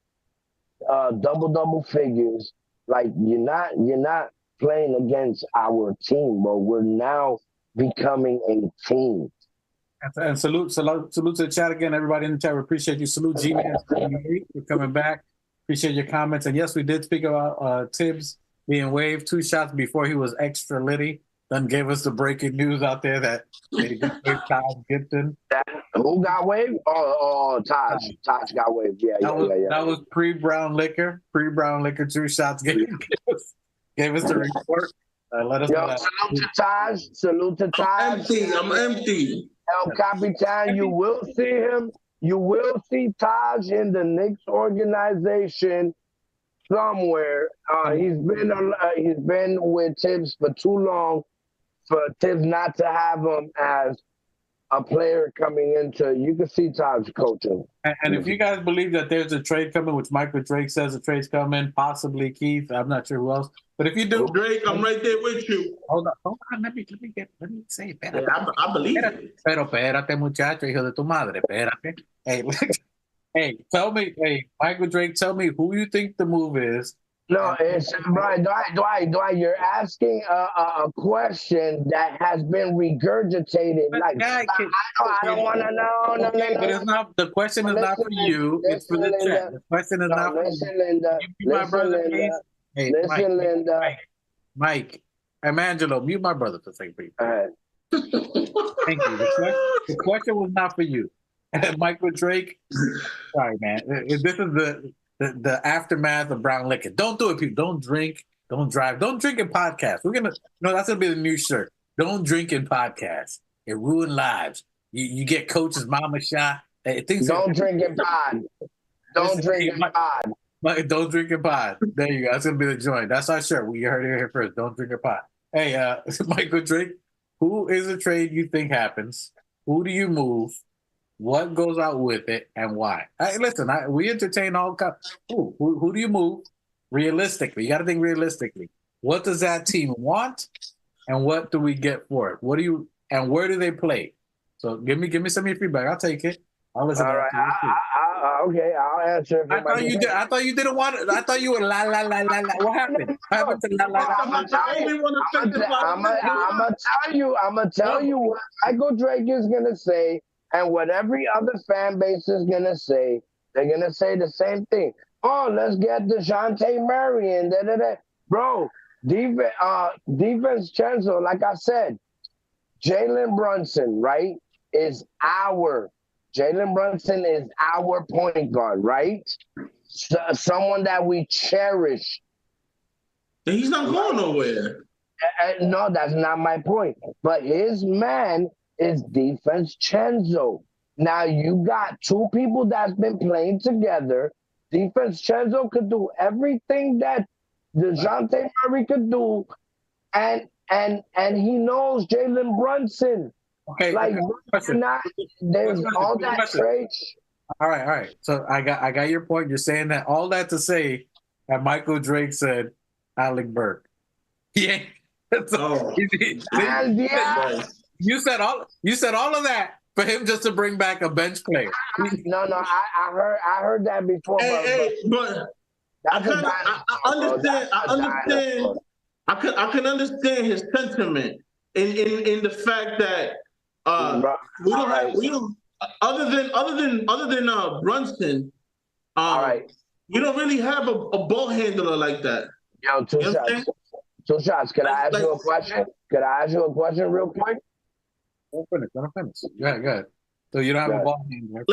double figures. Like you're not playing against our team, bro. We're now becoming a team. And salute to the chat again, everybody in the chat. We appreciate you. Salute G-Man for coming back. Appreciate your comments. And yes, we did speak about Tibbs being waived 2 shots before he was extra litty. Then gave us the breaking news out there that they did waive Taj Gibson. Who got waived? Oh, Taj. Taj got waived. Yeah. That was pre-brown liquor. Pre-brown liquor, 2 shots gave us the report. Let us know that. Salute to Taj. Salute to Taj. I'm empty. El Capitan, you will see him. You will see Taj in the Knicks organization somewhere. He's been with Tibbs for too long for Tibbs not to have him as a player coming into. You can see Todd's coaching. And if you guys believe that there's a trade coming, which Michael Drake says a trade's coming, possibly Keith, I'm not sure who else. But if you do, Drake, I'm right there with you. Hold on. Let me say. Espérate. I believe it. Pero espérate, muchacho, hijo de tu madre. Espérate. Hey, hey, tell me, Michael Drake, tell me who you think the move is. No, it's Brian. Dwight, you're asking a question that has been regurgitated. Like, I don't want to know. Okay, but it's not. The question is not for you. It's for the chat. The question is not for you. Listen, Linda. You my brother, please. Hey, listen, Linda. Mike, and Angelo, mute my brother for a second, please. All right. Thank you. The question was not for you. And Michael Drake, sorry, man. This is the aftermath of brown liquor. Don't do it, people. Don't drink. Don't drive. Don't drink in podcasts. That's gonna be the new shirt. Don't drink in podcasts. It ruins lives. You get coach's mama shot. Don't drink in pod. Don't drink in pod. Don't drink in pod. There you go. That's gonna be the joint. That's our shirt. We heard it here first. Don't drink in pod. Hey, Michael Drake, who is a trade you think happens? Who do you move? What goes out with it and why? Hey, listen, we entertain all kinds. Who do you move? Realistically, you got to think realistically. What does that team want, and what do we get for it? And where do they play? So give me some of your feedback. I'll take it. I'll listen. All right. Okay, I'll answer. I thought you didn't want it. I thought you were la la la la la. What happened? What happened to la la la? I'm gonna tell you what Michael Drake is gonna say. And what every other fan base is going to say, they're going to say the same thing. Oh, let's get DeJounte Murray and da-da-da. Bro, defense Chenzo, like I said, Jalen Brunson, right, Jalen Brunson is our point guard, right? Someone that we cherish. He's not going nowhere. No, that's not my point. But his man is defense Chenzo. Now you got two people that's been playing together. Defense Chenzo could do everything that DeJounte Murray could do, and he knows Jalen Brunson. Okay, like there's all that trade. All right. So I got your point. You're saying that all that to say that Michael Drake said Alec Burke. Yeah. You said all of that for him just to bring back a bench player. No, I heard that before. But I understand. I can understand his sentiment in the fact that we don't other than Brunson. We don't really have a ball handler like that. Yo, two shots. Can I ask you a question? Could I ask you a question real quick? Don't finish. Go ahead. So you don't have a ball handler.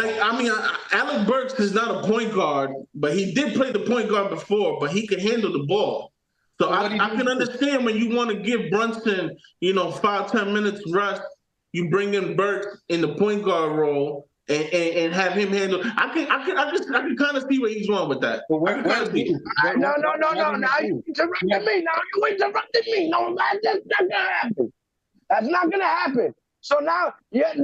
Alec Burks is not a point guard, but he did play the point guard before, but he can handle the ball. So I can understand when you want to give Brunson, 5-10 minutes rest, you bring in Burks in the point guard role and have him handle. I can kind of see where he's going with that. No. Now you interrupted me. No, that's not gonna happen. That's not gonna happen. So now,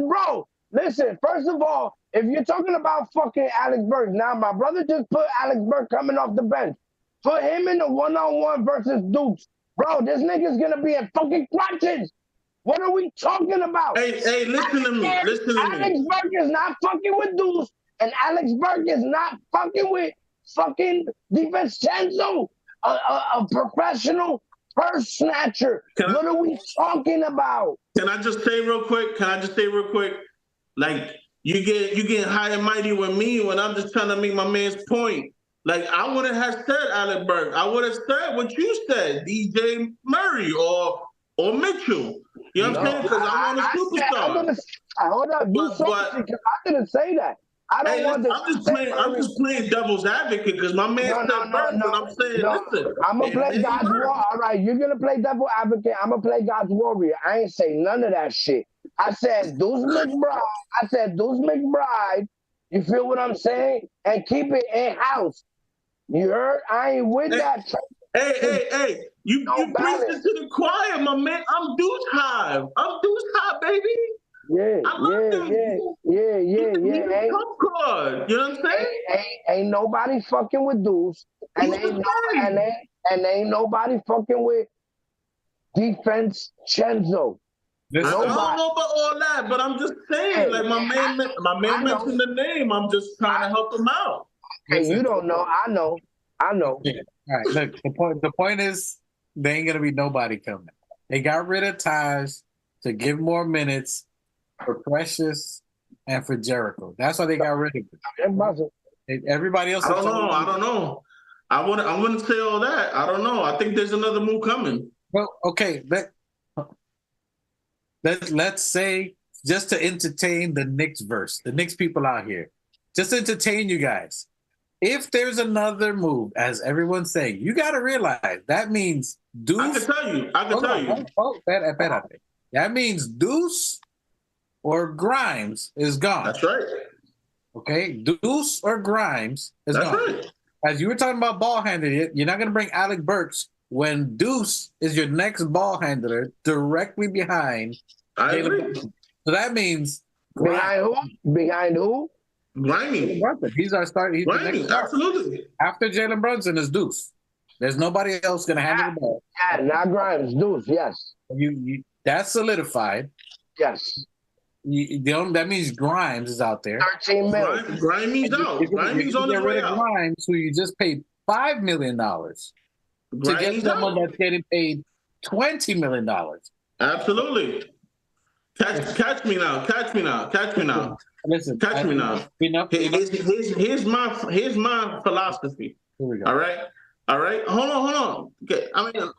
bro, listen, first of all, if you're talking about fucking Alex Burke, now my brother just put Alex Burke coming off the bench. Put him in the one-on-one versus Dukes. Bro, this nigga's gonna be in fucking crutches. What are we talking about? Hey, listen to me. Alex Burke is not fucking with Deuce, and Alex Burke is not fucking with fucking Defense Chenzo, a professional purse snatcher. What are we talking about? Can I just say real quick? Like, you getting high and mighty with me when I'm just trying to make my man's point. Like, I wouldn't have said Alec Burke. I would have said what you said, DJ Murray or Mitchell. You know what I'm saying? Because I want a superstar. Hold on, I didn't say that. I'm just playing devil's advocate because my man said Burke, but I'm saying, listen. I'm going to play God's warrior. All right, you're going to play devil advocate. I'm going to play God's warrior. I ain't say none of that shit. I said Deuce McBride. You feel what I'm saying? And keep it in-house. You heard? I ain't with that. Hey. You preaching to the choir, my man. I'm Deuce Hive, baby. Yeah, I love yeah, him. yeah. He's a trump card. You know what I'm saying? Ain't nobody fucking with Deuce, and ain't nobody fucking with defense Chenzo. I don't know about all that, but I'm just saying, like my man mentioned the name. I'm just trying to help him out. Hey, you don't know. I know. All right, look. The point is, there ain't gonna be nobody coming. They got rid of Taj to give more minutes for Precious and for Jericho. That's why they got rid of him. Everybody else. I don't know. I wouldn't say all that. I don't know. I think there's another move coming. Well, okay. Let's say, just to entertain the Knicks verse, the Knicks people out here, just entertain you guys. If there's another move, as everyone's saying, you got to realize that means Deuce. I can tell you. Espérate. That means Deuce or Grimes is gone. That's right. Okay, Deuce or Grimes is gone. Right. As you were talking about ball handling, you're not going to bring Alec Burks when Deuce is your next ball handler directly behind. I agree. So that means behind who? Behind who? Grimy. He's our starter. He's Grimy, the next absolutely. After Jalen Brunson is Deuce. There's nobody else going to handle the ball. Yeah, not Grimes. Deuce. Yes. You that's solidified. Yes. That means Grimes is out there. 13 million. Grimy's out. Grimy's on the way out. Grimes, who you just paid $5 million to get someone that's getting paid $20 million. Absolutely. Catch me now. Listen, catch me now. Here's my philosophy. Here we go. All right. Hold on. Okay. I mean,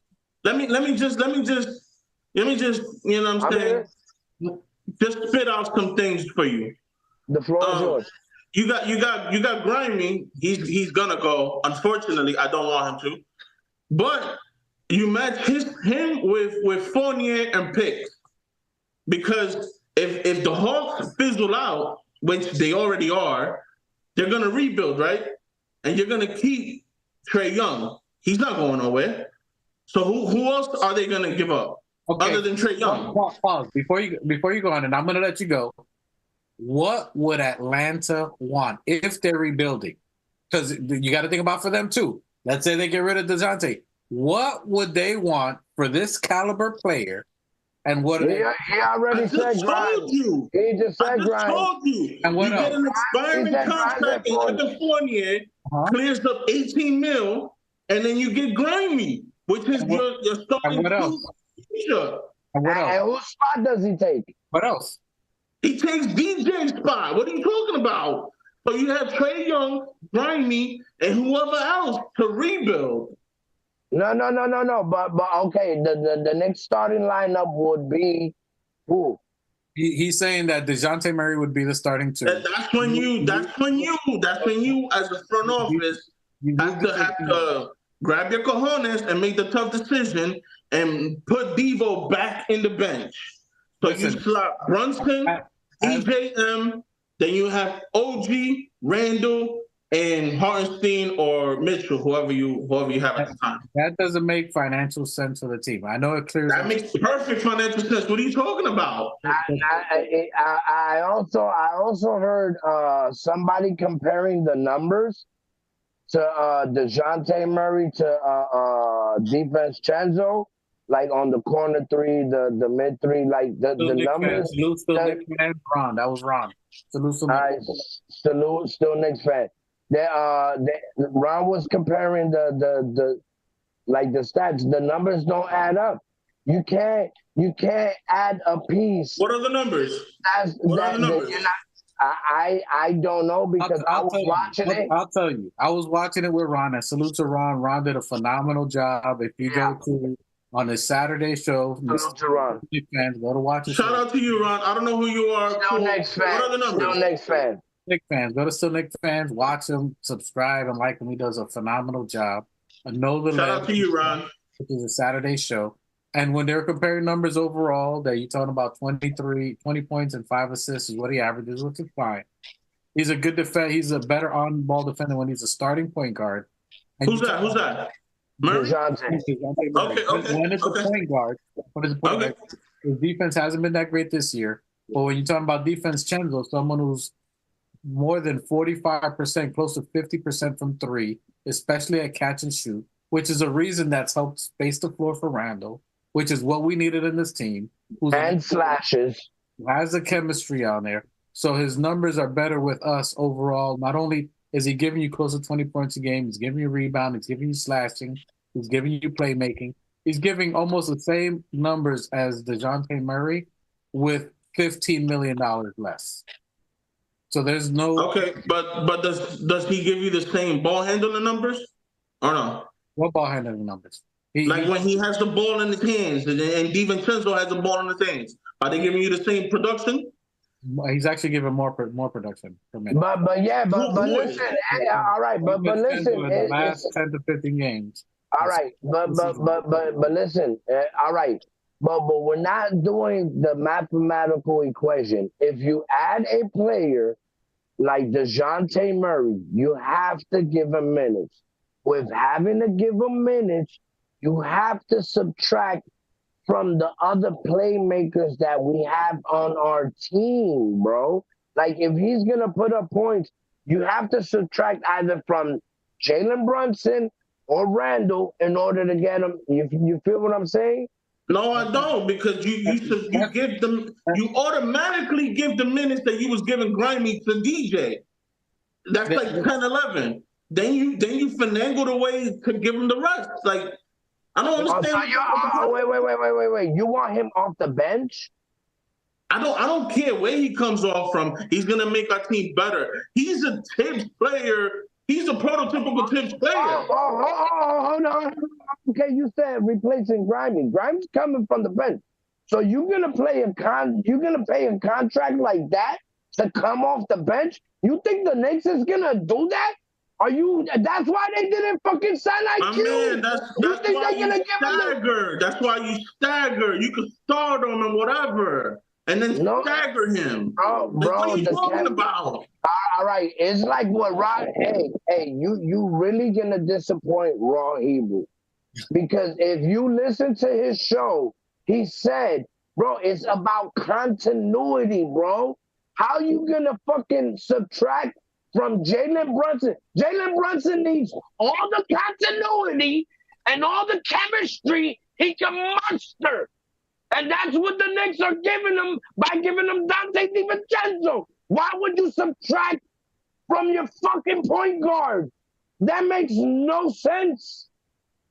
let me just, you know what I'm saying? Just spit out some things for you. The floor is yours. You got Grimy. He's gonna go. Unfortunately, I don't want him to. But you match him with Fournier and Picks, because if the Hawks fizzle out, which they already are, they're gonna rebuild, right? And you're gonna keep Trae Young. He's not going nowhere. So who else are they gonna give up other than Trae Young? Pause. Before you go on, and I'm gonna let you go. What would Atlanta want if they're rebuilding? Because you got to think about for them too. Let's say they get rid of DeJounte. What would they want for this caliber player? And what? He already said Grimes. He just said Grimes. Told you. And what you else? get an expiring contract in Evan Fournier, clears up 18 mil, and then you get Grimy, which is your starting. And what else? And whose spot does he take? What else? He takes DJ's spot. What are you talking about? So you have Trae Young, Grimy, and whoever else to rebuild. No. But okay, the next starting lineup would be who? He's saying that DeJounte Murray would be the starting two. That's when you as a front office have to grab your cojones and make the tough decision and put Devo back in the bench. So you slot Brunson, EJM, then you have OG, Randall, and Hartenstein or Mitchell, whoever you have at the time. That doesn't make financial sense for the team. I know it clears. That makes perfect financial sense. What are you talking about? I also heard somebody comparing the numbers to DeJounte Murray to defense Chenzo. Like on the corner three, the mid three, like the numbers. Salute fan, Ron. That was Ron. Salute, still Knicks fan. Ron was comparing the stats. The numbers don't add up. You can't add a piece. What are the numbers? What are the numbers? I don't know because I was watching it. I'll tell you. I was watching it with Ron. And salute to Ron. Ron did a phenomenal job. If you go to on his Saturday show, salute to Ron. Fans, go to watch it. Shout out to you, Ron. I don't know who you are. Still Knicks fan. What are the numbers? Still Knicks fan. Knicks fans, go to Still Knicks fans, watch him, subscribe, and like him. He does a phenomenal job. Shout out to you, Ron. Which is a Saturday show. And when they're comparing numbers overall, that you're talking about 20 points and 5 assists is what he averages, which is fine. He's a good defender. He's a better on-ball defender when he's a starting point guard. And Who's that? Murray? When it's a point guard, his defense hasn't been that great this year. But when you're talking about defense, Chenzo, someone who's more than 45%, close to 50% from three, especially at catch and shoot, which is a reason that's helped space the floor for Randall, which is what we needed in this team. And slashes. Has the chemistry on there. So his numbers are better with us overall. Not only is he giving you close to 20 points a game, he's giving you rebound, he's giving you slashing, he's giving you playmaking. He's giving almost the same numbers as DeJounte Murray with $15 million less. So there's no... Okay, but does he give you the same ball handling numbers or no? What ball handling numbers? When he has the ball in his hands and DiVincenzo has the ball in his hands, are they giving you the same production? He's actually giving more production per minute. But listen, all right, but listen, in the last 10 to 15 games. All right, but listen, all right, but we're not doing the mathematical equation. If you add a player like DeJounte Murray, you have to give him minutes. With having to give him minutes, you have to subtract from the other playmakers that we have on our team, bro. Like, if he's going to put up points, you have to subtract either from Jalen Brunson or Randall in order to get him. You feel what I'm saying? No, I don't, because you give them, you automatically give the minutes that you was giving Grimy to DJ. That's like 10-11. Then you finagle the way to give him the rest. Like, I don't understand. Wait. You want him off the bench? I don't care where he comes off from. He's gonna make our team better. He's a Tibbs player. He's a prototypical Tibbs player. Hold on. Okay, you said replacing Grimy. Grimy's coming from the bench. So you're gonna pay a contract like that to come off the bench? You think the Knicks is gonna do that? That's why they didn't fucking sign IQ. My man, that's why you stagger. That's why you stagger. You can start on him, whatever, and then stagger him. Oh, bro, what are you talking about? All right, it's like what Rod. Hey, you really gonna disappoint Raw Hebrew, because if you listen to his show, he said, bro, it's about continuity, bro. How you gonna fucking subtract from Jalen Brunson? Jalen Brunson needs all the continuity and all the chemistry he can muster. And that's what the Knicks are giving him by giving him Dante DiVincenzo. Why would you subtract from your fucking point guard? That makes no sense.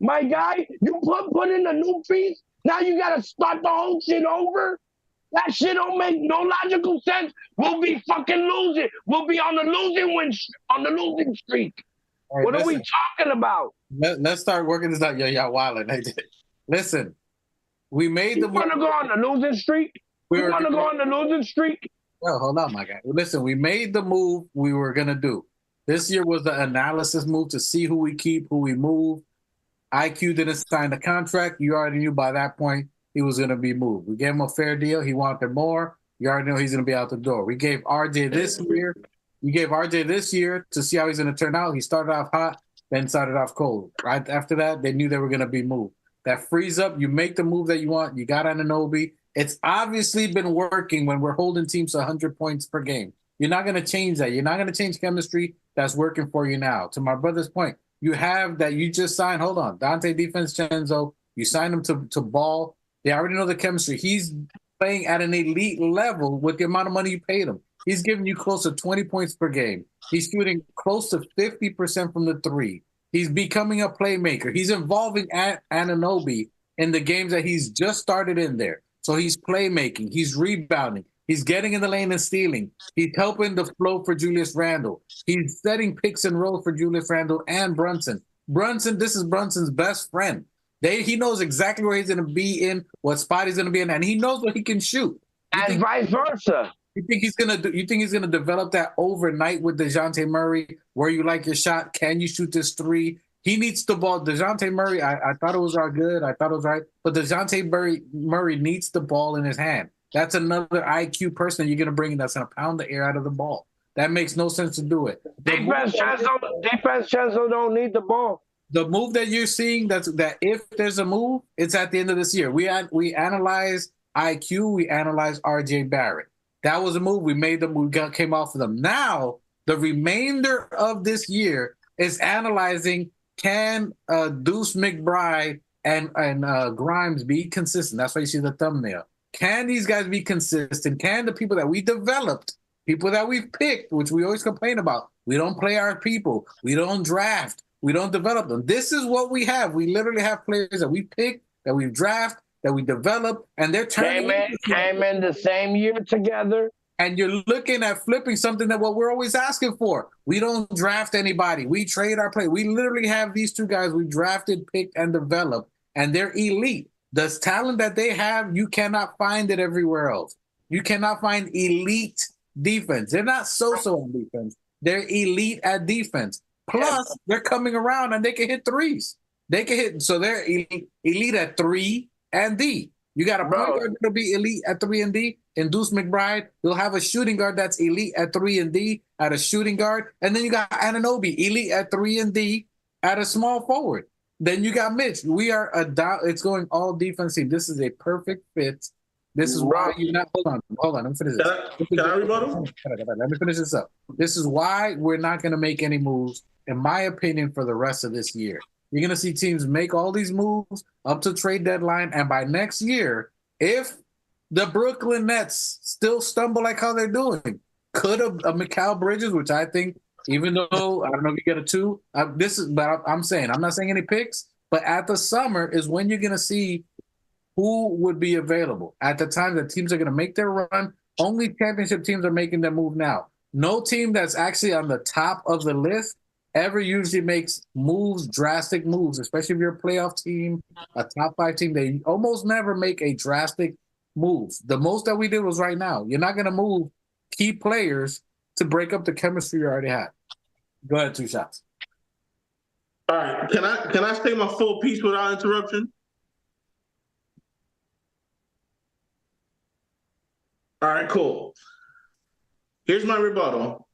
My guy, you put in a new piece, now you got to start the whole shit over? That shit don't make no logical sense. We'll be fucking losing. We'll be on the losing streak. Right, what are we talking about? Let's start working this out. Y'all wilding. Listen, we made the. You want to go on the losing streak? You want to go on the losing streak? No, hold on, my guy. Listen, we made the move we were gonna do. This year was the analysis move to see who we keep, who we move. IQ didn't sign the contract. You already knew by that point he was going to be moved. We gave him a fair deal. He wanted more. You already know he's going to be out the door. We gave RJ this year. You gave RJ this year to see how he's going to turn out. He started off hot, then started off cold. Right after that, they knew they were going to be moved. That frees up. You make the move that you want. You got Anunoby. It's obviously been working when we're holding teams to 100 points per game. You're not going to change that. You're not going to change chemistry that's working for you now. To my brother's point, you have that you just signed. Hold on. Dante DiVincenzo. You signed him to ball. They already know the chemistry. He's playing at an elite level with the amount of money you paid him. He's giving you close to 20 points per game. He's shooting close to 50% from the three. He's becoming a playmaker. He's involving Anunoby in the games that he's just started in there. So he's playmaking. He's rebounding. He's getting in the lane and stealing. He's helping the flow for Julius Randle. He's setting picks and rolls for Julius Randle and Brunson. This is Brunson's best friend. He knows exactly where he's going to be in, what spot he's going to be in, and he knows what he can shoot. And vice versa. You think he's going to develop that overnight with DeJounte Murray, where you like your shot? Can you shoot this three? He needs the ball. DeJounte Murray, I thought it was all good. I thought it was right. But DeJounte Murray needs the ball in his hand. That's another IQ person that you're going to bring in that's going to pound the air out of the ball. That makes no sense to do it. Defense Chenzo don't need the ball. The move that you're seeing, that if there's a move, it's at the end of this year. We analyze IQ, we analyze RJ Barrett. That was a move. We made them. Came off of them. Now the remainder of this year is analyzing: can Deuce McBride and Grimes be consistent? That's why you see the thumbnail. Can these guys be consistent? Can the people that we developed, people that we've picked, which we always complain about, we don't play our people, we don't draft, we don't develop them. This is what we have. We literally have players that we pick, that we draft, that we develop, and they're turning came in the same year together. And you're looking at flipping something that what we're always asking for. We don't draft anybody. We trade our play. We literally have these two guys we drafted, picked, and developed, and they're elite. The talent that they have, you cannot find it everywhere else. You cannot find elite defense. They're not so-so on defense. They're elite at defense. Plus, they're coming around and they can hit threes. They can hit, so they're elite at 3 and D. You got a point guard that'll be elite at 3 and D. In Deuce McBride, you'll have a shooting guard that's elite at 3 and D at a shooting guard. And then you got Anunoby, elite at 3 and D at a small forward. Then you got Mitch. We are it's going all defensive. This is a perfect fit. This is why you're not. Hold on. Let me finish this. Can I rebuttal? Let me finish this up. This is why we're not going to make any moves, in my opinion, for the rest of this year. You're going to see teams make all these moves up to trade deadline, and by next year, if the Brooklyn Nets still stumble like how they're doing, could a Mikal Bridges, which I think, even though I don't know if you get a 2, but I'm saying, I'm not saying any picks, but at the summer is when you're going to see who would be available. At the time that teams are going to make their run, only championship teams are making their move now. No team that's actually on the top of the list ever usually makes moves, drastic moves, especially if you're a playoff team, a top 5 team. They almost never make a drastic move. The most that we did was right now. You're not going to move key players to break up the chemistry you already had. Go ahead, 2 shots. All right. Can I say my full piece without interruption? All right, cool. Here's my rebuttal.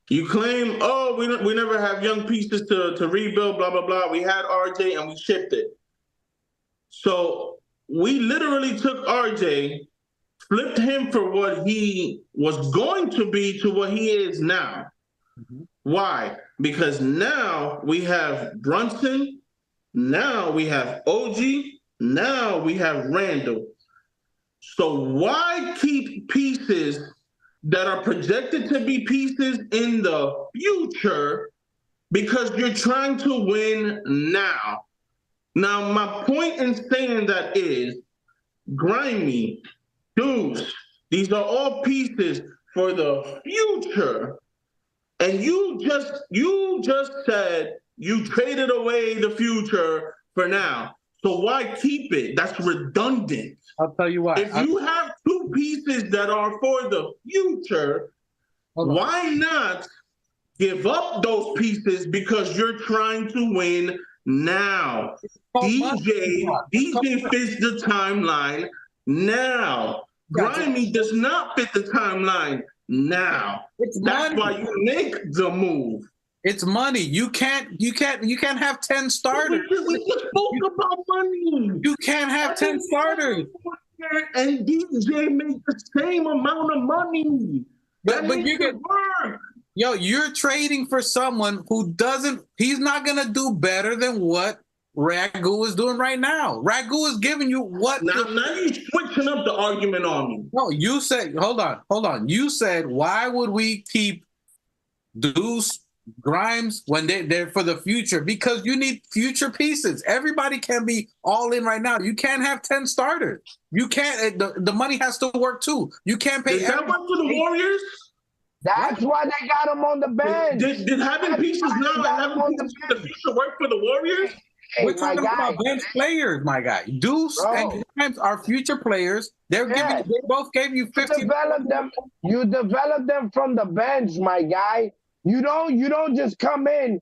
You claim, oh, we never have young pieces to rebuild, blah, blah, blah. We had RJ and we shipped it. So we literally took RJ, flipped him for what he was going to be to what he is now. Mm-hmm. Why? Because now we have Brunson, now we have OG, now we have Randall. So why keep pieces that are projected to be pieces in the future because you're trying to win now? Now, my point in saying that is Grimy, Deuce, these are all pieces for the future. And you just said you traded away the future for now. So why keep it? That's redundant. I'll tell you why. If you have 2 pieces that are for the future, why not give up those pieces because you're trying to win now? DJ fits the timeline now. Grimy does not fit the timeline now. That's why you make the move. It's money. You can't have 10 starters. We just spoke about money. You can't have 10 starters. And DJ make the same amount of money. But you get work. Yo, you're trading for someone who he's not gonna do better than what Ragu is doing right now. Ragu is giving you what? Now you're switching up the argument on me. No, you said, hold on. You said, why would we keep Deuce, Grimes when they're for the future? Because you need future pieces. Everybody can be all in right now. You can't have 10 starters. You can't. The money has to work too. You can't pay. Is that work for the Warriors? That's why they got him on the bench. Did having pieces now and having pieces for the future work for the Warriors? We're talking about bench players, my guy. Deuce and Grimes are future players. They both gave you 50. You develop them from the bench, my guy. You don't just come in.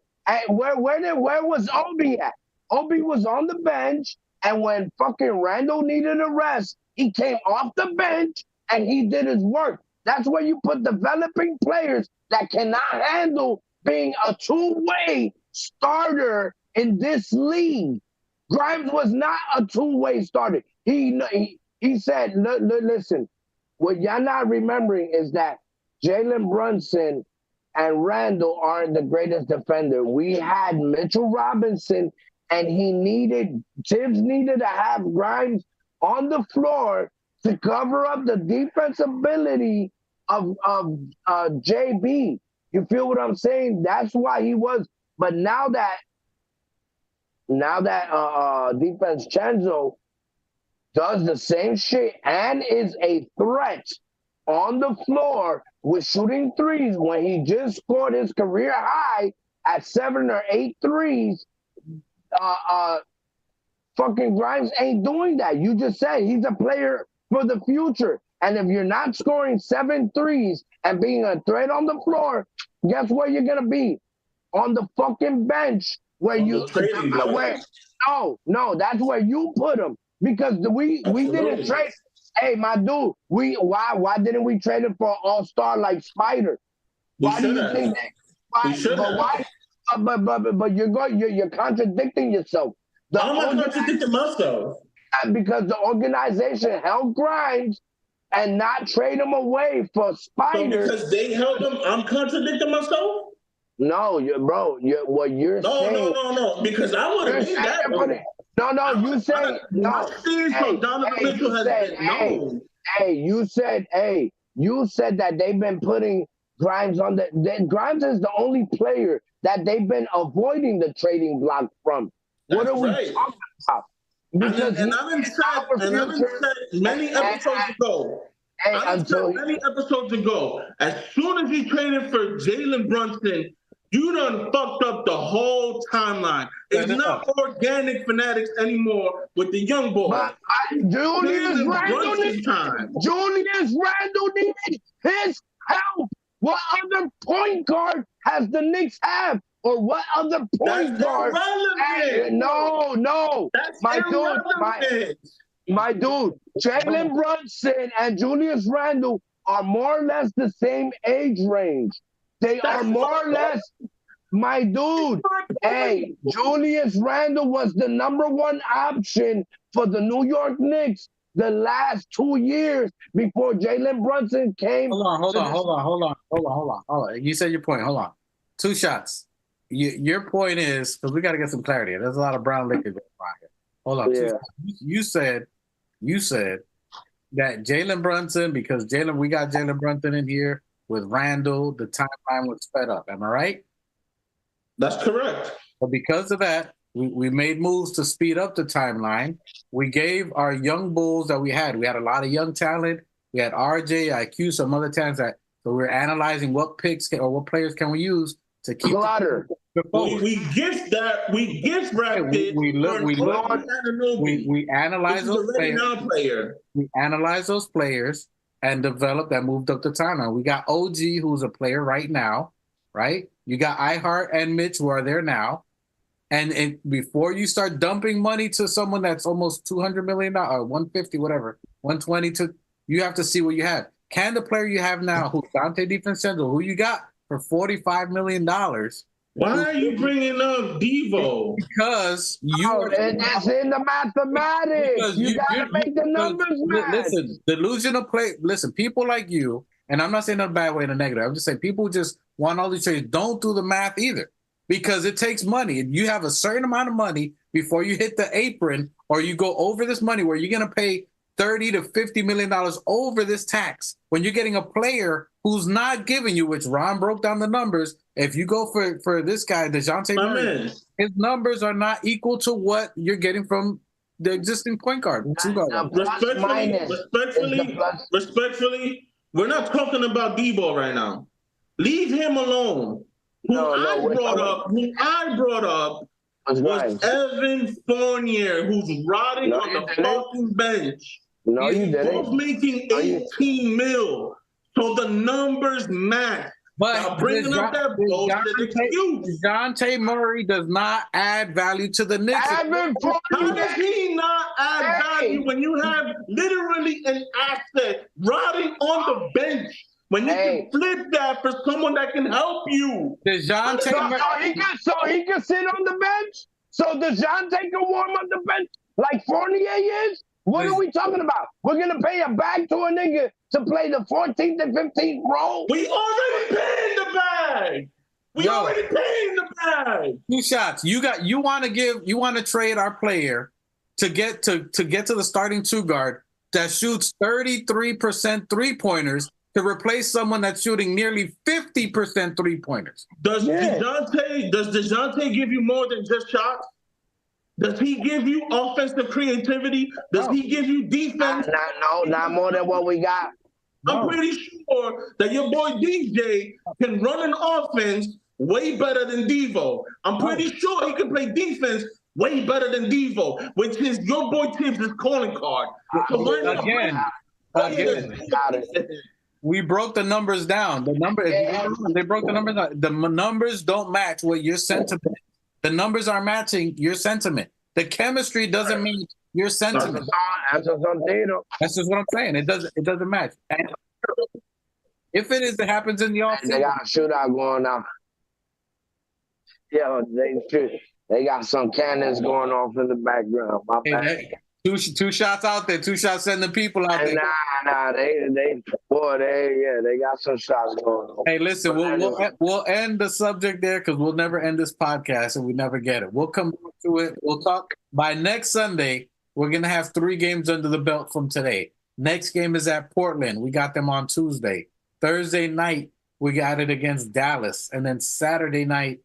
Where was Obi at? Obi was on the bench, and when fucking Randall needed a rest, he came off the bench and he did his work. That's where you put developing players that cannot handle being a 2-way starter in this league. Grimes was not a 2-way starter. He said, listen, what y'all not remembering is that Jalen Brunson and Randall aren't the greatest defender. We had Mitchell Robinson, and Tibbs needed to have Grimes on the floor to cover up the defensibility of JB. You feel what I'm saying? That's why he was. But now that DiVincenzo does the same shit and is a threat on the floor with shooting threes when he just scored his career high at 7 or 8 threes, fucking Grimes ain't doing that. You just said he's a player for the future. And if you're not scoring 7 threes and being a threat on the floor, guess where you're going to be? On the fucking bench where No, that's where you put him. Because we didn't trade. Hey, my dude, why didn't we trade him for an all-star like Spider? Why do you think that? But you're contradicting yourself. I'm not contradicting myself. Because the organization held Grimes and not trade him away for Spider. So because they held him, I'm contradicting myself? No, what you're saying. No. Because I would have made that one. You said no. You said that they've been putting Grimes on Grimes is the only player that they've been avoiding the trading block from. What are we talking about? Because I've said many episodes ago, as soon as he traded for Jalen Brunson, you done fucked up the whole timeline. It's not organic fanatics anymore with the young boys. But Julius Randle needed his help. What other point guard has the Knicks have? Or what other point guard? No. My dude, Jalen Brunson and Julius Randle are more or less the same age range. They are more or less, my dude. Hey, Julius Randle was the #1 option for the New York Knicks the last 2 years before Jalen Brunson came. Hold on. You said your point. Hold on. 2 shots. Your point is, because we got to get some clarity. There's a lot of brown liquor going on here. Hold on. Yeah. You said that Jalen Brunson, because we got Jalen Brunson in here with Randall, the timeline was sped up. Am I right? That's correct. But because of that, we made moves to speed up the timeline. We gave our young bulls that we had a lot of young talent. We had RJ, IQ, some other talents so we're analyzing what picks or what players can we use to keep Clutter. We gift Rapid. We analyze those players. We analyze those players and developed and moved up the timeline. We got OG, who's a player right now, right? You got iHeart and Mitch, who are there now. And before you start dumping money to someone that's almost $200 million or 150, whatever, 120, you have to see what you have. Can the player you have now, who's Dante DiVincenzo, who you got for $45 million? Why are you bringing up Devo? Because it's in the mathematics. You got to make the numbers match. Listen, delusional play. Listen, people like you, and I'm not saying in a bad way, in a negative. I'm just saying people who just want all these trades don't do the math either, because it takes money. You have a certain amount of money before you hit the apron, or you go over this money where you're going to pay $30 to $50 million over this tax. When you're getting a player who's not giving you, which Ron broke down the numbers. If you go for this guy, DeJounte Murray, his numbers are not equal to what you're getting from the existing point guard. Respectfully, we're not talking about Debo right now. Leave him alone. Who I brought up was Evan Fournier, who's rotting on the fucking bench. No, you didn't. Both making 18 mil. So the numbers match. But now bringing up that bullshit excuse. DeJounte Murray does not add value to the Knicks. How does he not add value when you have literally an asset rotting on the bench? When you can flip that for someone that can help you. DeJounte Murray. So he can sit on the bench? So DeJounte can warm up the bench like Fournier is? What are we talking about? We're going to pay a bag to a nigga to play the 14th and 15th role? We already paying the bag. We already paying the bag. 2 shots. You want to trade our player to get to the starting 2 guard that shoots 33% 3-pointers to replace someone that's shooting nearly 50% 3-pointers. Does DeJounte give you more than just shots? Does he give you offensive creativity? Does he give you defense? Not more than what we got. I'm pretty sure that your boy DJ can run an offense way better than Devo. I'm pretty sure he can play defense way better than Devo, which is your boy Tibbs' calling card. So again, we broke the numbers down. They broke the numbers down. The numbers don't match what your sentiment. The numbers are matching your sentiment. The chemistry doesn't mean your sentiment. That's just what I'm saying. It doesn't match. And if it happens in the offseason. They got a shootout going on. Yeah, they got some cannons going off in the background. My bad. Two shots out there. 2 shots sending people out there. They got some shots going on. Hey, listen, we'll end the subject there because we'll never end this podcast and we never get it. We'll come back to it. We'll talk by next Sunday. We're gonna have 3 games under the belt from today. Next game is at Portland. We got them on Tuesday. Thursday night we got it against Dallas, and then Saturday night,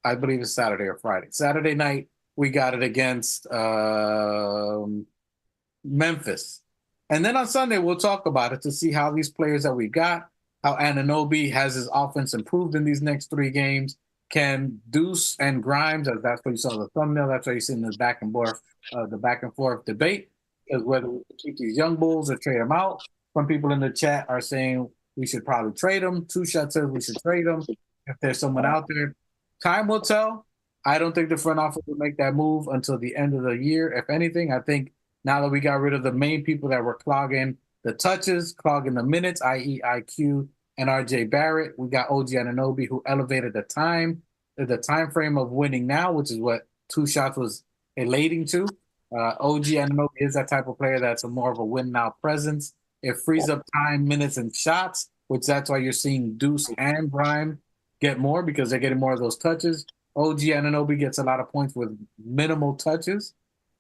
I believe it's Saturday or Friday. Saturday night we got it against Memphis. And then on Sunday, we'll talk about it to see how these players that we got, how Anunoby has his offense improved in these next 3 games. Can Deuce and Grimes, as that's what you saw the thumbnail, that's why you're seeing the back and forth debate, is whether we keep these young bulls or trade them out. Some people in the chat are saying we should probably trade them. 2 shots says we should trade them if there's someone out there. Time will tell. I don't think the front office will make that move until the end of the year. If anything, I think now that we got rid of the main people that were clogging the touches, clogging the minutes, i.e. IQ and RJ Barrett, we got OG Anunoby, who elevated the time frame of winning now, which is what 2 shots was elating to. OG Anunoby is that type of player that's more of a win now presence. It frees up time, minutes, and shots, which that's why you're seeing Deuce and Grime get more because they're getting more of those touches. OG Anunoby gets a lot of points with minimal touches.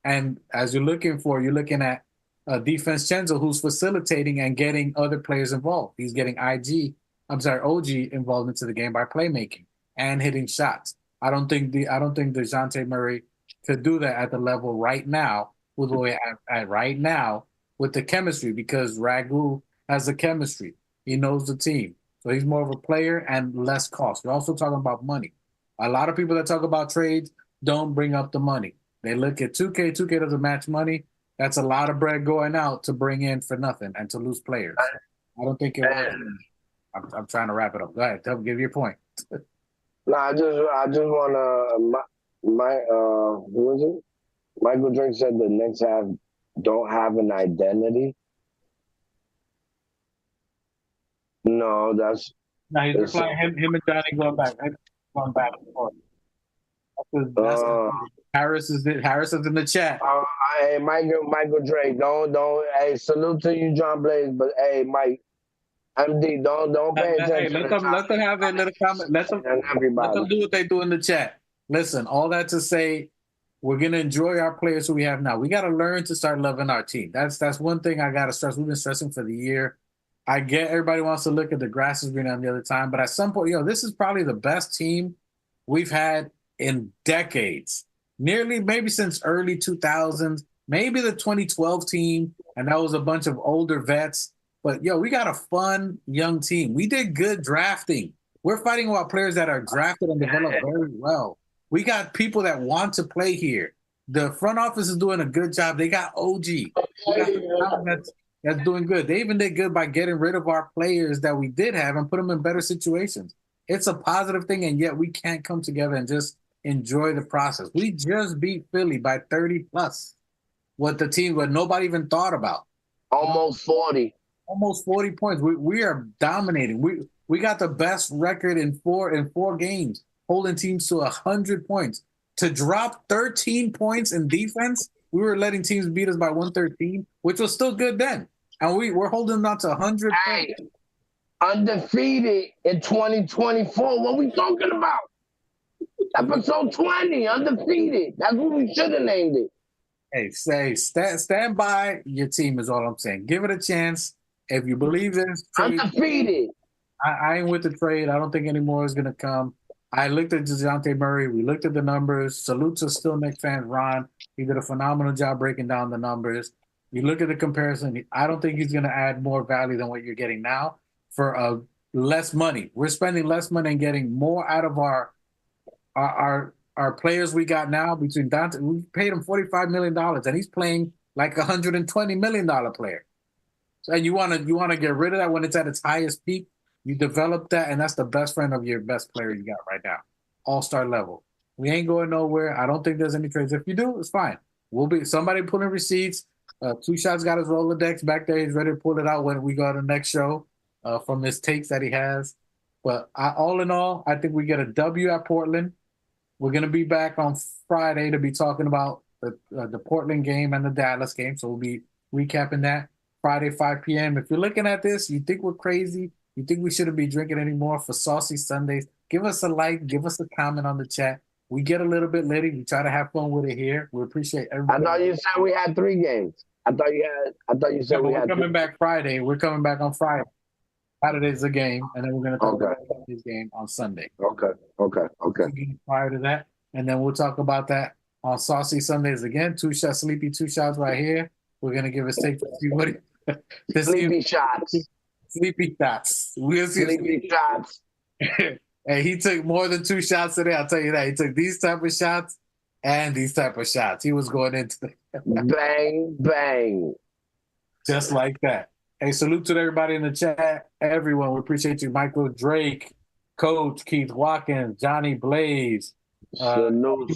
And as you're looking at DiVincenzo, who's facilitating and getting other players involved. He's getting OG involved into the game by playmaking and hitting shots. I don't think DeJounte Murray could do that at the level right now with the way at right now with the chemistry, because Ragu has the chemistry. He knows the team. So he's more of a player and less cost. We're also talking about money. A lot of people that talk about trades don't bring up the money. They look at 2K. 2K doesn't match money. That's a lot of bread going out to bring in for nothing and to lose players. I don't think it works. I'm trying to wrap it up. Go ahead. Give your point. No, I just want to. Who is it? Michael Drake said the Knicks don't have an identity. No, that's. No, he's replying. Him and Johnny going back and forth. That's Harris is in the chat. Hey, Michael Drake, don't. Hey, salute to you, John Blaze. But hey, Mike, MD, don't pay attention. Let them have their little comment. Let them do what they do in the chat. Listen, all that to say, we're gonna enjoy our players who we have now. We got to learn to start loving our team. That's one thing I got to stress. We've been stressing for the year. I get everybody wants to look at the grass is green on the other time, but at some point, this is probably the best team we've had in decades. Nearly maybe since early 2000s, maybe the 2012 team, and that was a bunch of older vets. But we got a fun young team. We did good drafting. We're fighting about players that are drafted and developed very well. We got people that want to play here. The front office is doing a good job. They got OG. That's doing good. They even did good by getting rid of our players that we did have and put them in better situations. It's a positive thing, and yet we can't come together and just enjoy the process. We just beat Philly by 30 plus. What nobody even thought about. Almost 40. Almost 40 points. We are dominating. We got the best record in four games, holding teams to 100 points. To drop 13 points in defense, we were letting teams beat us by 113, which was still good then. And we're holding on to 100. Hey, undefeated in 2024. What we talking about? Episode 20, undefeated. That's what we should have named it. Hey, stand by your team is all I'm saying. Give it a chance. If you believe this, undefeated. I ain't with the trade. I don't think any more is going to come. I looked at DeJounte Murray. We looked at the numbers. Salute to Still Knicks fan Ron. He did a phenomenal job breaking down the numbers. You look at the comparison. I don't think he's going to add more value than what you're getting now for less money. We're spending less money and getting more out of our players we got now. Between Dante, we paid him $45 million, and he's playing like $120 million player. So, and you want to get rid of that when it's at its highest peak. You develop that, and that's the best friend of your best player you got right now, all-star level. We ain't going nowhere. I don't think there's any trades. If you do, it's fine. We'll be somebody pulling receipts. Two Shots got his Rolodex back there. He's ready to pull it out when we go to the next show from his takes that he has. But all in all, I think we get a W at Portland. We're going to be back on Friday to be talking about the Portland game and the Dallas game. So we'll be recapping that Friday, 5 p.m. If you're looking at this, you think we're crazy, you think we shouldn't be drinking anymore for Saucy Sundays, give us a like, give us a comment on the chat. We get a little bit litty. We try to have fun with it here. We appreciate everybody. I thought you said we had 3 games. I thought you said we had. We're coming back Friday. We're coming back on Friday. Saturday's a game, and then we're going to talk about this game on Sunday. Okay. Prior to that, and then we'll talk about that on Saucy Sundays again. Two shots right here. We're going to give us take to see what Sleepy shots. Sleepy shots. We'll see. Sleepy shots. Hey, he took more than 2 shots today. I'll tell you that. He took these type of shots and these type of shots. He was going into bang, bang. Just like that. Hey, salute to everybody in the chat. Everyone, we appreciate you. Michael Drake, Coach Keith Watkins, Johnny Blaze. Salute.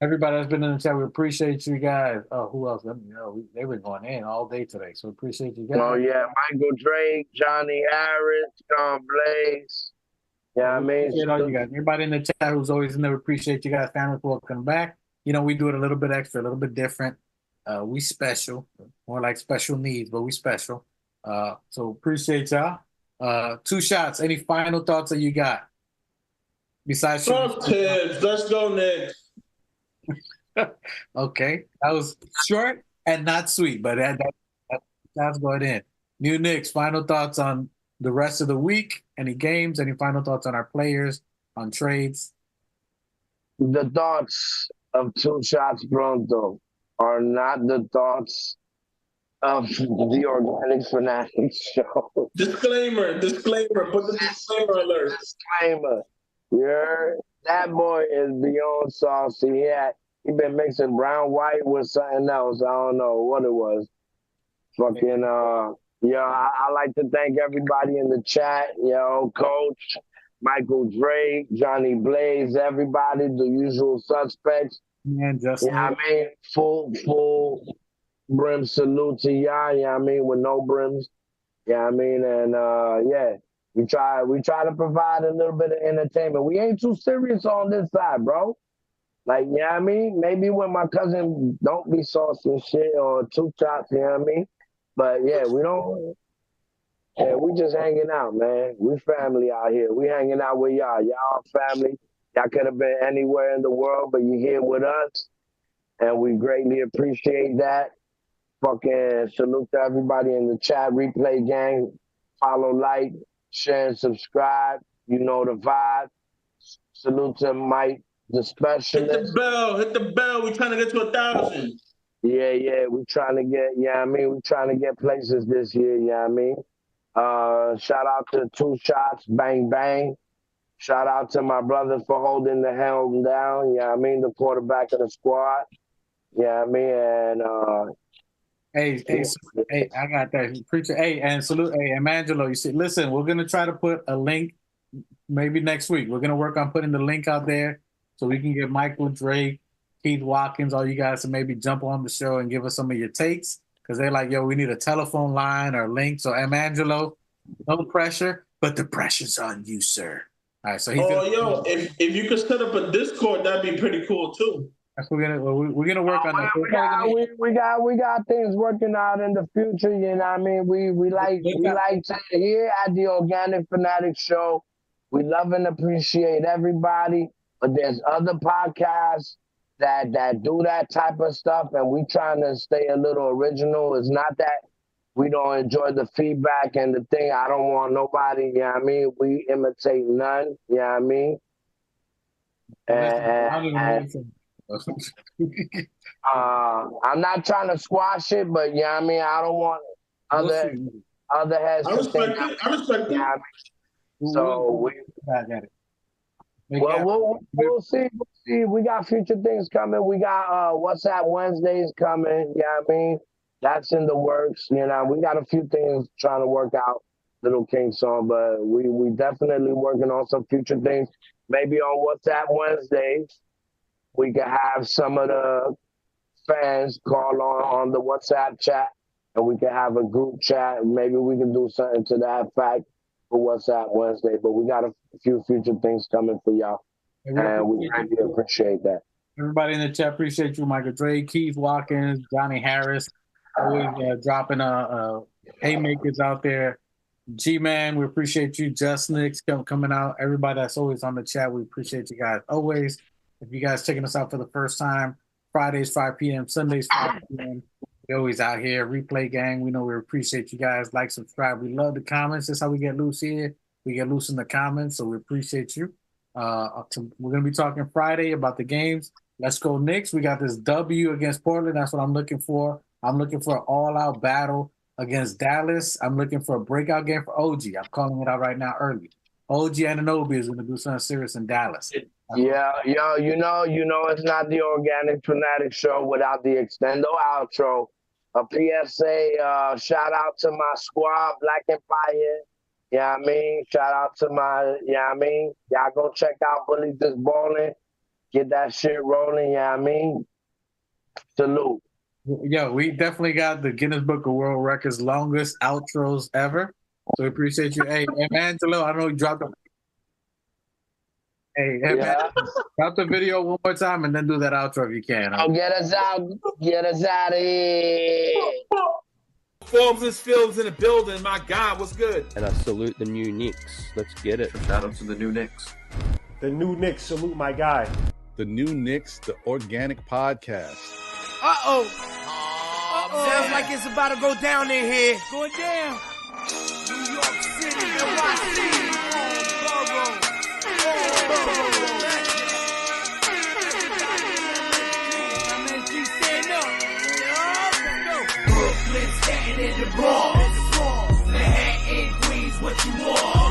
Everybody that's been in the chat, we appreciate you guys. Oh, who else? Let me know. They've been going in all day today, so we appreciate you guys. Oh, yeah. Michael Drake, Johnny Harris, John Blaze. Yeah, I mean. Appreciate all you guys. Everybody in the chat who's always in there, we appreciate you guys. Families, welcome back. You know, we do it a little bit extra, a little bit different. We special, more like special needs, but we special. So appreciate y'all. 2 shots. Any final thoughts that you got? Besides, Tibbs. Let's go Knicks. Okay, that was short and not sweet, but that's going in. New Knicks. Final thoughts on the rest of the week? Any games? Any final thoughts on our players? On trades? The thoughts of 2 Shots Pronto are not the thoughts of the Organic Fanatics show. Disclaimer. Put the disclaimer alert. Disclaimer. That boy is beyond saucy. He been mixing brown white with something else. I don't know what it was. Fucking I like to thank everybody in the chat. Coach, Michael Drake, Johnny Blaze, everybody, the usual suspects. Man, Justin. I mean, full brim salute to y'all. I mean, with no brims. I mean, and we try to provide a little bit of entertainment. We ain't too serious on this side, bro. Like, I mean? Maybe when my cousin don't be saucy and shit or 2 shots, you know what I mean? But we don't. We just hanging out, man. We family out here. We hanging out with y'all. Y'all family. Y'all could have been anywhere in the world, but you're here with us. And we greatly appreciate that. Fucking salute to everybody in the chat, replay gang. Follow, like, share, and subscribe. You know the vibe. Salute to Mike, the specialist. Hit the bell. We're trying to get to 1,000. Yeah. We're trying to get, we're trying to get places this year, shout out to 2 Shots, bang, bang. Shout out to my brother for holding the helm down, the quarterback of the squad. And Hey, I got that. Preacher, and salute, Emangelo. You see, listen, we're gonna try to put a link maybe next week. We're gonna work on putting the link out there so we can get Michael Drake, Keith Watkins, all you guys to maybe jump on the show and give us some of your takes, because they're like, we need a telephone line or a link. So Emangelo, no pressure, but the pressure's on you, sir. All right, so he's if you could set up a Discord, that'd be pretty cool too. That's we're gonna work on that. We got things working out in the future. You know what I mean? We like to here at the Organic Fanatic Show. We love and appreciate everybody, but there's other podcasts that do that type of stuff, and we trying to stay a little original. It's not that we don't enjoy the feedback and the thing. I don't want nobody, you know what I mean? We imitate none, you know what I mean? I'm not trying to squash it, but you know what I mean? I don't want other heads to think. I respect it. So we'll see. We got future things coming. We got WhatsApp Wednesdays coming. You know what I mean? That's in the works. You know, we got a few things trying to work out, Little King song, but we definitely working on some future things. Maybe on WhatsApp Wednesdays, we can have some of the fans call on the WhatsApp chat, and we can have a group chat. Maybe we can do something to that fact for WhatsApp Wednesday. But we got a few future things coming for y'all, and we really appreciate that. Everybody in the chat, appreciate you, Michael Dre, Keith Watkins, Johnny Harris, always dropping haymakers out there. G-Man, we appreciate you. Just Nicks coming out. Everybody that's always on the chat, we appreciate you guys always. If you guys checking us out for the first time, Fridays 5 p.m., Sundays 5 p.m. We always out here. Replay gang, we know we appreciate you guys. Like, subscribe. We love the comments. That's how we get loose here. We get loose in the comments, so we appreciate you. We're going to be talking Friday about the games. Let's go Knicks. We got this W against Portland. That's what I'm looking for. I'm looking for an all-out battle against Dallas. I'm looking for a breakout game for OG. I'm calling it out right now early. OG Anunoby is going to do something serious in Dallas. Yeah, yo, you know, it's not the Organic Fanatic Show without the extendo outro. A PSA, shout out to my squad, Black Empire. You know what I mean? Shout out to my, you know what I mean? Y'all go check out Bully This Ballin'. Get that shit rolling, you know what I mean? Salute. Yo, we definitely got the Guinness Book of World Records longest outros ever. So we appreciate you. Hey, Angelo, I know you dropped the man, drop the video one more time and then do that outro if you can. Oh, get us out of here. Forbes and Fields in the building. My God, what's good? And I salute the new Knicks. Let's get it. Shout out to the new Knicks. The new Knicks, salute my guy. The new Knicks, the Organic Podcast. Uh-oh. Sounds like it's about to go down in here. Going down. New York City, NYC, Borough. Brooklyn, Staten, and the Bronx. Manhattan, Queens, what you want?